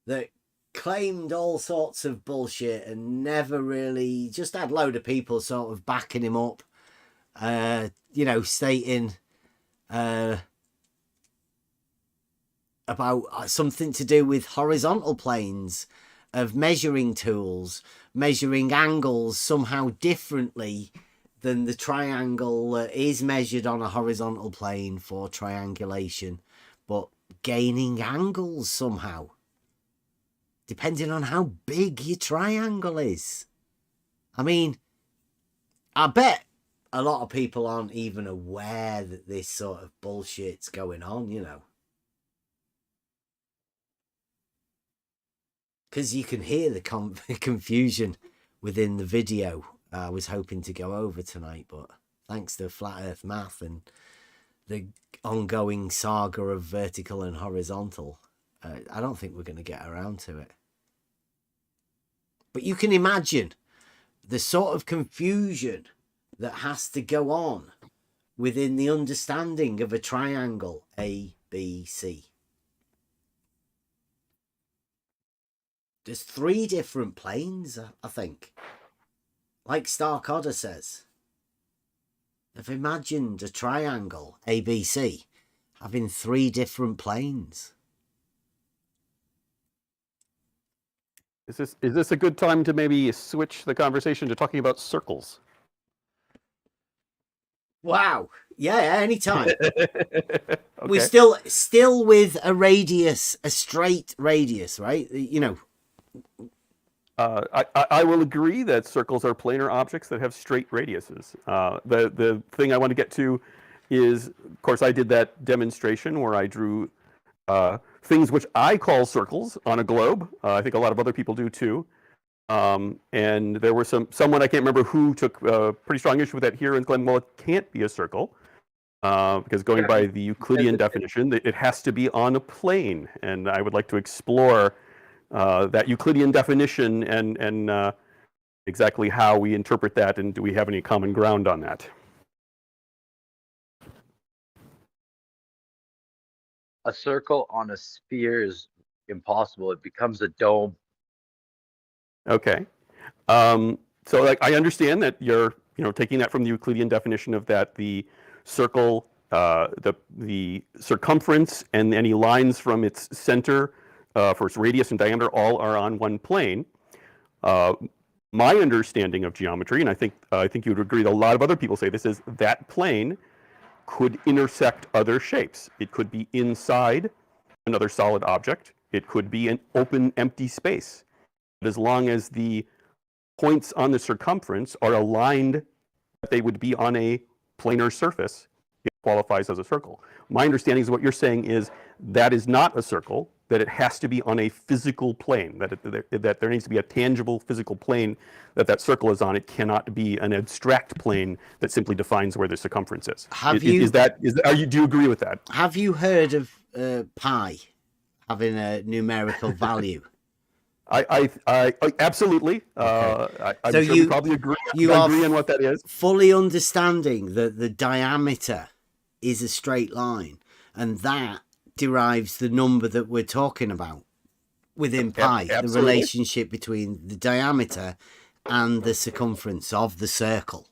that claimed all sorts of bullshit and never really, just had a load of people sort of backing him up, stating about something to do with horizontal planes of measuring tools, measuring angles somehow differently than the triangle that is measured on a horizontal plane for triangulation, but gaining angles somehow, depending on how big your triangle is. I mean, I bet a lot of people aren't even aware that this sort of bullshit's going on, Because you can hear the confusion within the video I was hoping to go over tonight, but thanks to Flat Earth Math and the ongoing saga of vertical and horizontal, I don't think we're going to get around to it. But you can imagine the sort of confusion that has to go on within the understanding of a triangle A, B, C. There's 3 different planes, I think. Like Starkadder says, they've imagined a triangle, ABC, having 3 different planes. Is this a good time to maybe switch the conversation to talking about circles? Wow. Yeah, anytime. Okay. We're still with a radius, a straight radius, right? I will agree that circles are planar objects that have straight radiuses. The thing I want to get to is, of course, I did that demonstration where I drew things which I call circles on a globe. I think a lot of other people do too. And there were someone, I can't remember who, took a pretty strong issue with that here and claimed, well, it can't be a circle. Because going by the Euclidean definition, it has to be on a plane. And I would like to explore that Euclidean definition and exactly how we interpret that, and do we have any common ground on that? A circle on a sphere is impossible. It becomes a dome. Okay. So I understand that you're taking that from the Euclidean definition of that the circle the circumference and any lines from its center for its radius and diameter all are on one plane. My understanding of geometry, and I think you would agree that a lot of other people say this, is that plane could intersect other shapes. It could be inside another solid object. It could be an open, empty space. But as long as the points on the circumference are aligned, that they would be on a planar surface, it qualifies as a circle. My understanding is what you're saying is that is not a circle, that it has to be on a physical plane, that there needs to be a tangible physical plane that circle is on. It cannot be an abstract plane that simply defines where the circumference is. Do you agree with that? Have you heard of pi having a numerical value? I absolutely. I'm so sure we probably agree. You agree on what that is. Fully understanding that the diameter is a straight line, and that derives the number that we're talking about within pi, the relationship between the diameter and the circumference of the circle.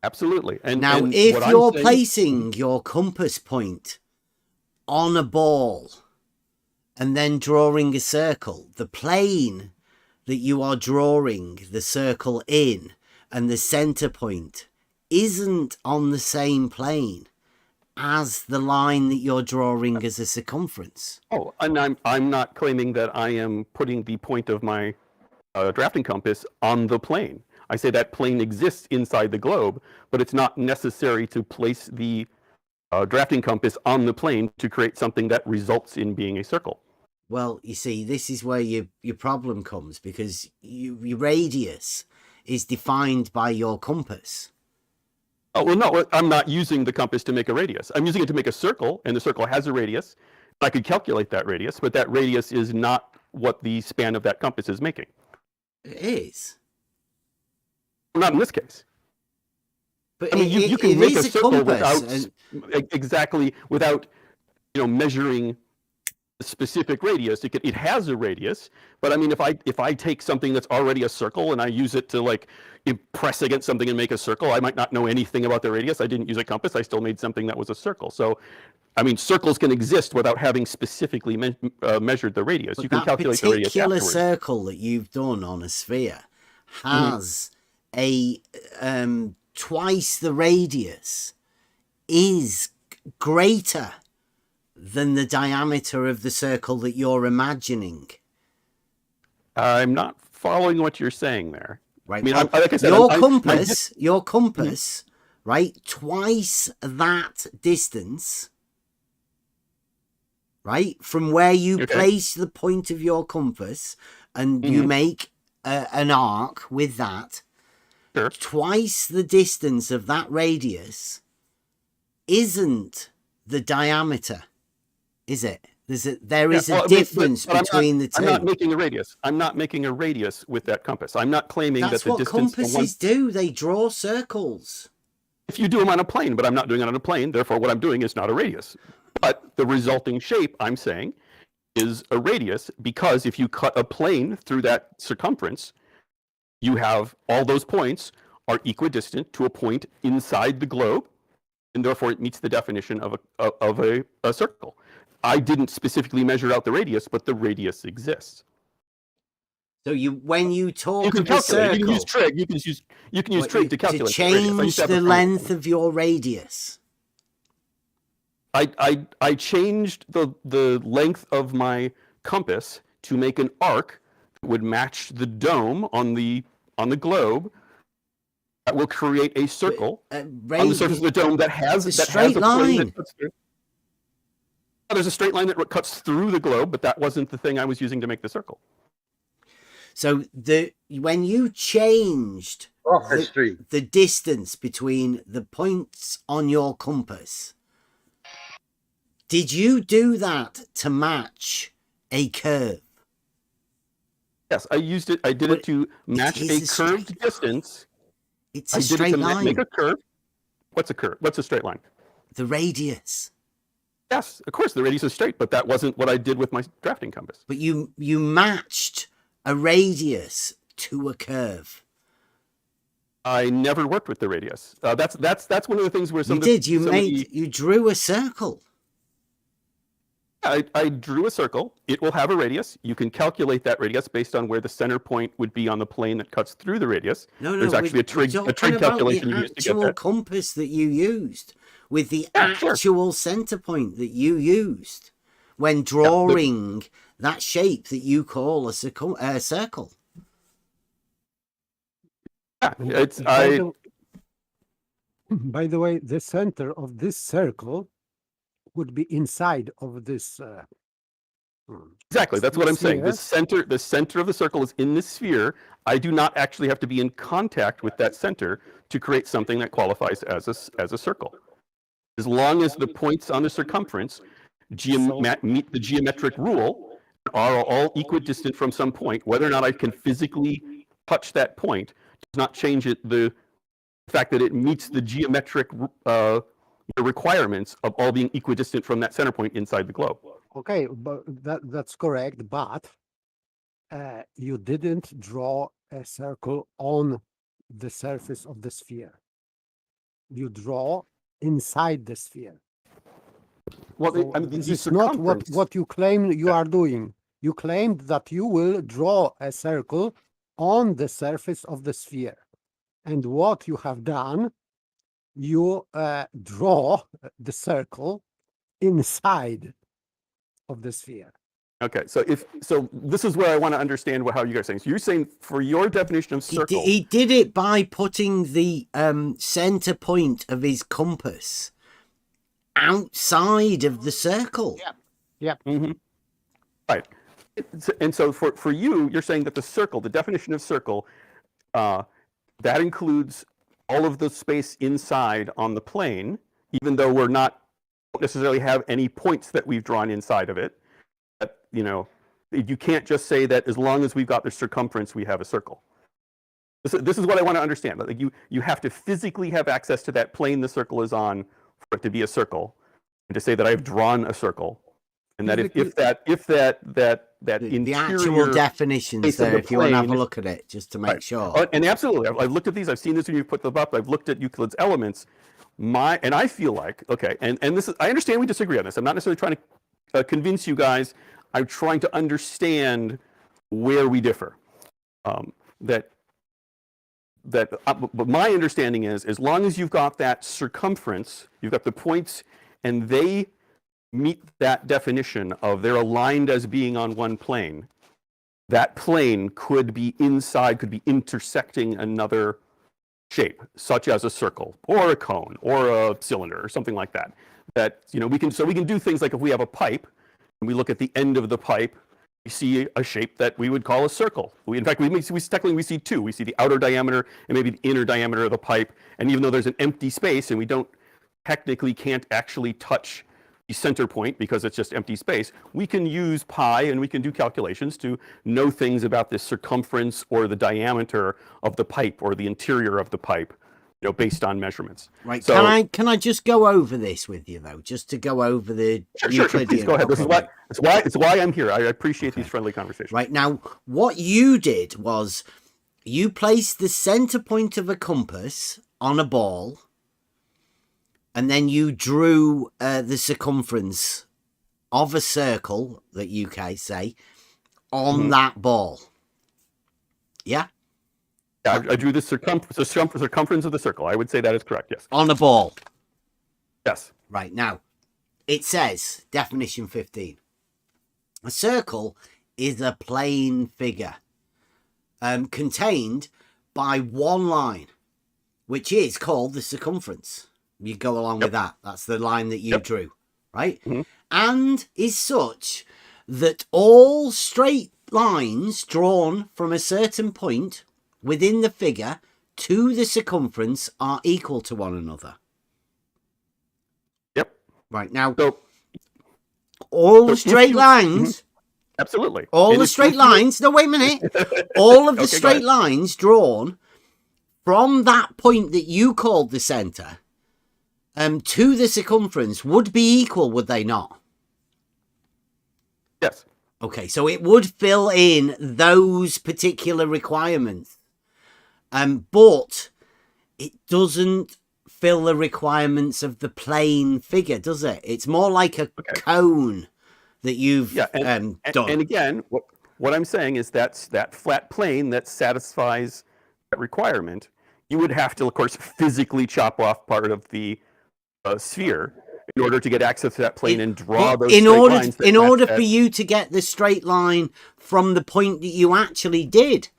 Absolutely. And now, if you're placing your compass point on a ball and then drawing a circle, the plane that you are drawing the circle in and the center point isn't on the same plane as the line that you're drawing as a circumference. Oh, and I'm not claiming that I am putting the point of my drafting compass on the plane. I say that plane exists inside the globe, but it's not necessary to place the drafting compass on the plane to create something that results in being a circle. Well, you see, this is where your problem comes, because your radius is defined by your compass. Oh, well, no, I'm not using the compass to make a radius. I'm using it to make a circle, and the circle has a radius. I could calculate that radius, but that radius is not what the span of that compass is making. It is. Not in this case. But I mean, you can make a circle without measuring a specific radius. It has a radius, but I mean, if I take something that's already a circle and I use it to press against something and make a circle, I might not know anything about the radius. I didn't use a compass. I still made something that was a circle. So, I mean, circles can exist without having specifically measured the radius. But you can calculate the radius afterwards. That particular circle that you've done on a sphere has a twice the radius is greater than the diameter of the circle that you're imagining. I'm not following what you're saying there. Right. I mean, well, like I said, your compass, right? Twice that distance, right? From where you place the point of your compass and you make an arc with that. Sure. Twice the distance of that radius isn't the diameter, is it? There is a difference between the two. I'm not making a radius. I'm not making a radius with that compass. I'm not claiming that the distance. That's what compasses do. They draw circles. If you do them on a plane, but I'm not doing it on a plane, therefore what I'm doing is not a radius. But the resulting shape, I'm saying, is a radius, because if you cut a plane through that circumference, you have all those points are equidistant to a point inside the globe, and therefore it meets the definition of a circle. I didn't specifically measure out the radius, but the radius exists. So when you talk of a circle, you can use trig. You can use trig to calculate to change the length of your radius. I changed the length of my compass to make an arc that would match the dome on the globe. That will create a circle on the surface of the dome that has a straight line. That cuts through. There's a straight line that cuts through the globe, but that wasn't the thing I was using to make the circle. So when you changed the distance between the points on your compass, did you do that to match a curve? Yes, I used it. I did it to match a curved distance. It's a straight line. Make a curve. What's a curve? What's a straight line? The radius. Yes, of course, the radius is straight, but that wasn't what I did with my drafting compass. But you matched a radius to a curve. I never worked with the radius. That's one of the things where you drew a circle. I drew a circle. It will have a radius. You can calculate that radius based on where the center point would be on the plane that cuts through the radius. There's actually a trig calculation you use to get that. Compass that you used with the actual center point that you used when drawing that shape that you call a circle. Yeah, by the way, the center of this circle would be inside of this. Exactly, that's what I'm saying. The center of the circle is in this sphere. I do not actually have to be in contact with that center to create something that qualifies as a circle. As long as the points on the circumference meet the geometric rule, are all equidistant from some point, whether or not I can physically touch that point does not change the fact that it meets the geometric requirements of all being equidistant from that center point inside the globe. Okay, but that's correct, but you didn't draw a circle on the surface of the sphere. You draw inside the sphere. Well, So I mean, this the is not what you claim you are doing. You claimed that you will draw a circle on the surface of the sphere. And what you have done, you draw the circle inside of the sphere. Okay, so this is where I want to understand how you guys are saying. So you're saying for your definition of circle, he did it by putting the center point of his compass outside of the circle. Yeah. Mm-hmm. Right. And so for you, you're saying that the circle, the definition of circle, that includes all of the space inside on the plane, even though we don't necessarily have any points that we've drawn inside of it. But, you can't just say that as long as we've got the circumference, we have a circle. This is what I want to understand. Like you have to physically have access to that plane the circle is on for it to be a circle, and to say that I've drawn a circle, and that if that the actual definitions there, if you want to have a look at it, just to make sure. And absolutely, I've looked at these. I've seen this when you put them up. I've looked at Euclid's elements. And I feel like, okay, and this is, I understand we disagree on this. I'm not necessarily trying to convince you guys. I'm trying to understand where we differ. But my understanding is, as long as you've got that circumference, you've got the points, and they meet that definition of they're aligned as being on one plane, that plane could be intersecting another shape, such as a circle or a cone or a cylinder or something like that. That we can do things like if we have a pipe and we look at the end of the pipe, we see a shape that we would call a circle. We see two. We see the outer diameter and maybe the inner diameter of the pipe. And even though there's an empty space and we can't actually touch the center point because it's just empty space, we can use pi and we can do calculations to know things about the circumference or the diameter of the pipe or the interior of the pipe, based on measurements. Right. So, can I just go over this with you though, just to go over the Sure, please go ahead. This is why I'm here. I appreciate these friendly conversations. Right, now what you did was you placed the center point of a compass on a ball, and then you drew the circumference of a circle that you can say on that ball. Yeah? Yeah, I drew the circumference of the circle. I would say that is correct, yes. On a ball. Yes. Right, now, it says, definition 15, a circle is a plane figure contained by one line, which is called the circumference. You go along with that. That's the line that you drew, right? Mm-hmm. And is such that all straight lines drawn from a certain point within the figure to the circumference are equal to one another. Yep. Right, now, all the straight lines... Absolutely. All the straight lines... No, wait a minute. All of the straight lines drawn from that point that you called the center to the circumference would be equal, would they not? Yes. Okay, so it would fill in those particular requirements. But it doesn't fill the requirements of the plane figure, does it? It's more like a cone that you've done. And again, what I'm saying is that's that flat plane that satisfies that requirement. You would have to, of course, physically chop off part of the sphere in order to get access to that plane and draw those straight lines. In order for you to get the straight line from the point that you actually did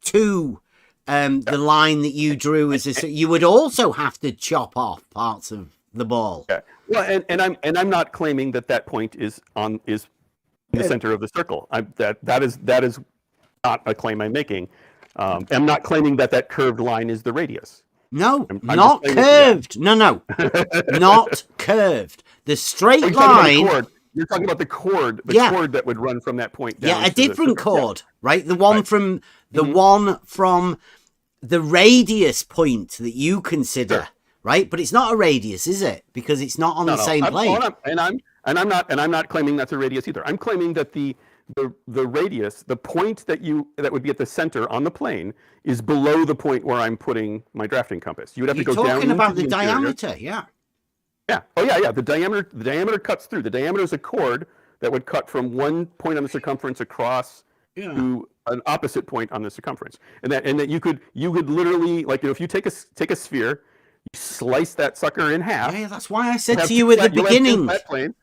to the line that you drew you would also have to chop off parts of the ball. Yeah. Well, and I'm not claiming that point is in the center of the circle. That is not a claim I'm making. I'm not claiming that curved line is the radius. No, not curved. No, not curved. The straight line. You're talking about the chord, chord that would run from that point down. Yeah, a different chord, right? The one from the radius point that you consider, right? But it's not a radius, is it? Because it's not on the same plane. I'm not claiming that's a radius either. I'm claiming that the radius, the point that would be at the center on the plane, is below the point where I'm putting my drafting compass. You would have to go down. You're talking about the diameter, yeah. Yeah. Oh, yeah. The diameter cuts through. The diameter is a chord that would cut from one point on the circumference across to an opposite point on the circumference, and that you could literally, like, if you take a sphere, you slice that sucker in half. Yeah, that's why I said to you at the beginning. Plane,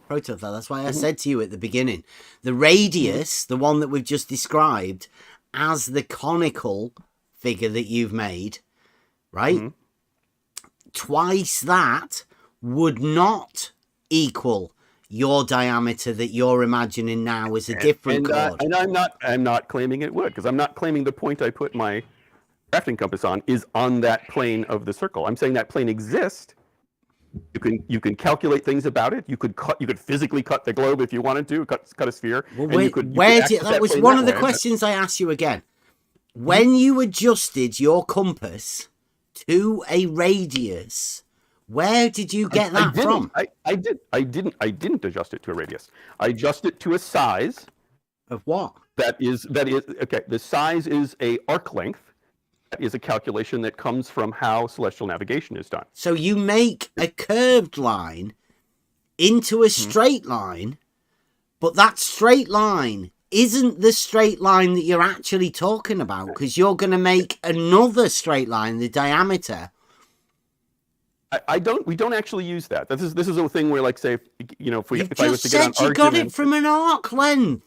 Proto, that's why I said to you at the beginning. The radius, the one that we've just described, as the conical figure that you've made, right? Twice that would not equal your diameter that you're imagining now as a different chord. And I'm not claiming it would, because I'm not claiming the point I put my drafting compass on is on that plane of the circle. I'm saying that plane exists. You can calculate things about it. You could physically cut the globe if you wanted to, cut a sphere. Well, that was one of the questions I asked you again. When you adjusted your compass to a radius, where did you get that from? I didn't adjust it to a radius. I adjusted it to a size. Of what? That is okay. The size is a arc length. That is a calculation that comes from how celestial navigation is done. So you make a curved line into a straight line, but that straight line isn't the straight line that you're actually talking about, because you're going to make another straight line, the diameter. We don't actually use that. This is a thing where, like, say, if I was to get an argument, you got it from an arc length.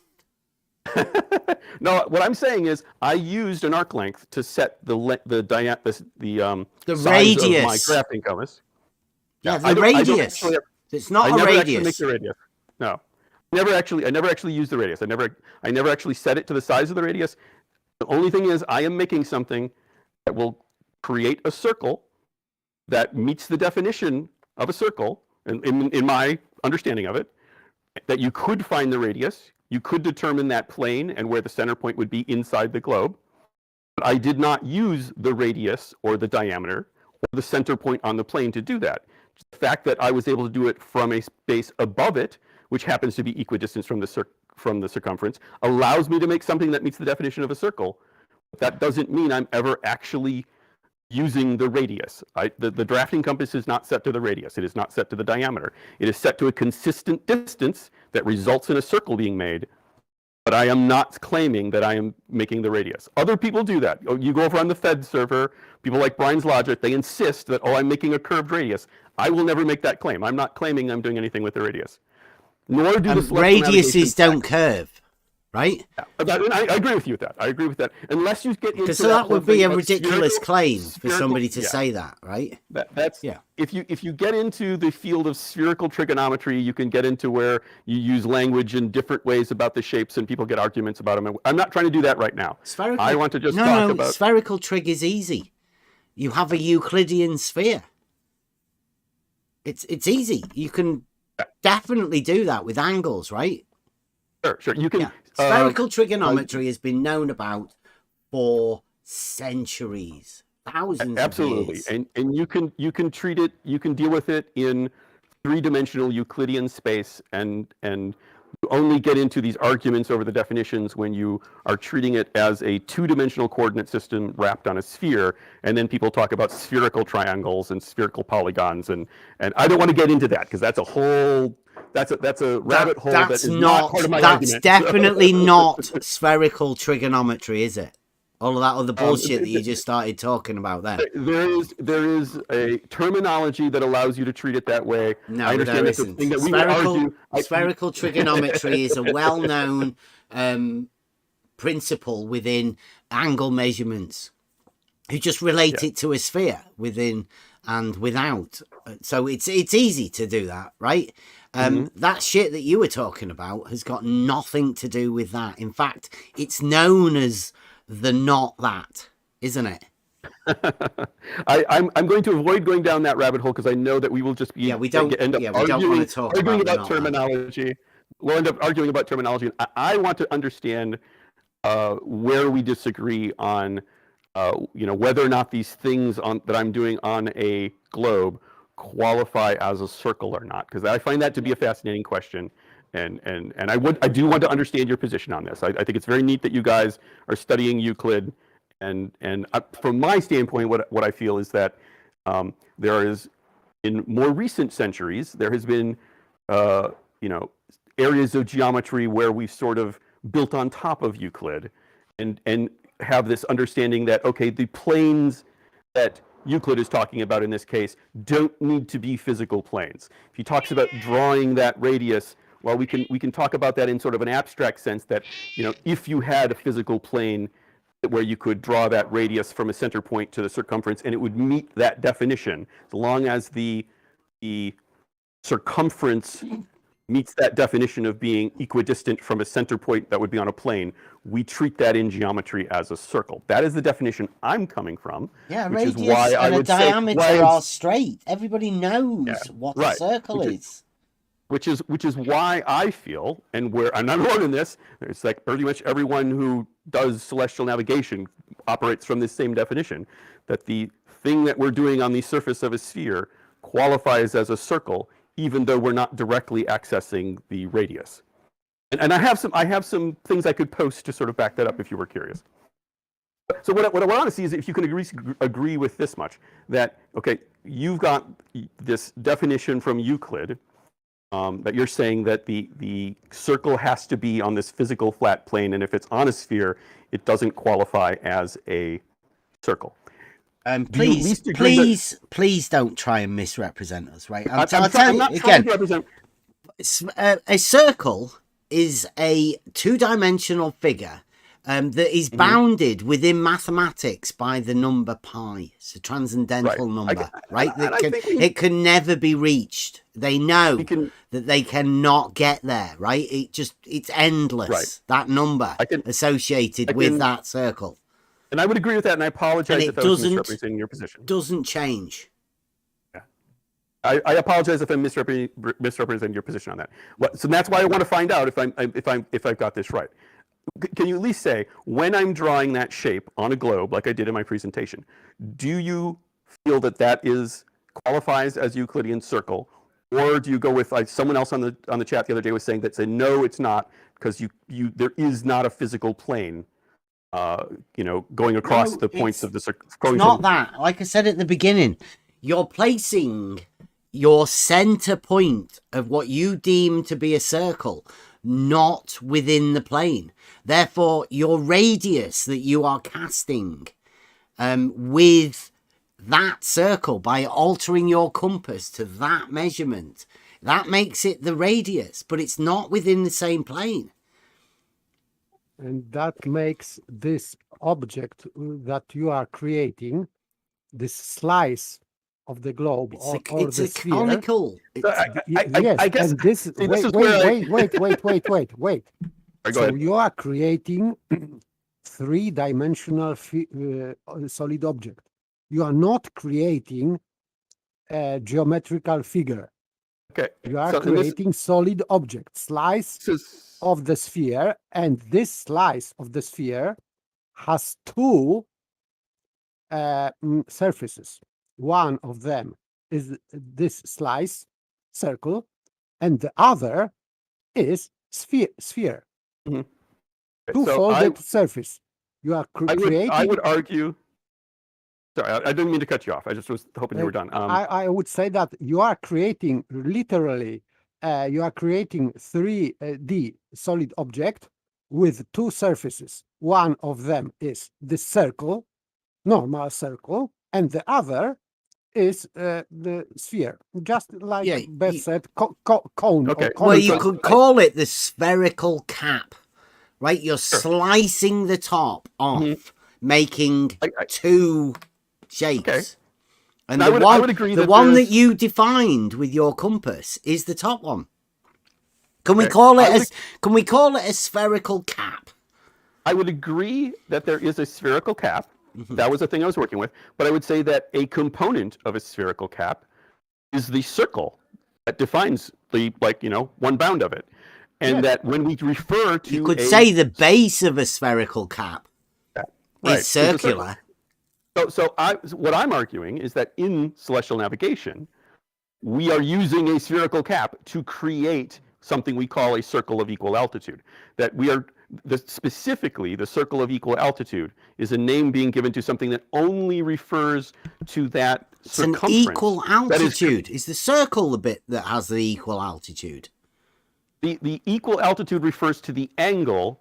No, what I'm saying is I used an arc length to set the radius of my drafting compass. Yeah, the radius. It's not a radius. I never actually make the radius. No, I never actually use the radius. I never actually set it to the size of the radius. The only thing is I am making something that will create a circle that meets the definition of a circle, in my understanding of it, that you could find the radius. You could determine that plane and where the center point would be inside the globe. But I did not use the radius or the diameter or the center point on the plane to do that. The fact that I was able to do it from a space above it, which happens to be equidistant from the circumference, allows me to make something that meets the definition of a circle. But that doesn't mean I'm ever actually using the radius. The drafting compass is not set to the radius. It is not set to the diameter. It is set to a consistent distance that results in a circle being made, but I am not claiming that I am making the radius. Other people do that. You go over on the Fed server, people like Brian's Logic, they insist that, I'm making a curved radius. I will never make that claim. I'm not claiming I'm doing anything with the radius. Nor do the radiuses don't curve. Right? Yeah, I agree with you with that. I agree with that. Unless you get into that would be a ridiculous claim for somebody to say that, right? That's If you get into the field of spherical trigonometry, you can get into where you use language in different ways about the shapes, and people get arguments about them. I'm not trying to do that right now. I want to just talk about spherical trig is easy. You have a Euclidean sphere. It's easy. You can definitely do that with angles, right? Sure. You can. Spherical trigonometry has been known about for centuries, thousands absolutely. of years. And you can treat it, you can deal with it in three-dimensional Euclidean space, and you only get into these arguments over the definitions when you are treating it as a two-dimensional coordinate system wrapped on a sphere, and then people talk about spherical triangles and spherical polygons, and I don't want to get into that because that's a whole that's a rabbit hole that is not part of my argument. That's definitely not spherical trigonometry, is it? All of that other bullshit that you just started talking about then. There is a terminology that allows you to treat it that way. No, I understand there that's isn't. a thing that we would argue. Spherical trigonometry is a well-known principle within angle measurements. You just relate it to a sphere within and without. So it's easy to do that, right? That shit that you were talking about has got nothing to do with that. In fact, it's known as the not that, isn't it? I'm going to avoid going down that rabbit hole because I know that we will just be we don't want to talk arguing about terminology. We'll end up arguing about terminology. I want to understand where we disagree on whether or not these things that I'm doing on a globe qualify as a circle or not, because I find that to be a fascinating question. And I do want to understand your position on this. I think it's very neat that you guys are studying Euclid, and from my standpoint, what I feel is that there is, in more recent centuries, there has been areas of geometry where we've sort of built on top of Euclid, and have this understanding that, okay, the planes that Euclid is talking about in this case don't need to be physical planes. If he talks about drawing that radius, well, we can talk about that in sort of an abstract sense that, if you had a physical plane where you could draw that radius from a center point to the circumference, and it would meet that definition, as long as the circumference meets that definition of being equidistant from a center point that would be on a plane, we treat that in geometry as a circle. That is the definition I'm coming from. Yeah, which radius is why and a diameter are straight. Everybody knows what a circle is. Which is why I feel, and where I'm not alone in this, it's like pretty much everyone who does celestial navigation operates from this same definition, that the thing that we're doing on the surface of a sphere qualifies as a circle, even though we're not directly accessing the radius. And I have some things I could post to sort of back that up if you were curious. So what I want to see is if you can agree with this much, that, okay, you've got this definition from Euclid, that you're saying that the circle has to be on this physical flat plane, and if it's on a sphere, it doesn't qualify as a circle. Please don't try and misrepresent us, right? I'm not trying to represent. A circle is a two-dimensional figure that is bounded within mathematics by the number pi. It's a transcendental number, right? It can never be reached. They know that they cannot get there, right? It's endless. Right. That number associated with that circle. And I would agree with that, and I apologize if I was misrepresenting your position. Doesn't change. Yeah. I apologize if I'm misrepresenting your position on that. So that's why I want to find out if I've got this right. Can you at least say, when I'm drawing that shape on a globe, like I did in my presentation, do you feel that qualifies as Euclidean circle, or do you go with, like someone else on the chat the other day was saying, that say no, it's not, because there is not a physical plane going across the points of the circle. It's not that. Like I said at the beginning, you're placing your center point of what you deem to be a circle not within the plane. Therefore, your radius that you are casting with that circle, by altering your compass to that measurement, that makes it the radius, but it's not within the same plane. And that makes this object that you are creating, this slice of the globe, it's a sphere, conical. I guess. And this. Wait. So you are creating three-dimensional solid object. You are not creating a geometrical figure. Okay. You are creating solid object, slice of the sphere, and this slice of the sphere has two surfaces. One of them is this slice circle, and the other is sphere. Mhm. Two-folded surface. You are creating. I would argue. Sorry, I didn't mean to cut you off. I just was hoping you were done. I would say that you are creating literally. You are creating 3D solid object with two surfaces. One of them is the circle, normal circle, and the other is the sphere. Just like Beth said, cone. Okay. Well, you could call it the spherical cap, right? You're slicing the top off, making two shapes. Okay. And I would agree the one that you defined with your compass is the top one. Can we call it can we call it a spherical cap? I would agree that there is a spherical cap. That was the thing I was working with. But I would say that a component of a spherical cap is the circle that defines the, one bound of it. And that when we refer to you could say the base of a spherical cap is circular. So what I'm arguing is that in celestial navigation, we are using a spherical cap to create something we call a circle of equal altitude. That we are specifically the circle of equal altitude is a name being given to something that only refers to that circumference. It's an equal altitude. Is the circle the bit that has the equal altitude? The equal altitude refers to the angle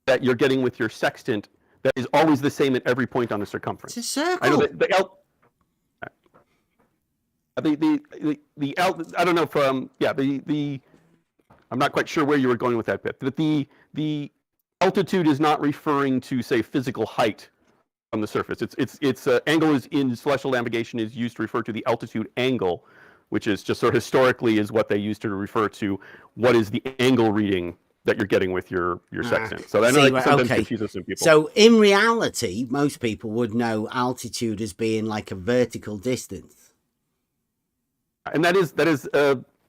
that you're getting with your sextant that is always the same at every point on the circumference. It's a circle. I know I don't know if I'm not quite sure where you were going with that bit, but the altitude is not referring to, say, physical height from the surface. It's angle is in celestial navigation is used to refer to the altitude angle, which is just sort of historically is what they used to refer to what is the angle reading that you're getting with your sextant. So I know that sometimes confuses some people. So in reality, most people would know altitude as being like a vertical distance. And that is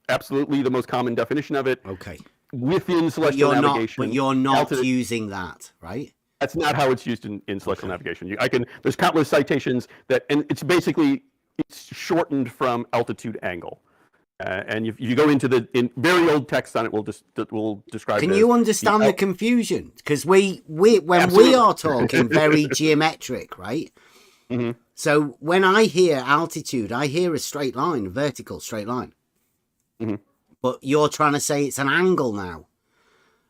absolutely the most common definition of it. Okay. Within celestial navigation. But you're not using that, right? That's not how it's used in celestial navigation. There's countless citations and it's basically, it's shortened from altitude angle. And if you go into in very old text on it, will describe. Can you understand the confusion? Because when we are talking very geometric, right? Mm-hmm. So when I hear altitude, I hear a straight line, a vertical straight line. Mm-hmm. But you're trying to say it's an angle now,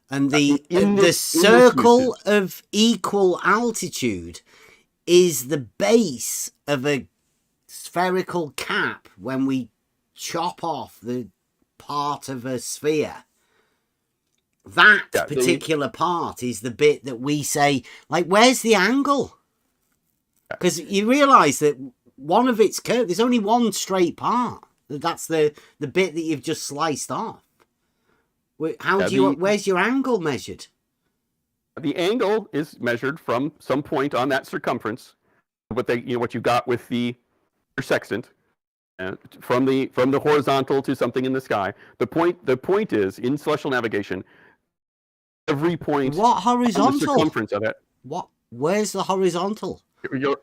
and the circle of equal altitude is the base of a spherical cap when we chop off the part of a sphere. That particular part is the bit that we say, like, where's the angle? Because you realize that one of its curves, there's only one straight part. That's the bit that you've just sliced off. Where's your angle measured? The angle is measured from some point on that circumference. What you got with your sextant. From the horizontal to something in the sky. The point is in celestial navigation, every point. What horizontal? On the circumference of it. Where's the horizontal?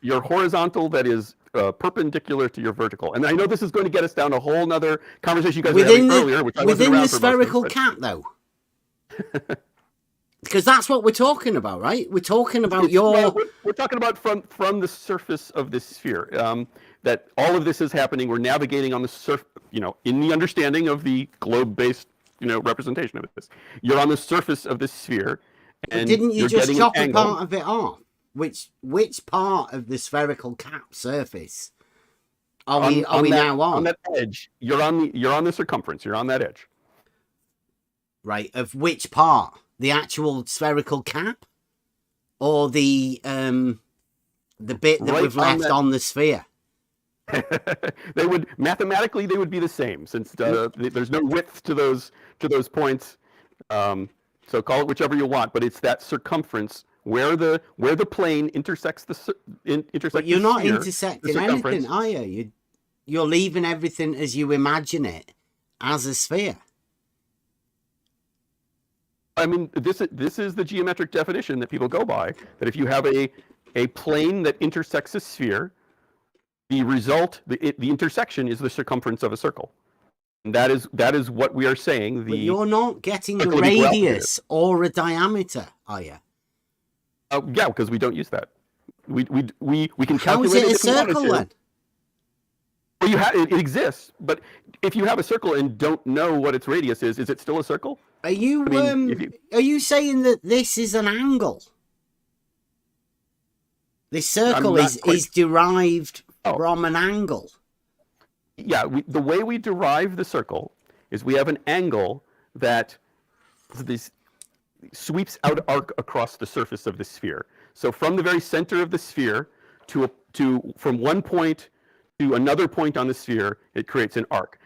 Your horizontal that is perpendicular to your vertical. And I know this is going to get us down a whole nother conversation you guys were having earlier, which I wasn't around for most of it, spherical cap, though. Because that's what we're talking about, right? We're talking about we're talking about from the surface of this sphere. That all of this is happening. We're navigating on the surface, in the understanding of the globe-based, representation of this. You're on the surface of this sphere, and didn't you just chop a part of it off? Which part of the spherical cap surface are we now on? On that edge, you're on the circumference. You're on that edge. Right. Of which part? The actual spherical cap, or the bit that we've left on the sphere? They would mathematically be the same, since there's no width to those points. So call it whichever you want, but it's that circumference where the plane intersects But you're not intersecting anything, are you? You're leaving everything as you imagine it, as a sphere. I mean, this is the geometric definition that people go by. That if you have a plane that intersects a sphere, the result, the intersection is the circumference of a circle. That is what we are saying. But you're not getting a circle of equal altitude. radius or a diameter, are you? Yeah, because we don't use that. We can How is calculate it a if we wanted circle to. then? Well, it exists, but if you have a circle and don't know what its radius is it still a circle? Are you I mean, are you saying that this is an angle? This circle is derived from an angle. Yeah, the way we derive the circle is we have an angle that this sweeps out arc across the surface of the sphere. So from the very center of the sphere from one point to another point on the sphere, it creates an arc.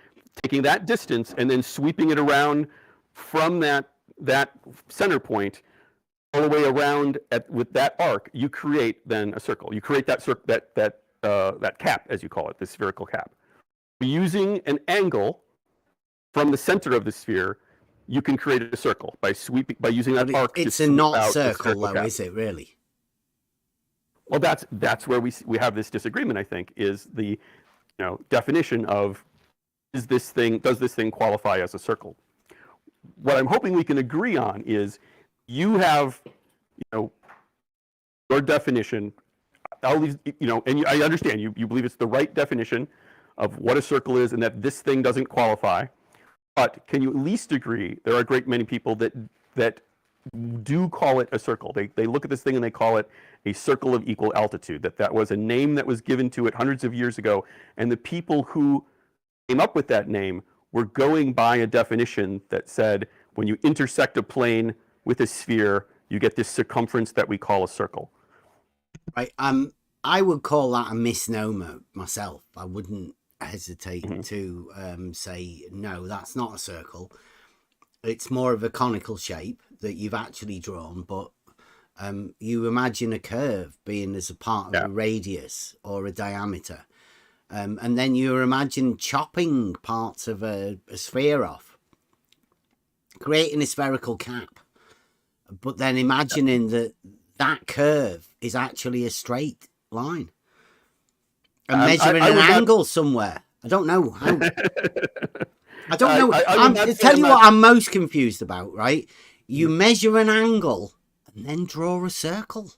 Taking that distance and then sweeping it around from that center point all the way around with that arc, you create then a circle. You create that cap, as you call it, the spherical cap. Using an angle from the center of the sphere, you can create a circle by using that arc. It's a not circle, though, is it really? Well, that's where we have this disagreement. I think is the definition of does this thing qualify as a circle? What I'm hoping we can agree on is you have your definition. I'll leave, and I understand you believe it's the right definition of what a circle is and that this thing doesn't qualify. But can you at least agree there are a great many people that do call it a circle? They look at this thing and they call it a circle of equal altitude, that was a name that was given to it hundreds of years ago, and the people who came up with that name were going by a definition that said when you intersect a plane with a sphere, you get this circumference that we call a circle. Right. I would call that a misnomer myself. I wouldn't hesitate to say, no, that's not a circle. It's more of a conical shape that you've actually drawn, but you imagine a curve being as a part of a radius or a diameter. And then you imagine chopping parts of a sphere off, creating a spherical cap, but then imagining that curve is actually a straight line. And measuring an angle somewhere. I don't know how. I don't know. I'll tell you what I'm most confused about, right? You measure an angle and then draw a circle.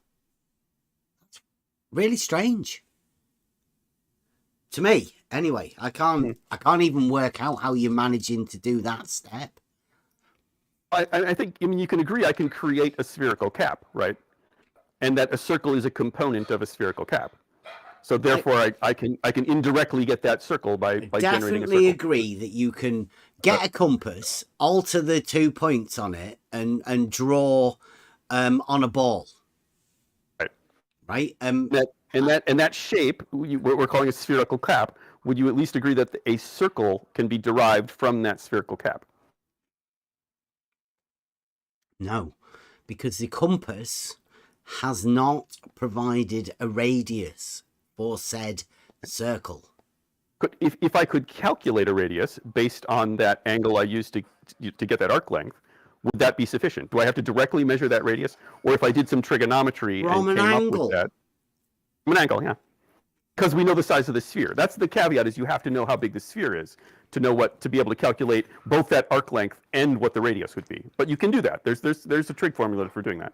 That's really strange. To me, anyway. I can't even work out how you're managing to do that step. I think, you can agree I can create a spherical cap, right? And that a circle is a component of a spherical cap. So therefore, I can indirectly get that circle by generating a circle. Definitely agree that you can get a compass, alter the 2 points on it, and draw on a ball. Right. And that shape, what we're calling a spherical cap. Would you at least agree that a circle can be derived from that spherical cap? No, because the compass has not provided a radius for said circle. If I could calculate a radius based on that angle I used to get that arc length, would that be sufficient? Do I have to directly measure that radius, or if I did some trigonometry from and came up with that? From an angle, yeah. Because we know the size of the sphere. That's the caveat: is you have to know how big the sphere is to be able to calculate both that arc length and what the radius would be. But you can do that. There's a trig formula for doing that.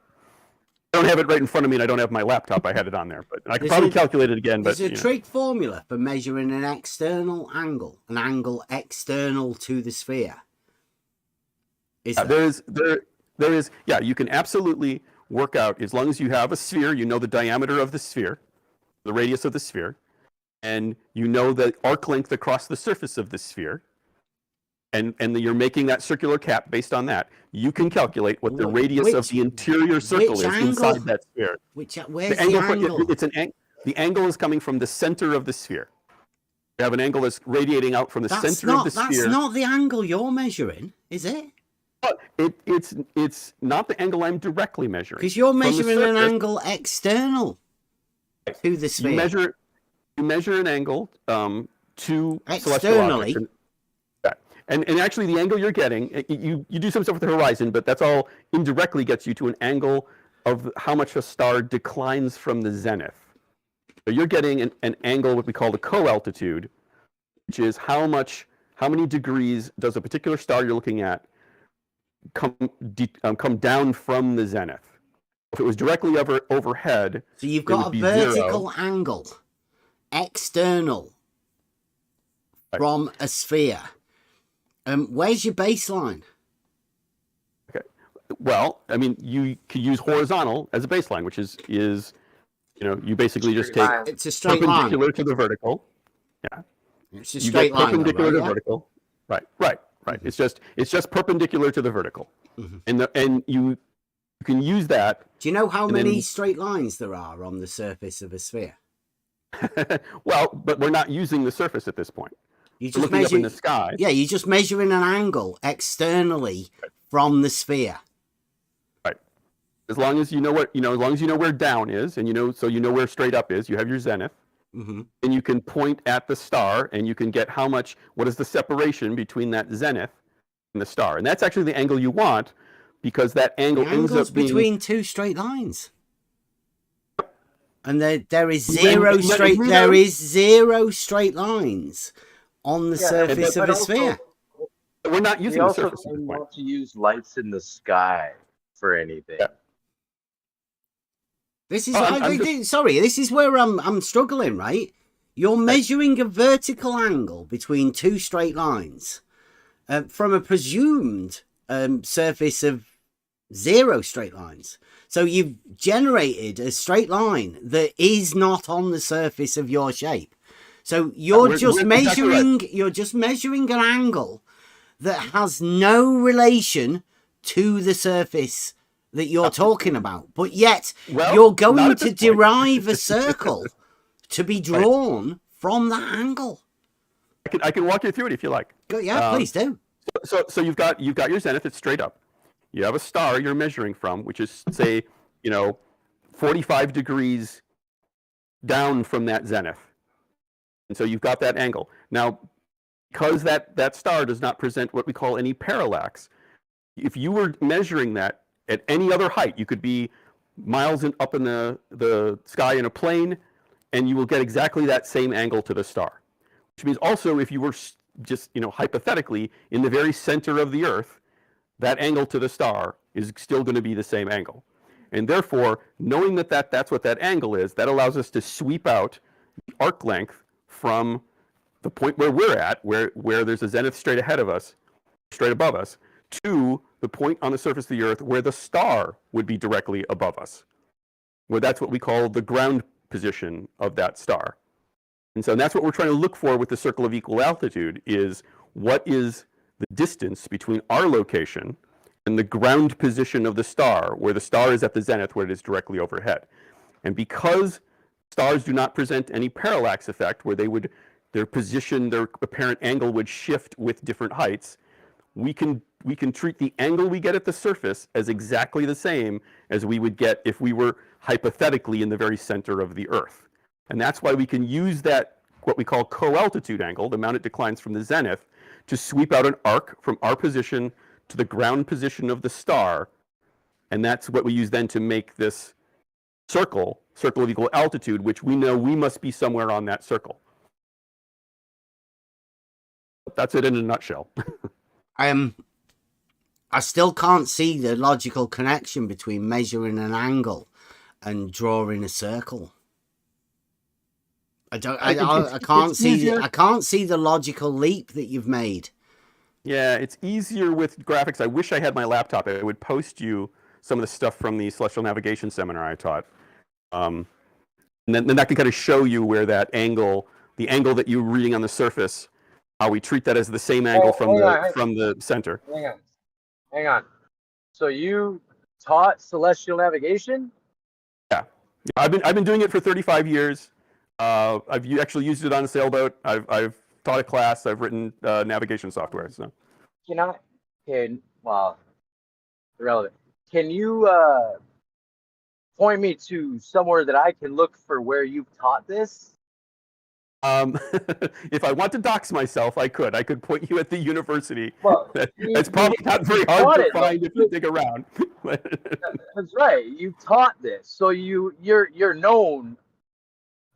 I don't have it right in front of me, and I don't have my laptop. I had it on there, but I could probably calculate it again. There's a trig formula for measuring an external angle, an angle external to the sphere. There is. Yeah, you can absolutely work out, as long as you have a sphere, you know the diameter of the sphere, the radius of the sphere, and you know the arc length across the surface of the sphere, and you're making that circular cap based on that. You can calculate what the radius of the interior circle is inside that sphere. Where's the angle? The angle is coming from the center of the sphere. You have an angle that's radiating out from the center of the sphere. That's not the angle you're measuring, is it? It's not the angle I'm directly measuring. Because you're measuring an angle external to the sphere. You measure an angle to externally. And actually, the angle you're getting, you do some stuff with the horizon, but that's all indirectly gets you to an angle of how much a star declines from the zenith. So you're getting an angle, what we call the co-altitude, which is how how many degrees does a particular star you're looking at come down from the zenith? If it was directly overhead, So you've it got a would be vertical 0. angle, external Right. from a sphere. Where's your baseline? Okay. Well, I mean, you could use horizontal as a baseline, which is you basically just take It's a straight line. perpendicular to the vertical. Yeah. It's a You straight get line. perpendicular though, to right? vertical. Right. Mm-hmm. It's just perpendicular to the vertical, Mm-hmm. and you can use that. Do you know how many then, straight lines there are on the surface of a sphere? well, but we're not using the surface at this point. You We're looking up in the sky. Yeah, you're just measuring an angle externally from the sphere. Right. As long as you know as long as you know where down is, and you know where straight up is, you have your zenith. Mm-hmm. And you can point at the star, and you can get what is the separation between that zenith and the star. And that's actually the angle you want, because that angle ends up being between two straight lines. And there is zero straight lines on the surface of a sphere. We're not using the surface. We also want to use lights in the sky for anything. Yeah. This is this is where I'm struggling, right? You're measuring a vertical angle between two straight lines from a presumed surface of 0 straight lines. So you've generated a straight line that is not on the surface of your shape. So you're just measuring an angle that has no relation to the surface that you're talking about, but yet you're going to derive a circle to be drawn from that angle. I can walk you through it if you like. Yeah, please do. So you've got your zenith. It's straight up. You have a star you're measuring from, which is, say, 45 degrees down from that zenith, and so you've got that angle. Now, because that star does not present what we call any parallax, if you were measuring that at any other height, you could be miles up in the sky in a plane, and you will get exactly that same angle to the star. Which means also, if you were just hypothetically in the very center of the Earth, that angle to the star is still going to be the same angle. And therefore, knowing that's what that angle is, that allows us to sweep out the arc length from the point where we're at, where there's a zenith straight ahead of us, straight above us, to the point on the surface of the Earth where the star would be directly above us. Well, that's what we call the ground position of that star. And so that's what we're trying to look for with the circle of equal altitude, is what is the distance between our location and the ground position of the star, where the star is at the zenith, where it is directly overhead. And because stars do not present any parallax effect, where their position, their apparent angle would shift with different heights, we can treat the angle we get at the surface as exactly the same as we would get if we were hypothetically in the very center of the Earth. And that's why we can use that, what we call co-altitude angle, the amount it declines from the zenith, to sweep out an arc from our position to the ground position of the star. And that's what we use then to make this circle of equal altitude, which we know we must be somewhere on that circle. That's it in a nutshell. I still can't see the logical connection between measuring an angle and drawing a circle. I can't see the logical leap that you've made. Yeah, it's easier with graphics. I wish I had my laptop. I would post you some of the stuff from the celestial navigation seminar I taught. And then that can kind of show you where that angle, the angle that you're reading on the surface, how we treat that as the same angle from the center. Hang on. So you taught celestial navigation? Yeah, I've been doing it for 35 years. I've actually used it on a sailboat. I've taught a class. I've written navigation software. So. Irrelevant. Can you point me to somewhere that I can look for where you've taught this? If I want to dox myself, I could. I could point you at the university. Well, that's probably not very hard to find if you dig around. That's right. You taught this, so you're known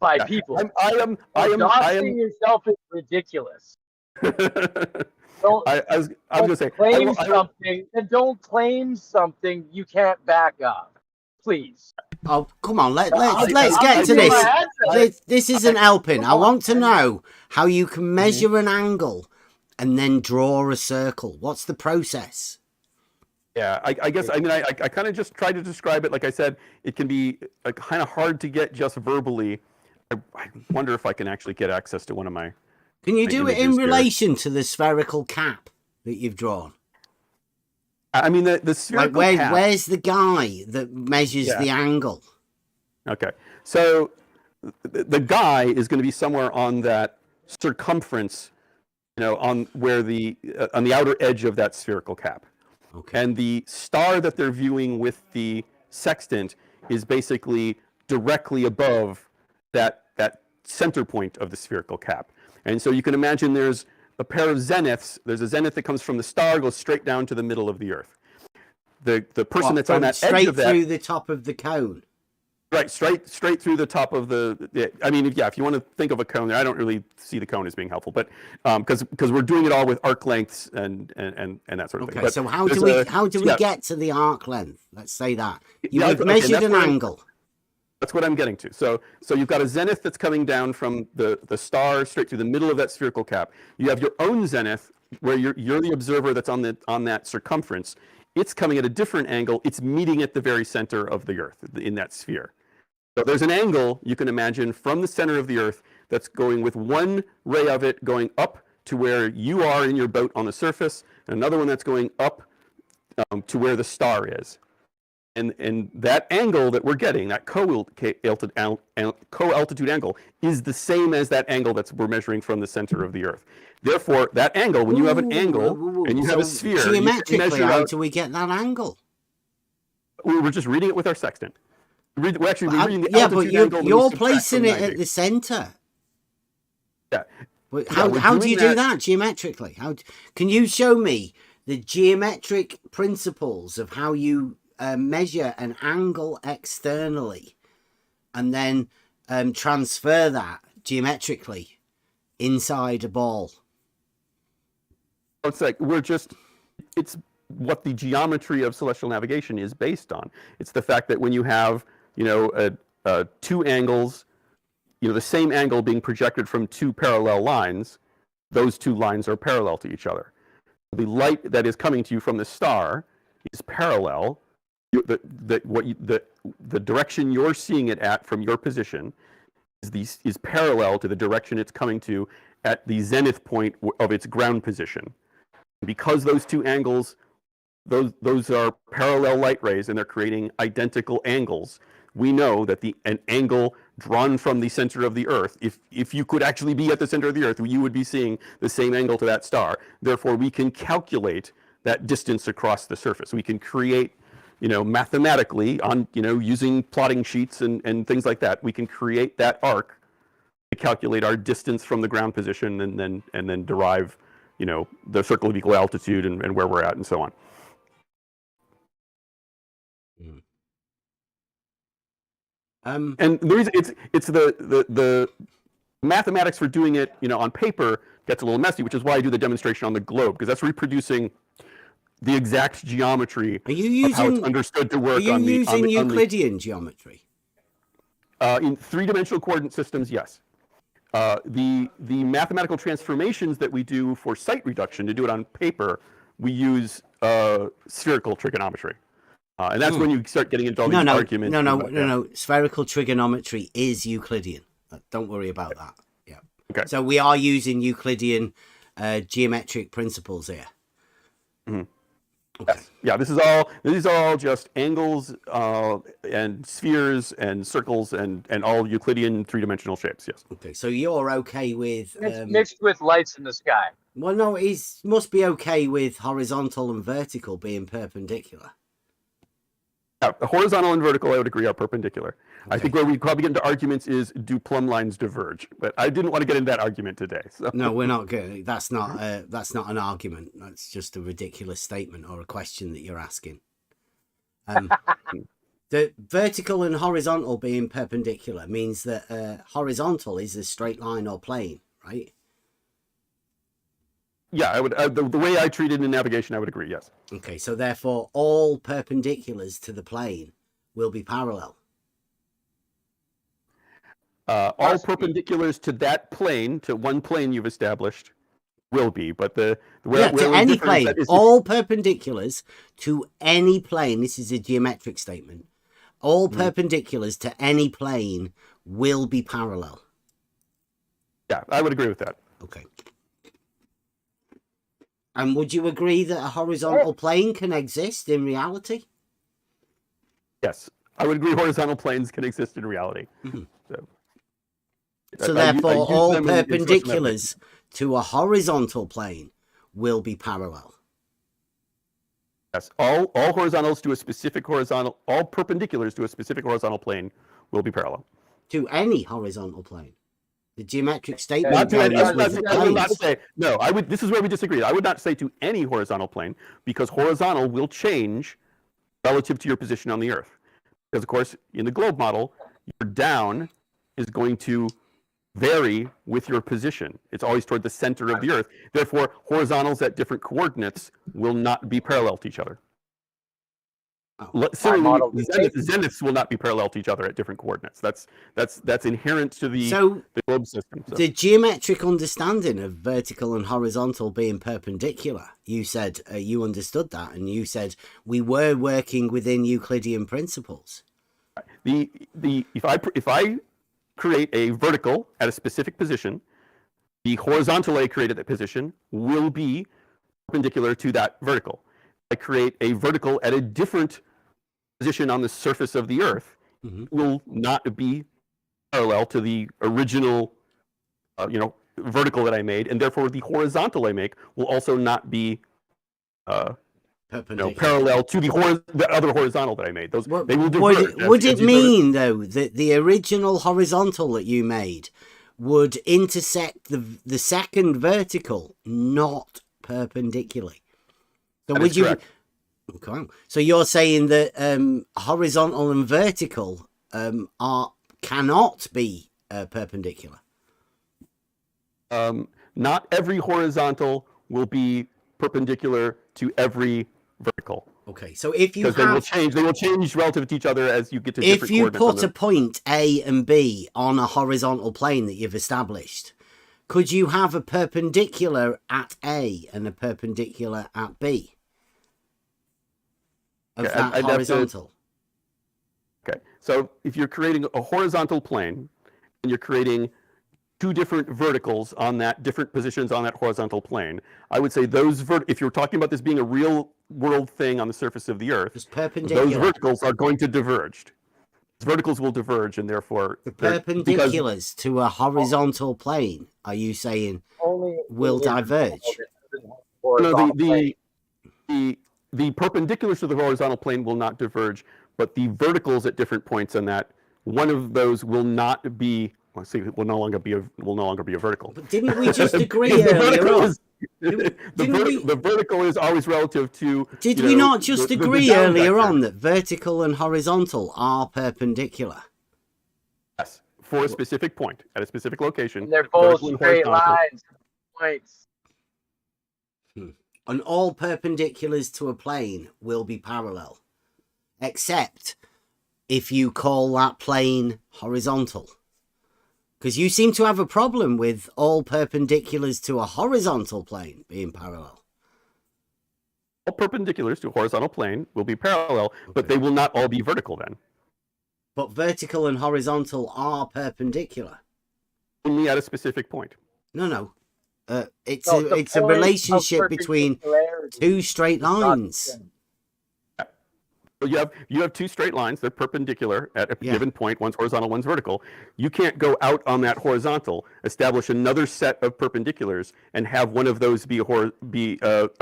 by people. I am. Doxing yourself is ridiculous. Don't, I was going to say, claim something, and don't claim something you can't back up. Please. Oh, come on, let's I'll get to give you my this. answer. This isn't helping. I Come on, want to man. know how you can measure an angle and then draw a circle. What's the process? Yeah, I guess, I mean, I kind of just tried to describe it. Like I said, it can be kind of hard to get just verbally. I wonder if I can actually get access to one of my. Can you do it in images here. relation to the spherical cap that you've drawn? I mean, the spherical cap. Where's the guy that measures the angle? Okay, so the guy is going to be somewhere on that circumference, on where on the outer edge of that spherical cap. Okay. And the star that they're viewing with the sextant is basically directly above that center point of the spherical cap. And so you can imagine there's a pair of zeniths. There's a zenith that comes from the star, goes straight down to the middle of the Earth. The person that's on that edge of that, straight through the top of the cone. right, straight through the top of the. I mean, yeah, if you want to think of a cone there, I don't really see the cone as being helpful, but because we're doing it all with arc lengths and that sort of thing. Okay, But so how do we get to the arc length? Let's say that you've measured an angle. That's what I'm getting to. So you've got a zenith that's coming down from the star straight through the middle of that spherical cap. You have your own zenith where you're the observer that's on that circumference. It's coming at a different angle. It's meeting at the very center of the Earth in that sphere. So there's an angle you can imagine from the center of the Earth that's going with one ray of it going up to where you are in your boat on the surface, and another one that's going up to where the star is. And that angle that we're getting, that co-altitude angle, is the same as that angle we're measuring from the center of the Earth. Therefore, that angle, when you have an angle and you have a sphere, geometrically, how do we get that angle? We're just reading it with our sextant. We're actually reading the altitude angle. But you're placing it at the center. Yeah. But how do you do that geometrically? Can you show me the geometric principles of how you measure an angle externally and then transfer that geometrically inside a ball? It's like it's what the geometry of celestial navigation is based on. It's the fact that when you have two angles, the same angle being projected from two parallel lines, those two lines are parallel to each other. The light that is coming to you from the star is parallel. The direction you're seeing it at from your position is parallel to the direction it's coming to at the zenith point of its ground position. Because those two angles, those are parallel light rays and they're creating identical angles, we know that an angle drawn from the center of the Earth, if you could actually be at the center of the Earth, you would be seeing the same angle to that star. Therefore, we can calculate that distance across the surface. We can create, mathematically using plotting sheets and things like that, we can create that arc to calculate our distance from the ground position and then derive, the circle of equal altitude and where we're at and so on. And the reason it's the mathematics for doing it, on paper gets a little messy, which is why I do the demonstration on the globe, because that's reproducing the exact geometry of how it's understood to work. Are you using Euclidean geometry? In three-dimensional coordinate systems, yes. The mathematical transformations that we do for sight reduction, to do it on paper, we use spherical trigonometry. And that's when you start getting into all these arguments. No. Spherical trigonometry is Euclidean. Don't worry about that. Yeah. Okay. So we are using Euclidean geometric principles here. Mm-hmm. Okay. Yeah, these are all just angles and spheres and circles and all Euclidean three-dimensional shapes. Yes. Okay, so you're okay with mixed with lights in the sky. Well, no, he must be okay with horizontal and vertical being perpendicular. Yeah, horizontal and vertical, I would agree, are perpendicular. Okay. I think where we probably get into arguments is, do plumb lines diverge? But I didn't want to get into that argument today. So. No, we're not good. That's not an argument. That's just a ridiculous statement or a question that you're asking. The vertical and horizontal being perpendicular means that horizontal is a straight line or plane, right? Yeah, I would. The way I treat it in navigation, I would agree. Yes. Okay, so therefore, all perpendiculars to the plane will be parallel. All Must be. perpendiculars to that plane, to one plane you've established, will be. But To we're any different is plane, that all perpendiculars to any plane. This is a geometric statement. All perpendiculars to any plane will be parallel. Yeah, I would agree with that. Okay. And would you agree that a horizontal plane can exist in reality? Yes, I would agree. Horizontal planes can exist in reality. So I therefore, use all them in expression perpendiculars to a horizontal plane will be parallel. Yes, all horizontals to a specific horizontal, all perpendiculars to a specific horizontal plane will be parallel. To any horizontal plane. The geometric Not statement to any, goes I with the would not planes. say, no, this is where we disagree. I would not say to any horizontal plane, because horizontal will change relative to your position on the Earth. Because, of course, in the globe model, your down is going to vary with your position. It's always toward the center of the Earth. Therefore, horizontals at different coordinates will not be parallel to each other. Similarly, model zeniths will not be parallel to each other at different coordinates. That's inherent to the globe system. So. The geometric understanding of vertical and horizontal being perpendicular, you said you understood that, and you said we were working within Euclidean principles. If I create a vertical at a specific position, the horizontal I create at that position will be perpendicular to that vertical. I create a vertical at a different position on the surface of the Earth, will not be parallel to the original, vertical that I made, and therefore the horizontal I make will also not be parallel to the other horizontal that I made. They will diverge. Would it mean, though, that the original horizontal that you made would intersect the second vertical, not perpendicularly? So would you? Correct. Okay. So you're saying that horizontal and vertical cannot be perpendicular? Not every horizontal will be perpendicular to every vertical. Okay, so if you they will change relative to each other as you get to different coordinates. If you put a point A and B on a horizontal plane that you've established, could you have a perpendicular at A and a perpendicular at B? Of that horizontal. Okay, so if you're creating a horizontal plane and you're creating two different verticals on that, different positions on that horizontal plane, I would say if you're talking about this being a real world thing on the surface of the Earth, those verticals are going to diverge. Verticals will diverge, and therefore the perpendiculars to a horizontal plane, are you saying, will diverge? No, the perpendiculars to the horizontal plane will not diverge, but the verticals at different points on that, one of those will not be. Will no longer be a vertical. But didn't we just agree earlier on? The vertical is always relative to. Did we not just agree earlier on that vertical and horizontal are perpendicular? Yes, for a specific point at a specific location. And they're both straight lines, points. And all perpendiculars to a plane will be parallel, except if you call that plane horizontal. Because you seem to have a problem with all perpendiculars to a horizontal plane being parallel. All perpendiculars to a horizontal plane will be parallel, but they will not all be vertical then. But vertical and horizontal are perpendicular. Only at a specific point. No. It's a relationship between two straight lines. You have two straight lines. They're perpendicular at a given point. One's horizontal, one's vertical. You can't go out on that horizontal, establish another set of perpendiculars, and have one of those be a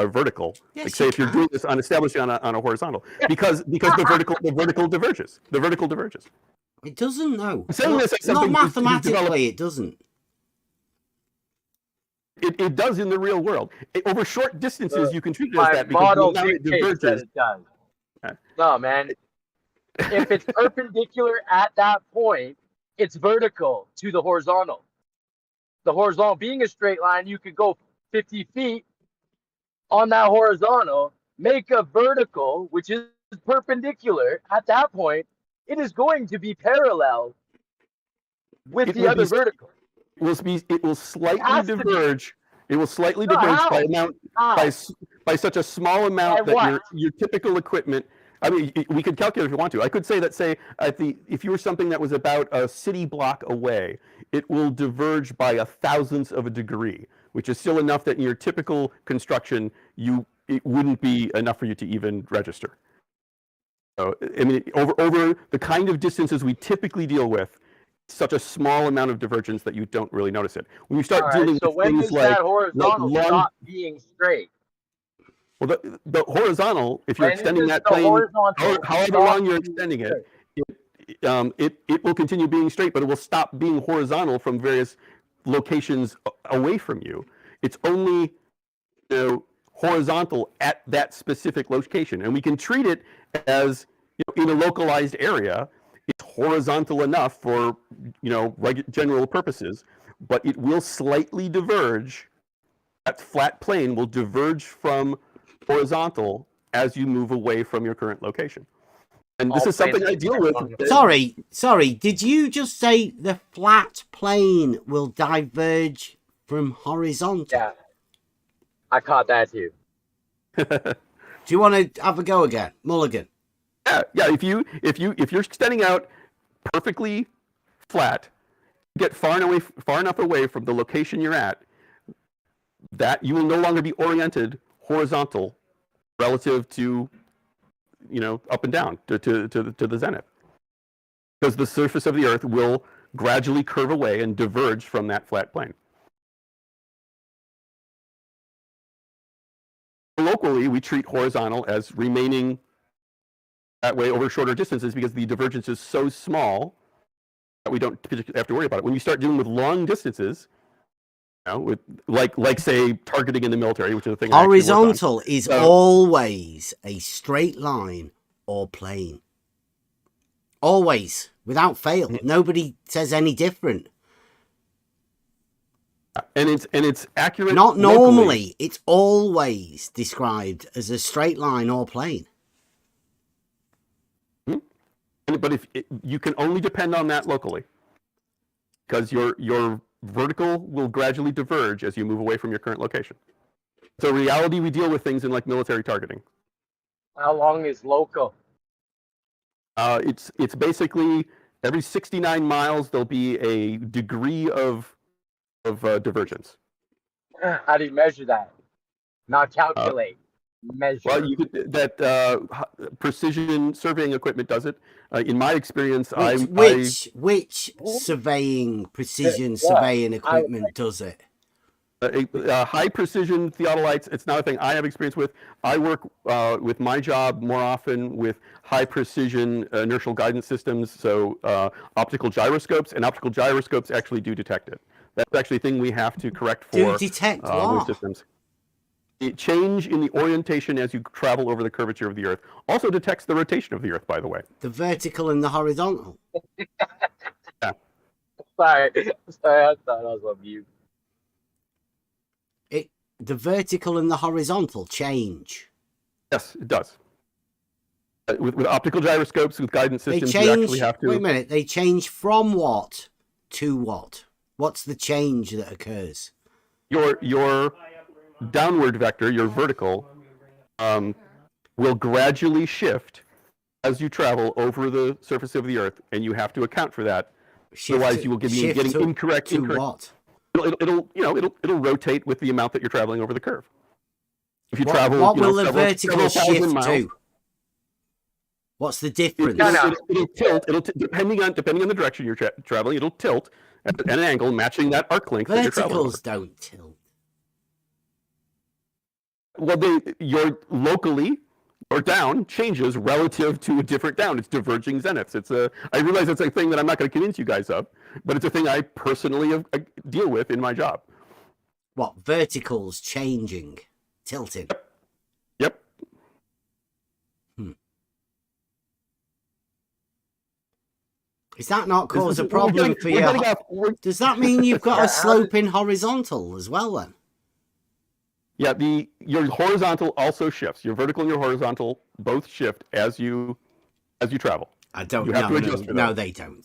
vertical. Yes, like say if you're doing this on establishing on a horizontal, because the vertical diverges. The vertical diverges. It doesn't, no. Not mathematically, it doesn't. It does in the real world. Over short distances, you can treat it as that because now it diverges. It does. No, man. If it's perpendicular at that point, it's vertical to the horizontal. The horizontal being a straight line, you could go 50 feet on that horizontal, make a vertical, which is perpendicular, at that point, it is going to be parallel with It the will other be. vertical. It will slightly has to be. diverge. It will slightly No, diverge how? by amount How? by such a small amount By that what? your typical equipment. I mean, we could calculate if you want to. I could say that, say, if you were something that was about a city block away, it will diverge by a thousandth of a degree, which is still enough that in your typical construction, it wouldn't be enough for you to even register. So, I mean, over the kind of distances we typically deal with, such a small amount of divergence that you don't really notice it. When you start dealing So with when things does that like horizontal long, stop being straight? well, the horizontal, if you're When extending does that the plane, horizontal however stop long you're being extending it, straight? it will continue being straight, but it will stop being horizontal from various locations away from you. It's only horizontal at that specific location, and we can treat it as in a localized area. It's horizontal enough for general purposes, but it will slightly diverge. That flat plane will diverge from horizontal as you move away from your current location. And this is something I deal with. Sorry. Did you just say the flat plane will diverge from horizontal? Yeah, I caught that too. Do you want to have a go again, Mulligan? Yeah. If you're extending out perfectly flat, get far enough away from the location you're at, that you will no longer be oriented horizontal relative to up and down to the zenith, because the surface of the Earth will gradually curve away and diverge from that flat plane. Locally, we treat horizontal as remaining that way over shorter distances because the divergence is so small that we don't have to worry about it. When you start dealing with long distances, with like say targeting in the military, which is the thing. Horizontal is always a straight line or plane. Always, without fail. Mm-hmm. Nobody says any different. And it's accurate. Not normally. It's always described as a straight line or plane. But you can only depend on that locally, because your vertical will gradually diverge as you move away from your current location. So reality, we deal with things in like military targeting. How long is local? It's basically every 69 miles there'll be a degree of divergence. How do you measure that? Not calculate. Measure. Well, precision surveying equipment does it. In my experience, which surveying precision surveying equipment does it? High precision theodolites. It's not a thing I have experience with. I work with my job more often with high precision inertial guidance systems. So optical gyroscopes, and optical gyroscopes actually do detect it. That's actually a thing we have to correct for. Do detect what? Systems. It change in the orientation as you travel over the curvature of the Earth. Also detects the rotation of the Earth, by the way. The vertical and the horizontal. Yeah. Sorry, I thought I was on mute. The vertical and the horizontal change. Yes, it does. With optical gyroscopes, with guidance systems, you actually have to. Wait a minute. They change from what to what? What's the change that occurs? Your downward vector, your vertical, will gradually shift as you travel over the surface of the Earth, and you have to account for that. Otherwise, you will be getting incorrect. To what? It'll rotate with the amount that you're traveling over the curve. If you travel, what will the vertical shift to? What's the difference? It'll tilt. Depending on the direction you're traveling, it'll tilt at an angle matching that arc length. Verticals don't tilt. Well, your locally or down changes relative to a different down. It's diverging zeniths. I realize it's a thing that I'm not going to convince you guys of, but it's a thing I personally deal with in my job. What, verticals changing, tilting? Yep. Does that not cause a problem for you? Does that mean you've got a sloping horizontal as well then? Yeah, your horizontal also shifts. Your vertical and your horizontal both shift as you travel. I don't You have to adjust for no, that. they don't.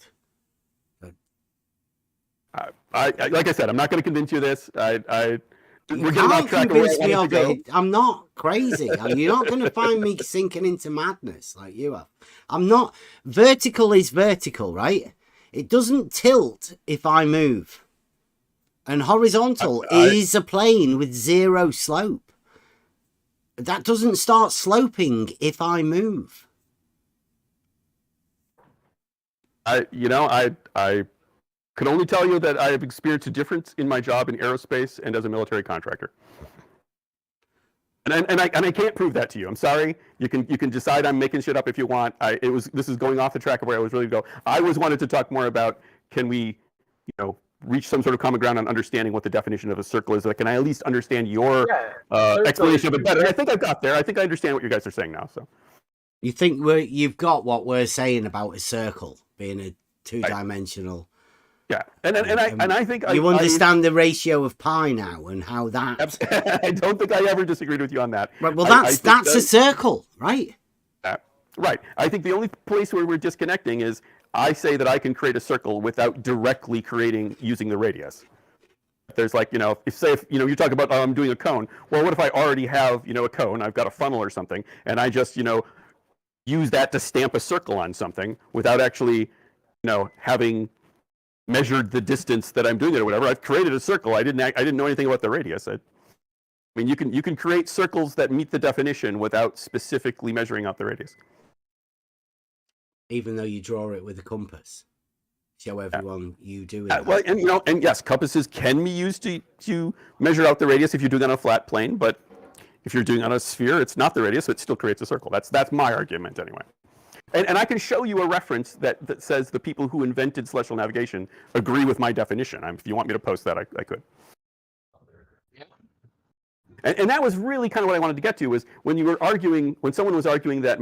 Like I said, I'm not going to convince you of this. You can't convince me of it. I'm not crazy. You're not going to find me sinking into madness like you are. I'm not. Vertical is vertical, right? It doesn't tilt if I move. And horizontal is a plane with zero slope. That doesn't start sloping if I move. I can only tell you that I have experienced a difference in my job in aerospace and as a military contractor. And I can't prove that to you. I'm sorry. You can decide I'm making shit up if you want. This is going off the track of where I was really going. I always wanted to talk more about, can we, reach some sort of common ground on understanding what the definition of a circle is. Like, can I at least understand your explanation of it better? And I think I've got there. I think I understand what you guys are saying now. So, you think you've got what we're saying about a circle being a two-dimensional? Yeah, and I think you understand the ratio of pi now and how that. I don't think I ever disagreed with you on that. Right. Well, that's a circle, right? Right. I think the only place where we're disconnecting is I say that I can create a circle without directly using the radius. There's like, if you talk about, I'm doing a cone. Well, what if I already have, a cone, I've got a funnel or something, and I just, use that to stamp a circle on something without actually, having measured the distance that I'm doing it or whatever. I've created a circle. I didn't know anything about the radius. I mean, you can create circles that meet the definition without specifically measuring out the radius. Even though you draw it with a compass, show everyone you do it. Well, and yes, compasses can be used to measure out the radius if you're doing it on a flat plane. But if you're doing it on a sphere, it's not the radius, so it still creates a circle. That's my argument anyway. And I can show you a reference that says the people who invented celestial navigation agree with my definition. If you want me to post that, I could. And that was really kind of what I wanted to get to, was when someone was arguing that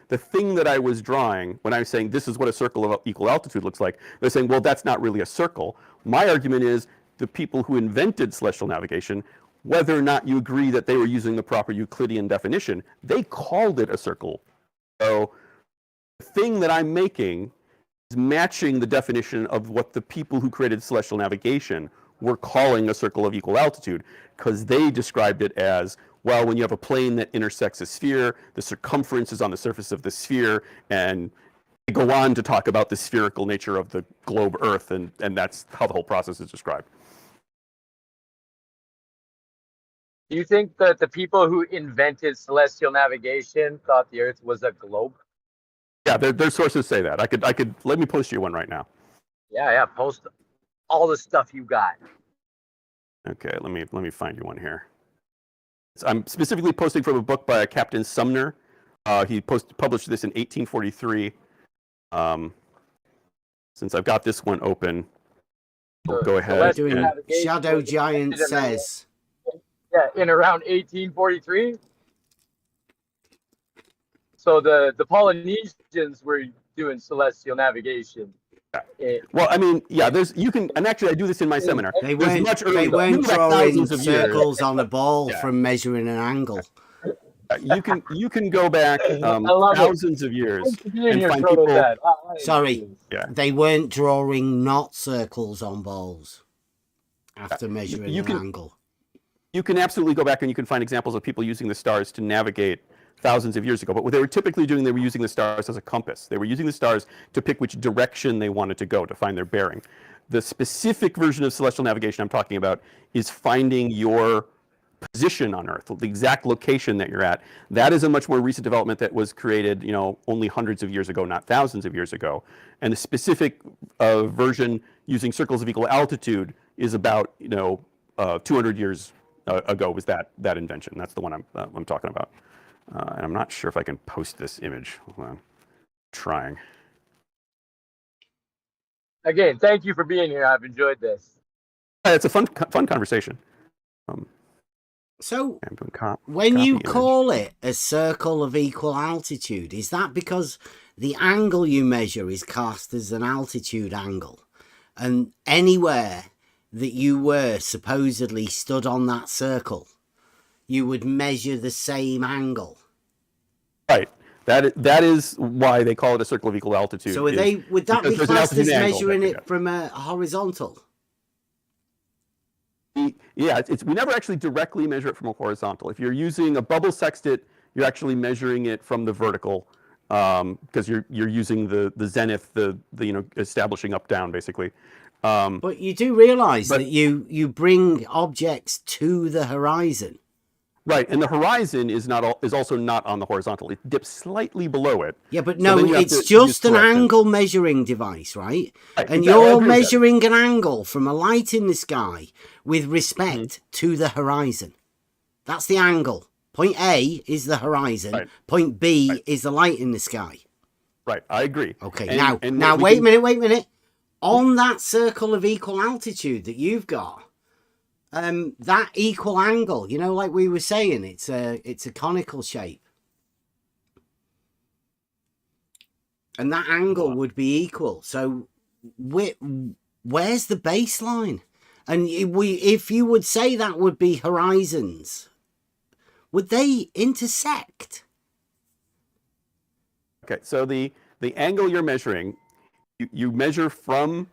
the thing that I was drawing, when I was saying this is what a circle of equal altitude looks like, they're saying, well, that's not really a circle. My argument is the people who invented celestial navigation, whether or not you agree that they were using the proper Euclidean definition, they called it a circle. So the thing that I'm making is matching the definition of what the people who created celestial navigation were calling a circle of equal altitude, because they described it as, well, when you have a plane that intersects a sphere, the circumference is on the surface of the sphere, and they go on to talk about the spherical nature of the globe Earth, and that's how the whole process is described. Do you think that the people who invented celestial navigation thought the Earth was a globe? Yeah, their sources say that. I could let me post you one right now. Yeah, post all the stuff you got. Okay, let me find you one here. I'm specifically posting from a book by Captain Sumner. He published this in 1843. Since I've got this one open, I'll go ahead. Shadow Giant says. Yeah, in around 1843. So the Polynesians were doing celestial navigation. Well, I mean, yeah, and actually I do this in my seminar. They weren't drawing circles on a ball from measuring an angle. You can go back thousands of years and find people. Sorry, they weren't drawing not circles on balls after measuring an angle. You can absolutely go back and you can find examples of people using the stars to navigate thousands of years ago. But what they were typically doing, they were using the stars as a compass. They were using the stars to pick which direction they wanted to go to find their bearing. The specific version of celestial navigation I'm talking about is finding your position on Earth, the exact location that you're at. That is a much more recent development that was created, only hundreds of years ago, not thousands of years ago. And the specific version using circles of equal altitude is about, 200 years ago was that invention. That's the one I'm talking about. And I'm not sure if I can post this image. Hold on. Trying. Again, thank you for being here. I've enjoyed this. It's a fun conversation. So when you call it a circle of equal altitude, is that because the angle you measure is cast as an altitude angle? And anywhere that you were supposedly stood on that circle, you would measure the same angle. Right. That is why they call it a circle of equal altitude. So would that be classed as measuring it from a horizontal? Yeah, we never actually directly measure it from a horizontal. If you're using a bubble sextant, you're actually measuring it from the vertical, because you're using the zenith, the establishing up down basically. But you do realize that you bring objects to the horizon. Right, and the horizon is also not on the horizontal. It dips slightly below it. Yeah, but no, it's just an angle measuring device, right? And you're measuring an angle from a light in the sky with respect to the horizon. That's the angle. Point A is the horizon. Right. Point B is the light in the sky. Right, I agree. Okay, now wait a minute. On that circle of equal altitude that you've got, that equal angle, like we were saying, it's a conical shape, and that angle would be equal. So where's the baseline? And if you would say that would be horizons, would they intersect? Okay, so the angle you're measuring, you measure from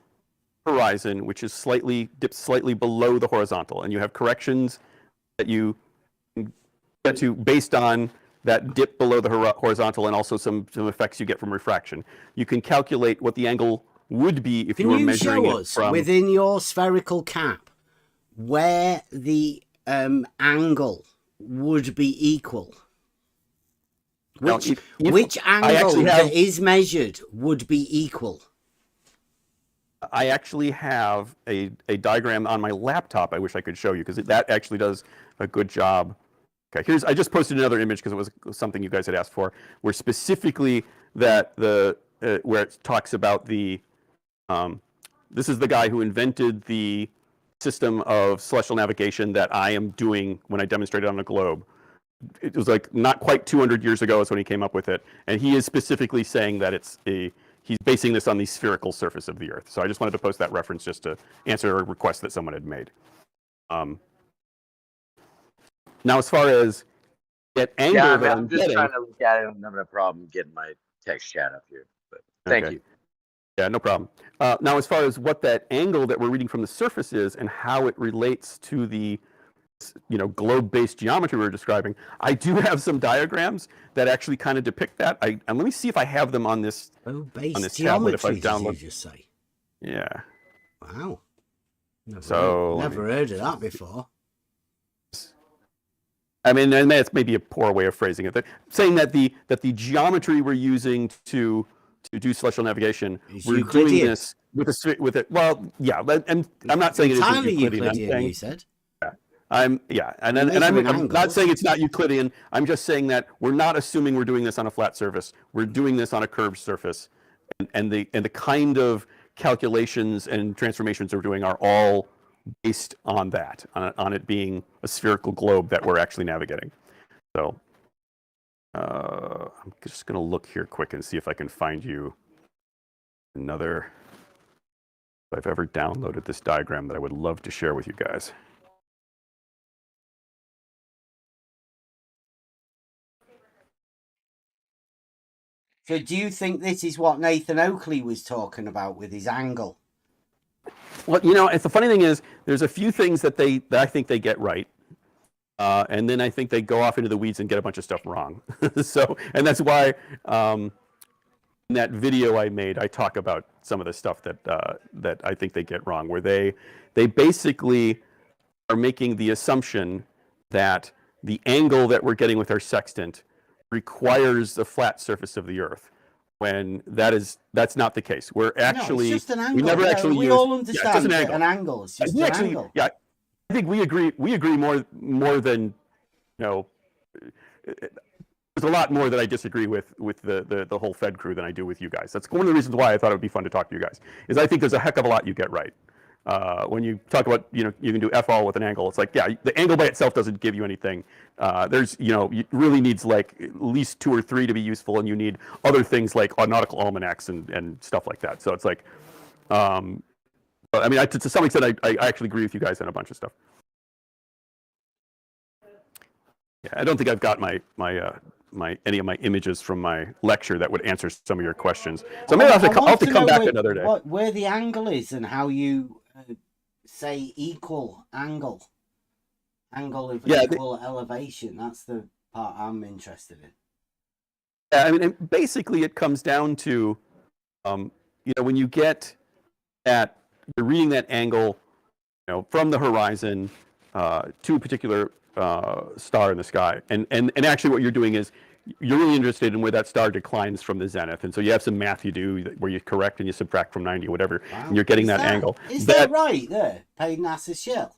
horizon, which is dips slightly below the horizontal, and you have corrections that you get to based on that dip below the horizontal, and also some effects you get from refraction. You can calculate what the angle would be if you were measuring it from... Can you show us within your spherical cap where the angle would be equal? Which angle that is measured would be equal? I actually have a diagram on my laptop I wish I could show you, because that actually does a good job. Okay, I just posted another image because it was something you guys had asked for, where specifically where it talks about the this is the guy who invented the system of celestial navigation that I am doing when I demonstrated on a globe. It was like not quite 200 years ago is when he came up with it, and he is specifically saying that he's basing this on the spherical surface of the Earth. So I just wanted to post that reference just to answer a request that someone had made. Now, as far as that angle I'm just trying to look at it. I'm having a problem getting my text chat up here, but thank you. Yeah, no problem. Now, as far as what that angle that we're reading from the surface is and how it relates to the globe-based geometry we were describing, I do have some diagrams that actually kind of depict that. And let me see if I have them on this tablet. If I download, did you just say? Yeah. Wow. Never heard of that before. I mean, and that's maybe a poor way of phrasing it. Saying that the geometry we're using to do celestial navigation, we're doing this with it. Well, yeah, and I'm not saying it isn't Euclidean. You said. I'm not saying it's not Euclidean. I'm just saying that we're not assuming we're doing this on a flat surface. We're doing this on a curved surface, and the kind of calculations and transformations we're doing are all based on that, on it being a spherical globe that we're actually navigating. So I'm just going to look here quick and see if I can find you another. If I've ever downloaded this diagram that I would love to share with you guys. So do you think this is what Nathan Oakley was talking about with his angle? Well, the funny thing is, there's a few things that I think they get right, and then I think they go off into the weeds and get a bunch of stuff wrong. And that's why in that video I made, I talk about some of the stuff that I think they get wrong, where they basically are making the assumption that the angle that we're getting with our sextant requires the flat surface of the Earth, when that's not the case. We're actually it's just an angle. We never actually we all understand an angle. It's just an angle. Yeah, I think we agree more than there's a lot more that I disagree with the whole Fed crew than I do with you guys. That's one of the reasons why I thought it would be fun to talk to you guys, is I think there's a heck of a lot you get right. When you talk about, you can do f all with an angle, it's like, yeah, the angle by itself doesn't give you anything. It really needs like at least 2 or 3 to be useful, and you need other things like nautical almanacs and stuff like that. So it's like, but I mean, to some extent, I actually agree with you guys on a bunch of stuff. Yeah, I don't think I've got my any of my images from my lecture that would answer some of your questions. So maybe I'll have to come back another day. Where the angle is and how you say equal angle of equal elevation. That's the part I'm interested in. Yeah, I mean, basically it comes down to, when you get at, you're reading that angle, from the horizon to a particular star in the sky. And actually what you're doing is you're really interested in where that star declines from the zenith. And so you have some math you do where you correct and you subtract from 90 or whatever, and you're getting that angle. Is that right there? Paid NASA shell.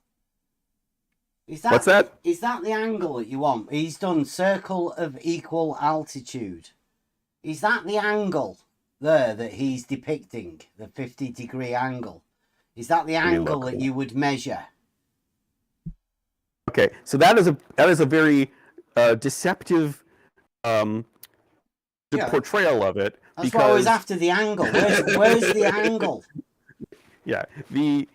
What's that? Is that the angle that you want? He's done circle of equal altitude. Is that the angle there that he's depicting? The 50-degree angle? Is that the angle that you would measure? Okay, so that is a very deceptive portrayal of it. That's why I was after the angle. Where's the angle? Yeah, the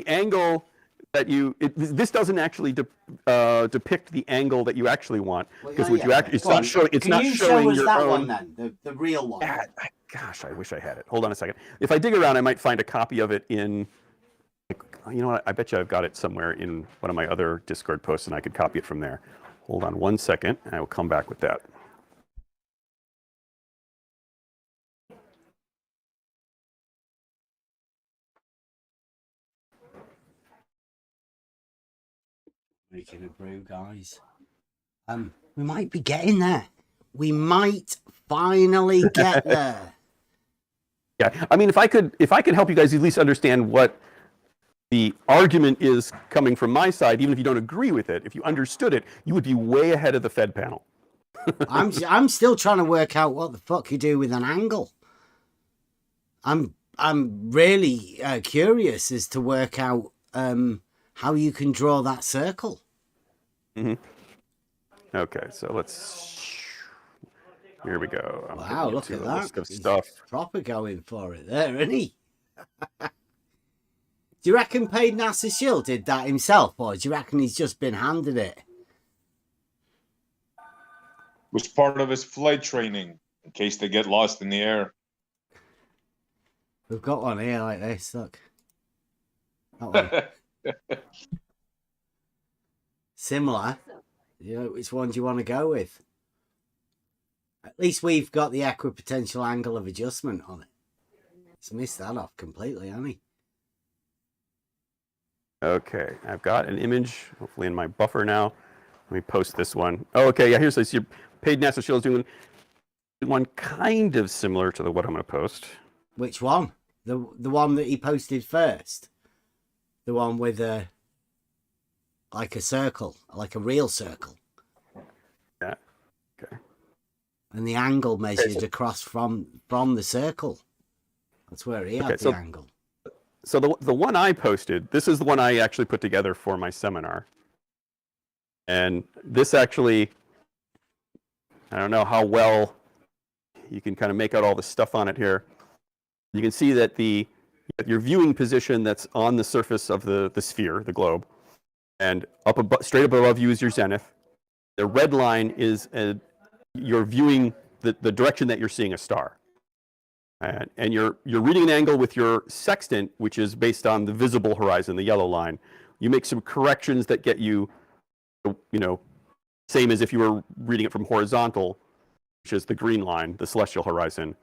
angle that this doesn't actually depict the angle that you actually want, because it's not showing. It's not showing your that own one then, the real one. Yeah, gosh, I wish I had it. Hold on a second. If I dig around, I might find a copy of it in. You know what? I bet you I've got it somewhere in one of my other Discord posts, and I could copy it from there. Hold on one second, and I will come back with that. Making a brew, guys. We might be getting there. We might finally get there. Yeah, I mean, if I could help you guys at least understand what the argument is coming from my side, even if you don't agree with it, if you understood it, you would be way ahead of the Fed panel. I'm still trying to work out what the fuck you do with an angle. I'm really curious as to work out how you can draw that circle. Mm-hmm. Okay, so here we go. Wow, look at that. List of stuff. Proper going for it there, isn't he? Do you reckon Paid NASA Shield did that himself, or do you reckon he's just been handed it? Was part of his flight training in case they get lost in the air. We've got one here like this, look. That one. Similar. You know, which one do you want to go with? At least we've got the equipotential angle of adjustment on it. He's missed that off completely, hasn't he? Okay, I've got an image, hopefully in my buffer now. Let me post this one. Oh, okay, yeah, here's this. Your Paid NASA Shield is doing one kind of similar to what I'm going to post. Which one? The one that he posted first? The one with like a circle, like a real circle. Yeah, okay. And the angle measured across from the circle. That's where he had the angle. So the one I posted, this is the one I actually put together for my seminar. And this actually, I don't know how well you can kind of make out all the stuff on it here. You can see that your viewing position that's on the surface of the sphere, the globe, and straight up above you is your zenith. The red line is you're viewing the direction that you're seeing a star. And you're reading an angle with your sextant, which is based on the visible horizon, the yellow line. You make some corrections that get you, same as if you were reading it from horizontal, which is the green line, the celestial horizon.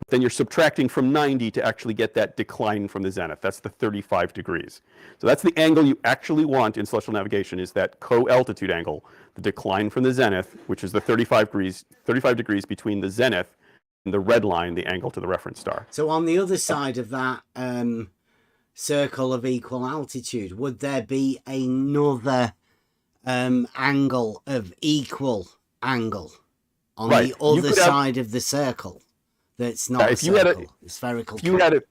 But then you're subtracting from 90 to actually get that decline from the zenith. That's the 35 degrees. So that's the angle you actually want in celestial navigation, is that co-altitude angle, the decline from the zenith, which is the 35 degrees between the zenith and the red line, the angle to the reference star. So on the other side of that circle of equal altitude, would there be another angle of equal angle on the other side of the circle that's not if you had a spherical? If you had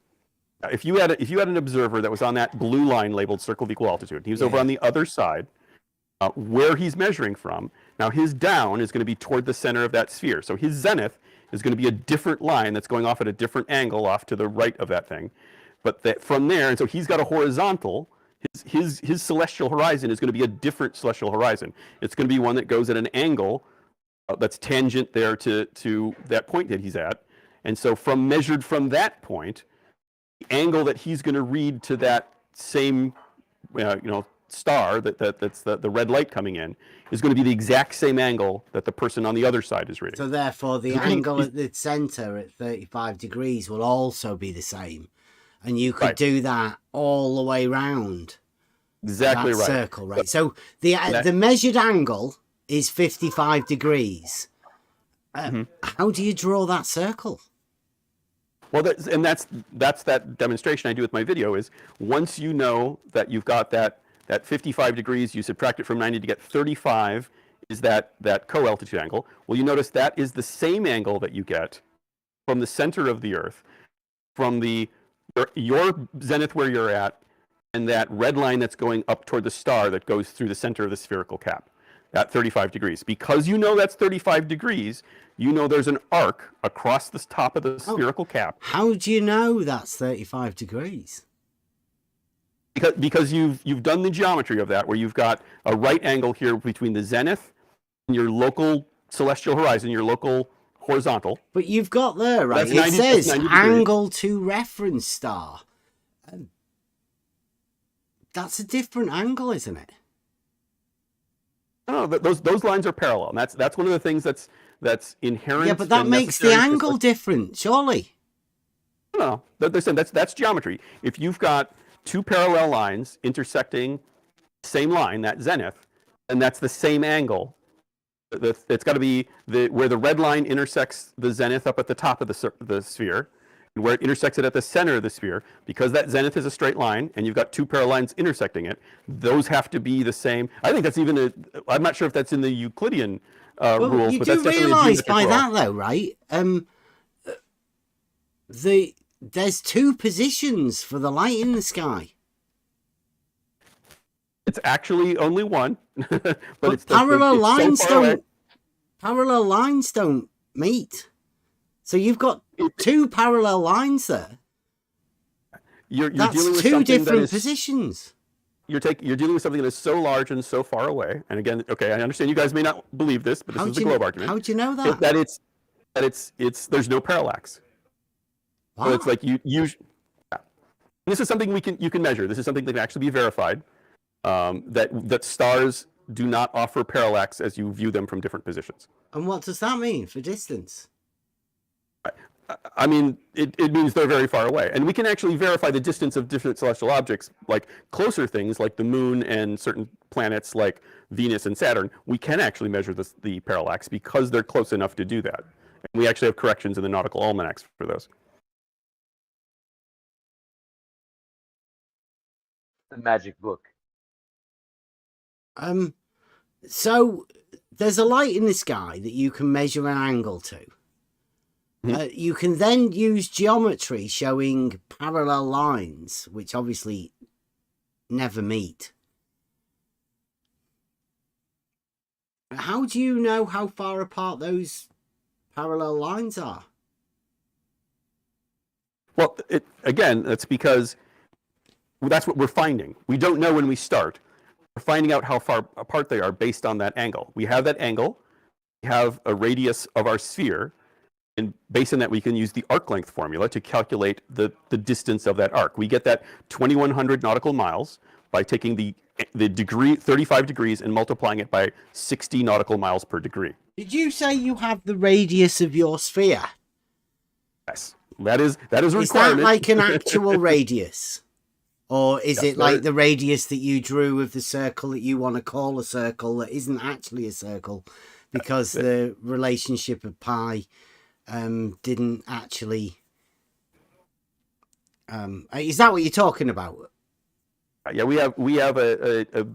an observer that was on that blue line labeled circle of equal altitude, he was over on the other side, where he's measuring from. Now his down is going to be toward the center of that sphere. So his zenith is going to be a different line that's going off at a different angle off to the right of that thing. But from there, and so he's got a horizontal, his celestial horizon is going to be a different celestial horizon. It's going to be one that goes at an angle that's tangent there to that point that he's at. And so measured from that point, the angle that he's going to read to that same star that's the red light coming in is going to be the exact same angle that the person on the other side is reading. So therefore the angle at the center at 35 degrees will also be the same, and you could do that all the way round. Exactly that right. Circle, right? So the measured angle is 55 degrees. How do you draw that circle? Well, that's that demonstration I do with my video. Is once you know that you've got that 55 degrees, you subtract it from 90 to get 35 is that co-altitude angle. Well, you notice that is the same angle that you get from the center of the Earth, from your zenith where you're at, and that red line that's going up toward the star that goes through the center of the spherical cap, at 35 degrees. Because you know that's 35 degrees, you know there's an arc across the top of the spherical cap. How do you know that's 35 degrees? Because you've done the geometry of that, where you've got a right angle here between the zenith and your local celestial horizon, your local horizontal. But you've got there, right? It says angle to reference star. That's a different angle, isn't it? No, those lines are parallel, and that's one of the things that's inherent. Yeah, but that makes the angle different, surely. No, they're saying that's geometry. If you've got two parallel lines intersecting the same line, that zenith, and that's the same angle. It's got to be where the red line intersects the zenith up at the top of the sphere, and where it intersects it at the center of the sphere. Because that zenith is a straight line, and you've got two parallel lines intersecting it, those have to be the same. I think that's even I'm not sure if that's in the Euclidean rules, you but do that's definitely realise by rule. that, though, right? There's two positions for the light in the sky. It's actually only one, but it's parallel it's lines so far away. Parallel lines don't meet. So you've got two parallel lines there. You're That's dealing with two something different positions. You're dealing with something that is so large and so far away. And again, okay, I understand you guys may not believe this, but this is the globe argument. How do you know that? That it's there's no parallax. Wow. So it's like this is something you can measure. This is something that can actually be verified. That stars do not offer parallax as you view them from different positions. And what does that mean for distance? I mean, it means they're very far away. And we can actually verify the distance of different celestial objects, like closer things like the moon and certain planets like Venus and Saturn. We can actually measure the parallax because they're close enough to do that. And we actually have corrections in the nautical almanacs for those. The magic book. So there's a light in the sky that you can measure an angle to. You can then use geometry showing parallel lines, which obviously never meet. How do you know how far apart those parallel lines are? Well, again, that's because that's what we're finding. We don't know when we start. We're finding out how far apart they are based on that angle. We have that angle. We have a radius of our sphere. And based on that, we can use the arc length formula to calculate the distance of that arc. We get that 2,100 nautical miles by taking the degree, 35 degrees, and multiplying it by 60 nautical miles per degree. Did you say you have the radius of your sphere? Yes, that is a requirement. Is that like an actual radius? Or is it like the radius that you drew of the circle that you want to call a circle that isn't actually a circle because the relationship of pi didn't actually is that what you're talking about? Yeah, we have a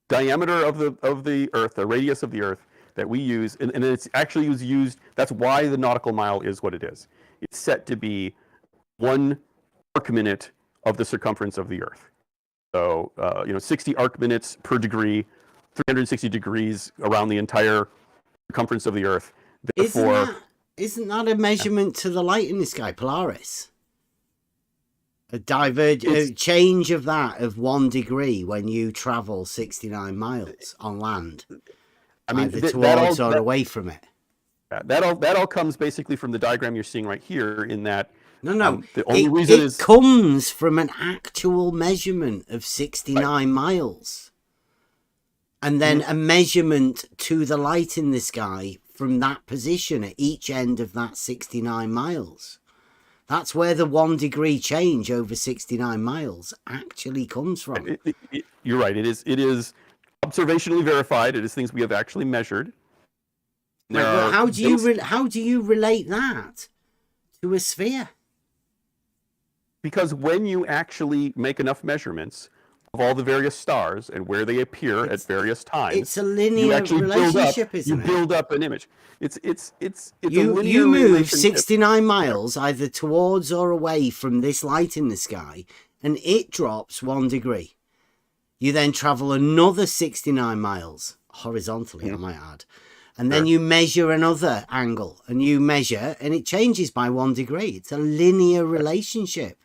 diameter of the Earth, the radius of the Earth that we use, and it's actually used. That's why the nautical mile is what it is. It's set to be 1 arc minute of the circumference of the Earth. So 60 arc minutes per degree, 360 degrees around the entire circumference of the Earth. Therefore, Isn't that a measurement to the light in the sky, Polaris? A change of that of 1 degree when you travel 69 miles on land. I mean, either towards or away from it. That all comes basically from the diagram you're seeing right here. In that, no, the only reason it comes from an actual measurement of 69 miles, and then a measurement to the light in the sky from that position at each end of that 69 miles. That's where the 1 degree change over 69 miles actually comes from. You're right. It is observationally verified. It is things we have actually measured. Well, how do you relate that to a sphere? Because when you actually make enough measurements of all the various stars and where they appear at various times, it's a linear relationship, isn't it? You build up an image. It's a linear you move relationship. 69 miles either towards or away from this light in the sky, and it drops 1 degree. You then travel another 69 miles horizontally, I might add, and then you measure another angle, and you measure, and it changes by 1 degree. It's a linear relationship.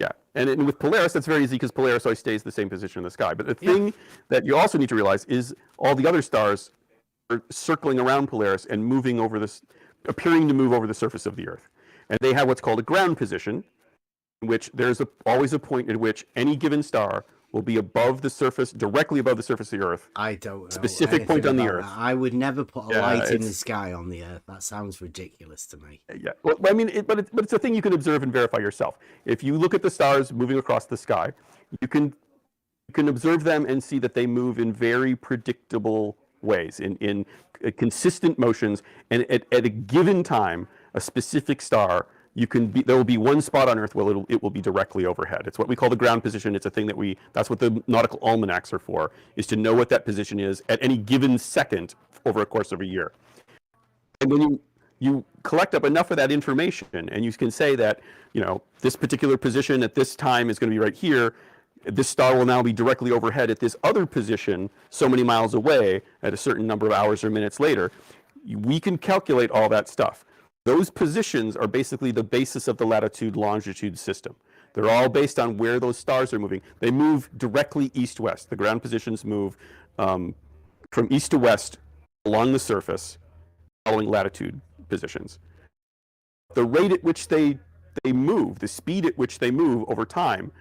Yeah, and with Polaris, that's very easy because Polaris always stays the same position in the sky. But the thing that you also need to realize is all the other stars are circling around Polaris and moving over this, appearing to move over the surface of the Earth. And they have what's called a ground position, in which there's always a point at which any given star will be above the surface, directly above the surface of the Earth. I don't know. Specific point on the Earth. That. I would never put a light in the sky on the Earth. That sounds ridiculous to me. Yeah, well, I mean, but it's a thing you can observe and verify yourself. If you look at the stars moving across the sky, you can observe them and see that they move in very predictable ways, in consistent motions, and at a given time, a specific star. There will be one spot on Earth where it will be directly overhead. It's what we call the ground position. It's a thing that's what the nautical almanacs are for, is to know what that position is at any given second over a course of a year. And when you collect up enough of that information, and you can say that, this particular position at this time is going to be right here, this star will now be directly overhead at this other position so many miles away at a certain number of hours or minutes later, we can calculate all that stuff. Those positions are basically the basis of the latitude-longitude system. They're all based on where those stars are moving. They move directly east-west. The ground positions move from east to west along the surface, following latitude positions. The rate at which they move, the speed at which they move over time,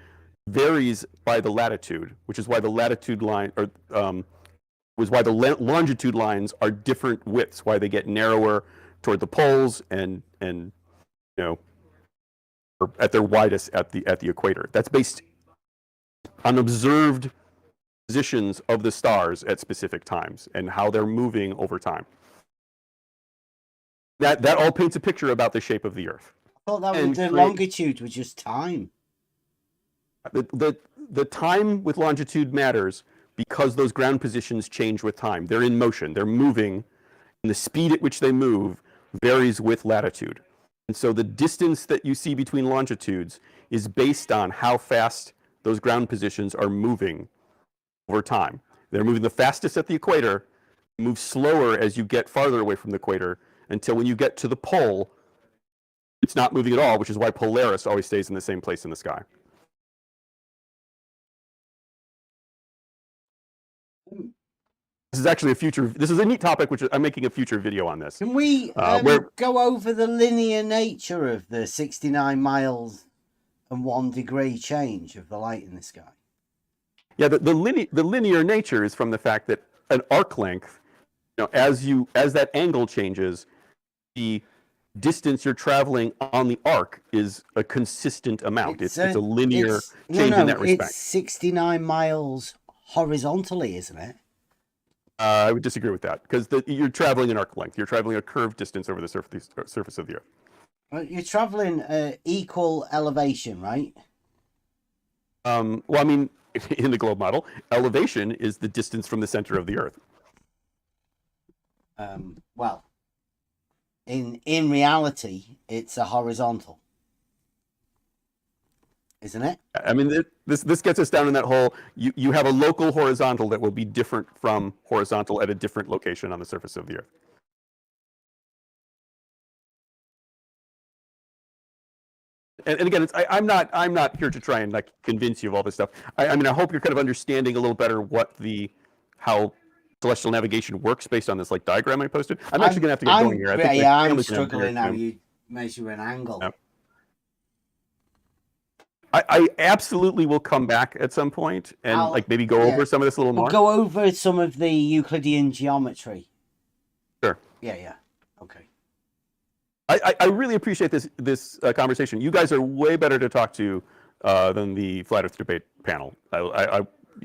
varies by the latitude, which is why the latitude line, why the longitude lines are different widths, why they get narrower toward the poles and at their widest at the equator. That's based on observed positions of the stars at specific times and how they're moving over time. That all paints a picture about the shape of the Earth. I thought that the longitude was just time. The time with longitude matters because those ground positions change with time. They're in motion. They're moving, and the speed at which they move varies with latitude. And so the distance that you see between longitudes is based on how fast those ground positions are moving over time. They're moving the fastest at the equator, move slower as you get farther away from the equator, until when you get to the pole, it's not moving at all, which is why Polaris always stays in the same place in the sky. This is actually this is a neat topic, which I'm making a future video on this. Can we go over the linear nature of the 69 miles and 1 degree change of the light in the sky? Yeah, the linear nature is from the fact that an arc length, as that angle changes, the distance you're traveling on the arc is a consistent amount. It's a linear change in that respect. It's 69 miles horizontally, isn't it? I would disagree with that because you're traveling an arc length. You're traveling a curved distance over the surface of the Earth. You're traveling equal elevation, right? Well, I mean, in the globe model, elevation is the distance from the center of the Earth. Well, in reality, it's a horizontal, isn't it? I mean, this gets us down in that hole. You have a local horizontal that will be different from horizontal at a different location on the surface of the Earth. And again, I'm not here to try and like convince you of all this stuff. I mean, I hope you're kind of understanding a little better how celestial navigation works based on this like diagram I posted. I'm actually gonna have to get going here. I think my I'm family's gonna have dinner struggling how soon. you measure an angle. Yeah. I absolutely will come back at some point and like maybe go over some of this a little more. We'll go over some of the Euclidean geometry. Sure. Yeah. Okay. I really appreciate this conversation. You guys are way better to talk to than the Flat Earth debate panel.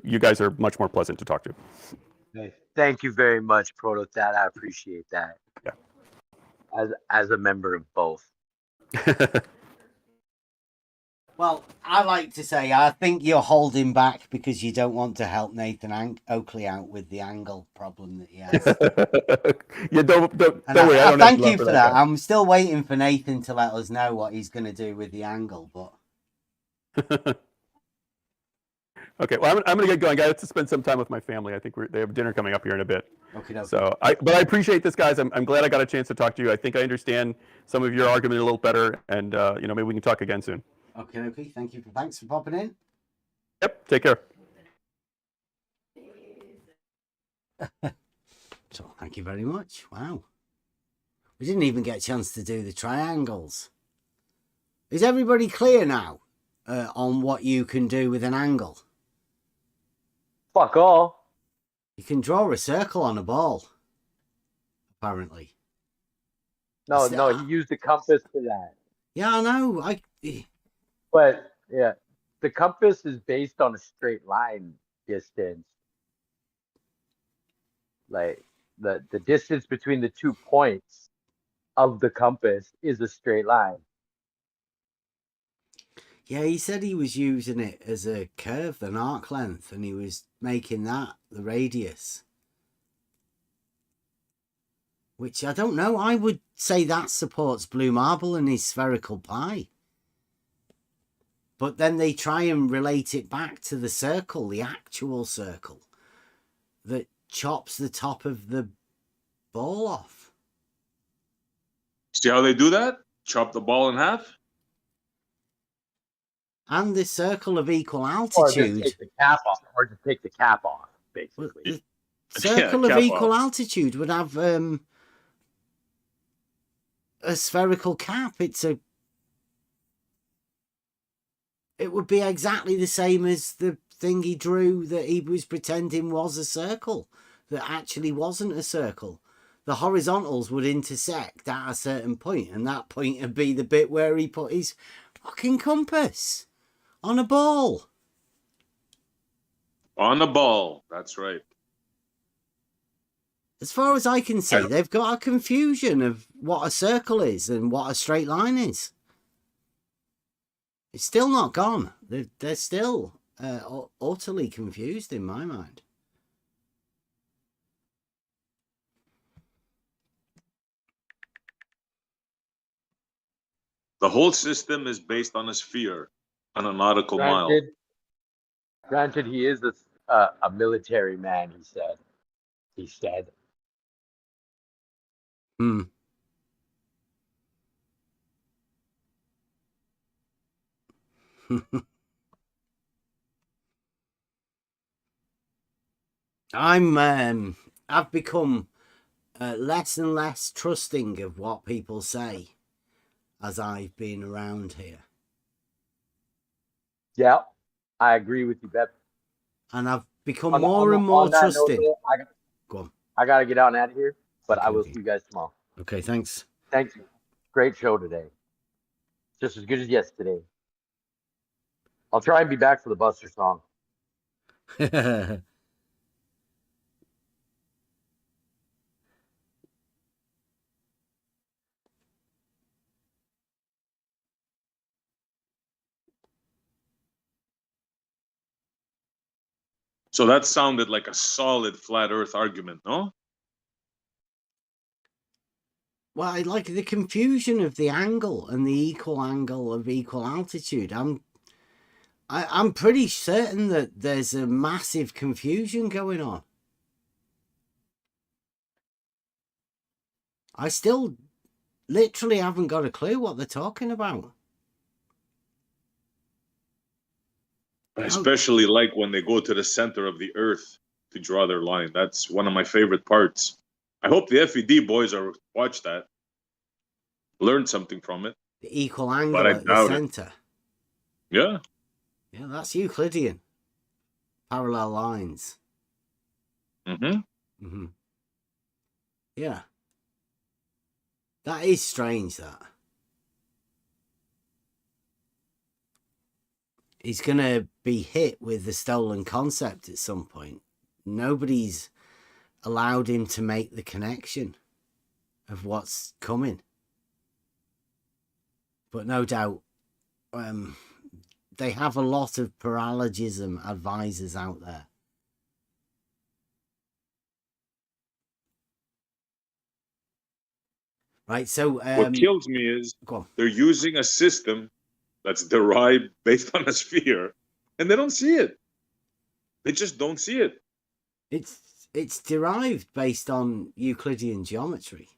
You guys are much more pleasant to talk to. Thank you very much, Protothat. I appreciate that. Yeah. As a member of both. Well, I like to say I think you're holding back because you don't want to help Nathan Oakley out with the angle problem that he has. Yeah, don't worry. I don't thank you for that. I'm still waiting for Nathan to let us know what he's going to do with the angle, but. Okay, well, I'm going to get going. I have to spend some time with my family. I think they have dinner coming up here in a bit. Okay. But I appreciate this, guys. I'm glad I got a chance to talk to you. I think I understand some of your argument a little better, and maybe we can talk again soon. Okay. Thanks for popping in. Yep. Take care. So thank you very much. Wow. We didn't even get a chance to do the triangles. Is everybody clear now on what you can do with an angle? Fuck all. You can draw a circle on a ball, apparently. No, he used the compass for that. Yeah, I know. But yeah, the compass is based on a straight line distance. Like the distance between the 2 points of the compass is a straight line. Yeah, he said he was using it as a curve, an arc length, and he was making that the radius. Which I don't know. I would say that supports Blue Marble and his spherical pie. But then they try and relate it back to the circle, the actual circle, that chops the top of the ball off. See how they do that? Chop the ball in half? And the circle of equal altitude. Or just take the cap off, basically. Well, the circle of equal altitude would have a spherical cap. It would be exactly the same as the thing he drew that he was pretending was a circle, that actually wasn't a circle. The horizontals would intersect at a certain point, and that point would be the bit where he put his fucking compass on a ball. On a ball, that's right. As far as I can see, they've got a confusion of what a circle is and what a straight line is. It's still not gone. They're still utterly confused in my mind. The whole system is based on a sphere, on a nautical mile. Granted, he is a military man, he said. I've become less and less trusting of what people say as I've been around here. Yeah, I agree with you, Bep. And I've become more and more trusting. Go on. I got to get out and out of here, but I will see you guys tomorrow. Okay, thanks. Thank you. Great show today. Just as good as yesterday. I'll try and be back for the Buster song. So that sounded like a solid flat earth argument, no? Well, I like the confusion of the angle and the equal angle of equal altitude. I'm pretty certain that there's a massive confusion going on. I still literally haven't got a clue what they're talking about. I especially like when they go to the center of the earth to draw their line. That's one of my favorite parts. I hope the FED boys are watch that, learn something from it. The equal angle But I at the doubt it. center. Yeah. Yeah, that's Euclidean. Parallel lines. Mm-hmm. Yeah. That is strange, that. He's going to be hit with the stolen concept at some point. Nobody's allowed him to make the connection of what's coming. But no doubt, they have a lot of paralogism advisors out there. Right, so... what kills me is they're using a system that's derived based on a sphere, and they don't see it. They just don't see it. It's derived based on Euclidean geometry.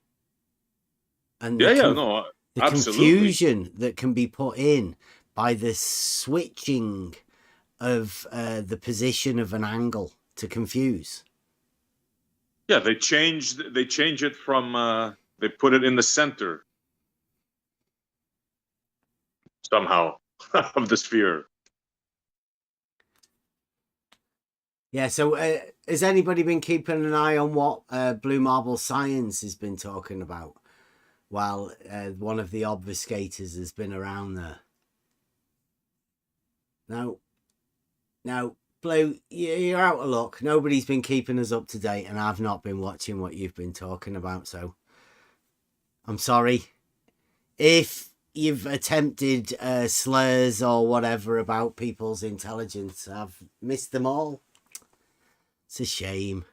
And the confusion that can be put in by the switching of the position of an angle to confuse. Yeah, they change it from they put it in the center somehow of the sphere. Yeah, so has anybody been keeping an eye on what Blue Marble Science has been talking about while one of the obfuscators has been around there? No, Blue, you're out of luck. Nobody's been keeping us up to date, and I've not been watching what you've been talking about, so I'm sorry. If you've attempted slurs or whatever about people's intelligence, I've missed them all. It's a shame.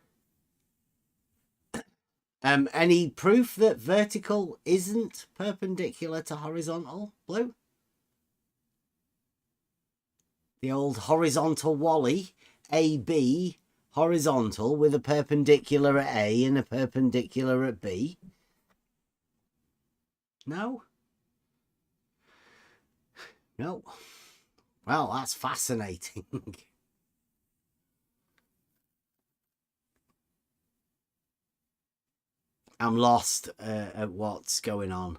Any proof that vertical isn't perpendicular to horizontal, Blue? The old horizontal Wally, AB, horizontal with a perpendicular at A and a perpendicular at B. No? No. Well, that's fascinating. I'm lost at what's going on.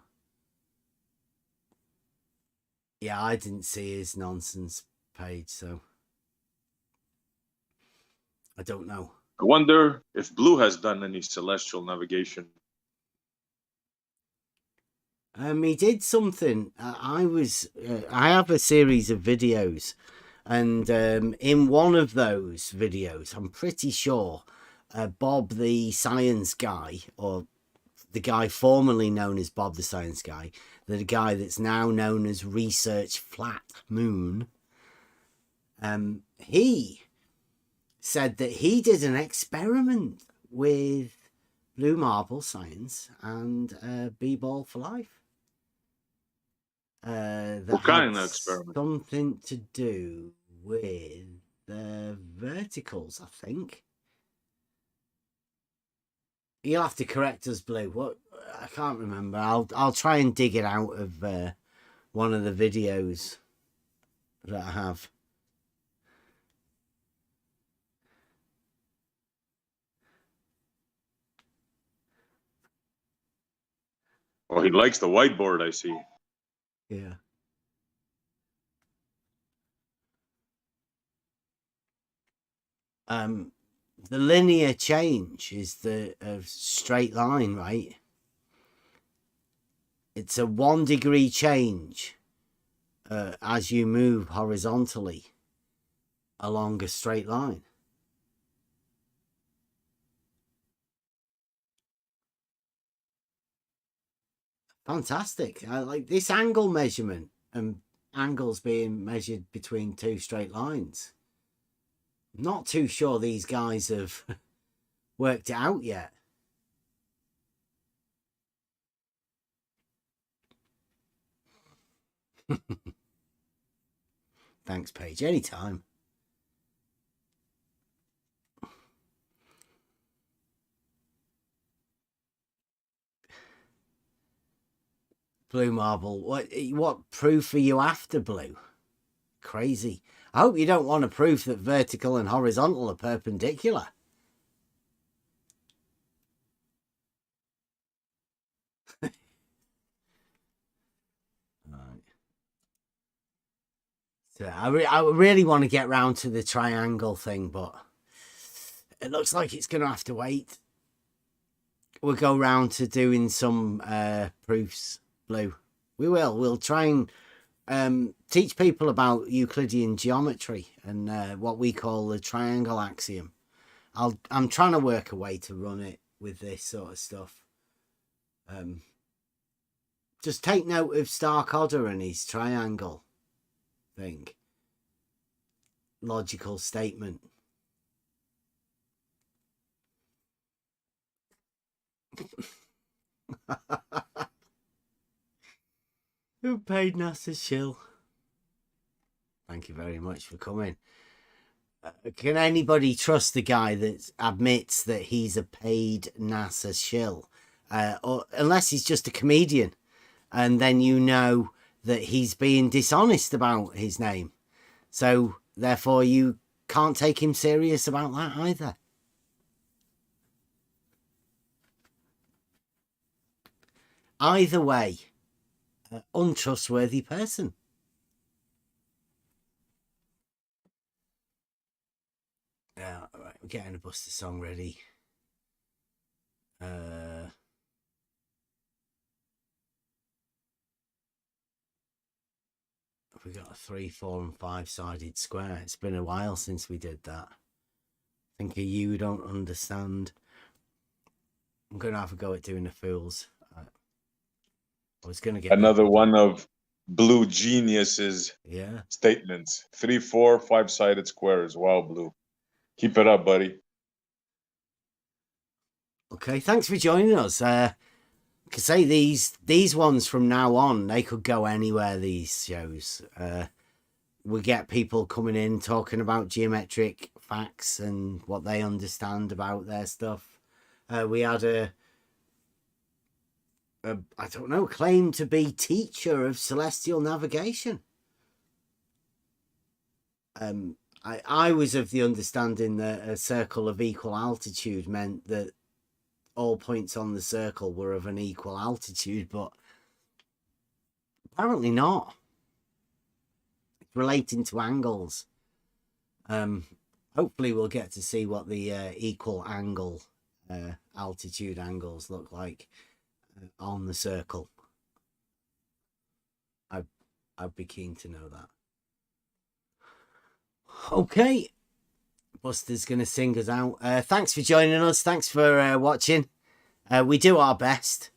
Yeah, I didn't see his nonsense page, so I don't know. I wonder if Blue has done any celestial navigation. He did something. I have a series of videos, and in one of those videos, I'm pretty sure Bob the Science Guy, or the guy formerly known as Bob the Science Guy, the guy that's now known as Research Flat Moon, he said that he did an experiment with Blue Marble Science and B-Ball for Life. What kind of experiment? Something to do with the verticals, I think. You'll have to correct us, Blue. What? I can't remember. I'll try and dig it out of one of the videos that I have. Well, he likes the whiteboard, I see. Yeah. The linear change is the straight line, right? It's a 1 degree change as you move horizontally along a straight line. Fantastic. I like this angle measurement and angles being measured between two straight lines. Not too sure these guys have worked it out yet. Thanks, Paige. Anytime. Blue Marble. What proof are you after, Blue? Crazy. I hope you don't want a proof that vertical and horizontal are perpendicular. Right. So I really want to get round to the triangle thing, but it looks like it's going to have to wait. We'll go round to doing some proofs, Blue. We'll try and teach people about Euclidean geometry and what we call the triangle axiom. I'm trying to work a way to run it with this sort of stuff. Just take note of Starkodder and his triangle thing. Logical statement. Who paid NASA's shill? Thank you very much for coming. Can anybody trust the guy that admits that he's a paid NASA shill? Or unless he's just a comedian, and then you know that he's being dishonest about his name. So therefore you can't take him serious about that either. Either way, untrustworthy person. Yeah, all right, we're getting a Buster song ready. We got a 3, 4, and 5-sided square. It's been a while since we did that. I think you don't understand. I'm going to have a go at doing the fools. I was going to get another one of Blue Genius's statements. 3, 4, 5-sided squares. Wow, Blue. Keep it up, buddy. Okay, thanks for joining us. I could say these ones from now on, they could go anywhere, these shows. We get people coming in talking about geometric facts and what they understand about their stuff. We had I don't know, claim to be teacher of celestial navigation. I was of the understanding that a circle of equal altitude meant that all points on the circle were of an equal altitude, but apparently not. It's relating to angles. Hopefully we'll get to see what the equal angle altitude angles look like on the circle. I'd be keen to know that. Okay, Buster's going to sing us out. Thanks for joining us. Thanks for watching. We do our best.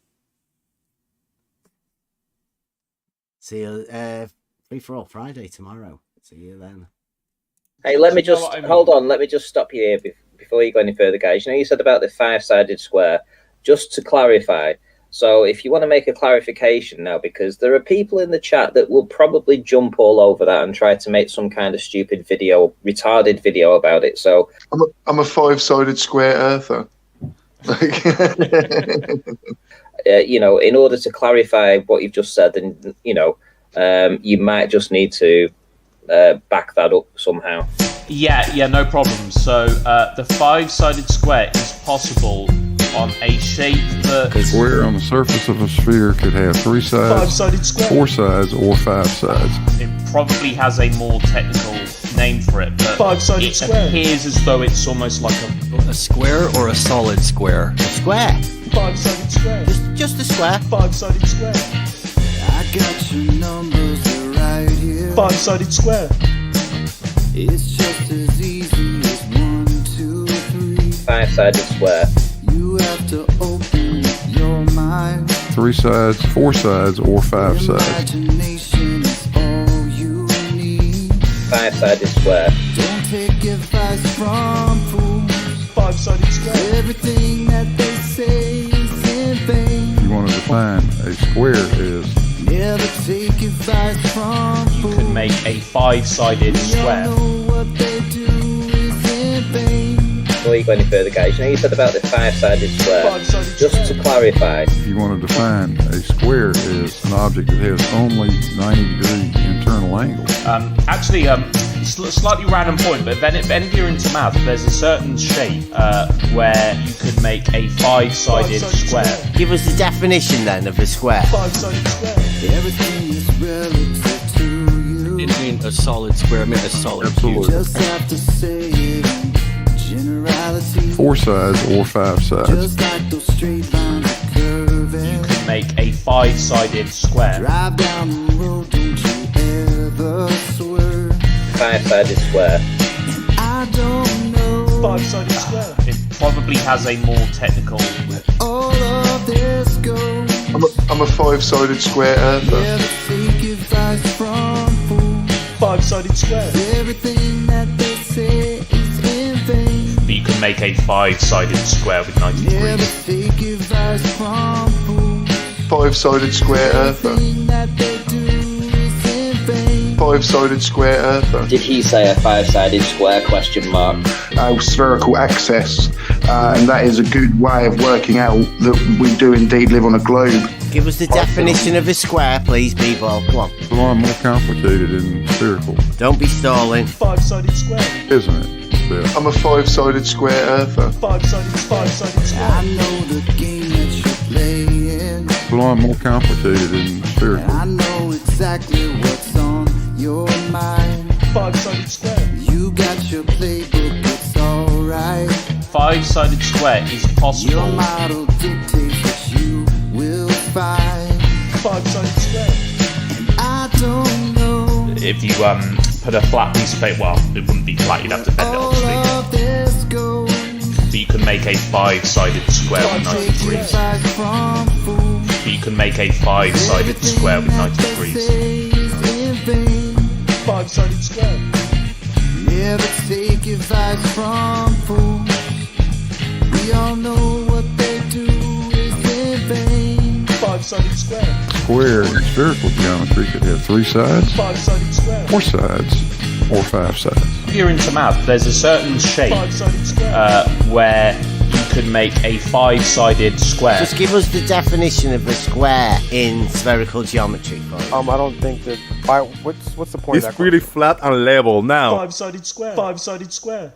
See you Free for All Friday tomorrow. See you then. Hey, let me just hold on. Let me just stop you here before you go any further, guys. You know, you said about the 5-sided square. Just to clarify. So if you want to make a clarification now, because there are people in the chat that will probably jump all over that and try to make some kind of stupid video, retarded video about it. So I'm a 5-sided square earther. You know, in order to clarify what you've just said, then, you know, you might just need to back that up somehow. Yeah, no problem. So the 5-sided square is possible on a shape that... A square on the surface of a sphere could have 3 sides, 5-sided square, 4 sides, or 5 sides. It probably has a more technical name for it, but 5-sided square appears as though it's almost like a square or a solid square. A square. 5-sided square. Just a square. 5-sided square. I got your numbers right here. 5-sided square. It's just as easy as 1, 2, 3. 5-sided square. You have to open your mind. 3 sides, 4 sides, or 5 sides. Imagination is all you need. 5-sided square. Don't take advice from fools. 5-sided square. Everything that they say is in vain. You want to define a square is... Never take advice from fools. You can make a 5-sided square. Know what they do is in vain. before you go any further, guys. You know, you said about the five-sided square. Just to clarify, If you want to define a square as an object that has only 90-degree internal angle. Actually, slightly random point, but then if you're into math, there's a certain shape where you could make a five-sided square. Give us the definition then of a square. Five-sided square. Everything is relative to you. Between a solid square and a solid Absolutely. cube. Just have to say it. Generality. 4 sides or 5 sides. Just like those straight lines curving. You could make a five-sided square. Drive down the road, don't you ever swerve. five-sided square. I don't know. Five-sided square. It probably has a more technical. All of this goes. I'm a 5-sided square earther. Never take advice from fools. Five-sided square. Everything that they say is in vain. But you can make a five-sided square with 90 Never degrees. take advice from fools. 5-sided square earther. Everything that they do is in vain. 5-sided square earther. Did he say a five-sided square, question mark? Spherical axis, and that is a good way of working out that we do indeed live on a globe. Give us the definition of a square, please, people. Come on. It's a lot more complicated than spherical, Don't be stalling. Five-sided square. isn't it? Bill? I'm a 5-sided square earther. Five-sided square. I know the game that you're playing. It's a lot more complicated than spherical. I know exactly what's on your mind. Five-sided square. You got your playbook, it's alright. Five-sided square is Your possible. model dictates what you will find. Five-sided square. And I don't know. If you put a flat piece of paper, well, it wouldn't be flat, you'd have to bend it All obviously. of this goes. But you can make a five-sided square with 90 Take degrees. advice from fools. But you can make a five-sided square with 90 Everything that they degrees. say is in vain. Five-sided square. Never take advice from fools. We all know what they do is in vain. Five-sided square. Square in spherical geometry could have 3 sides, Five-sided square. 4 sides, or 5 sides. If you're into math, there's a certain shape Five-sided square. where you could make a five-sided square. Just give us the definition of a square in spherical geometry. Please. I don't think that. What's the point It's of that? really flat and level now. Five-sided square. Five-sided square.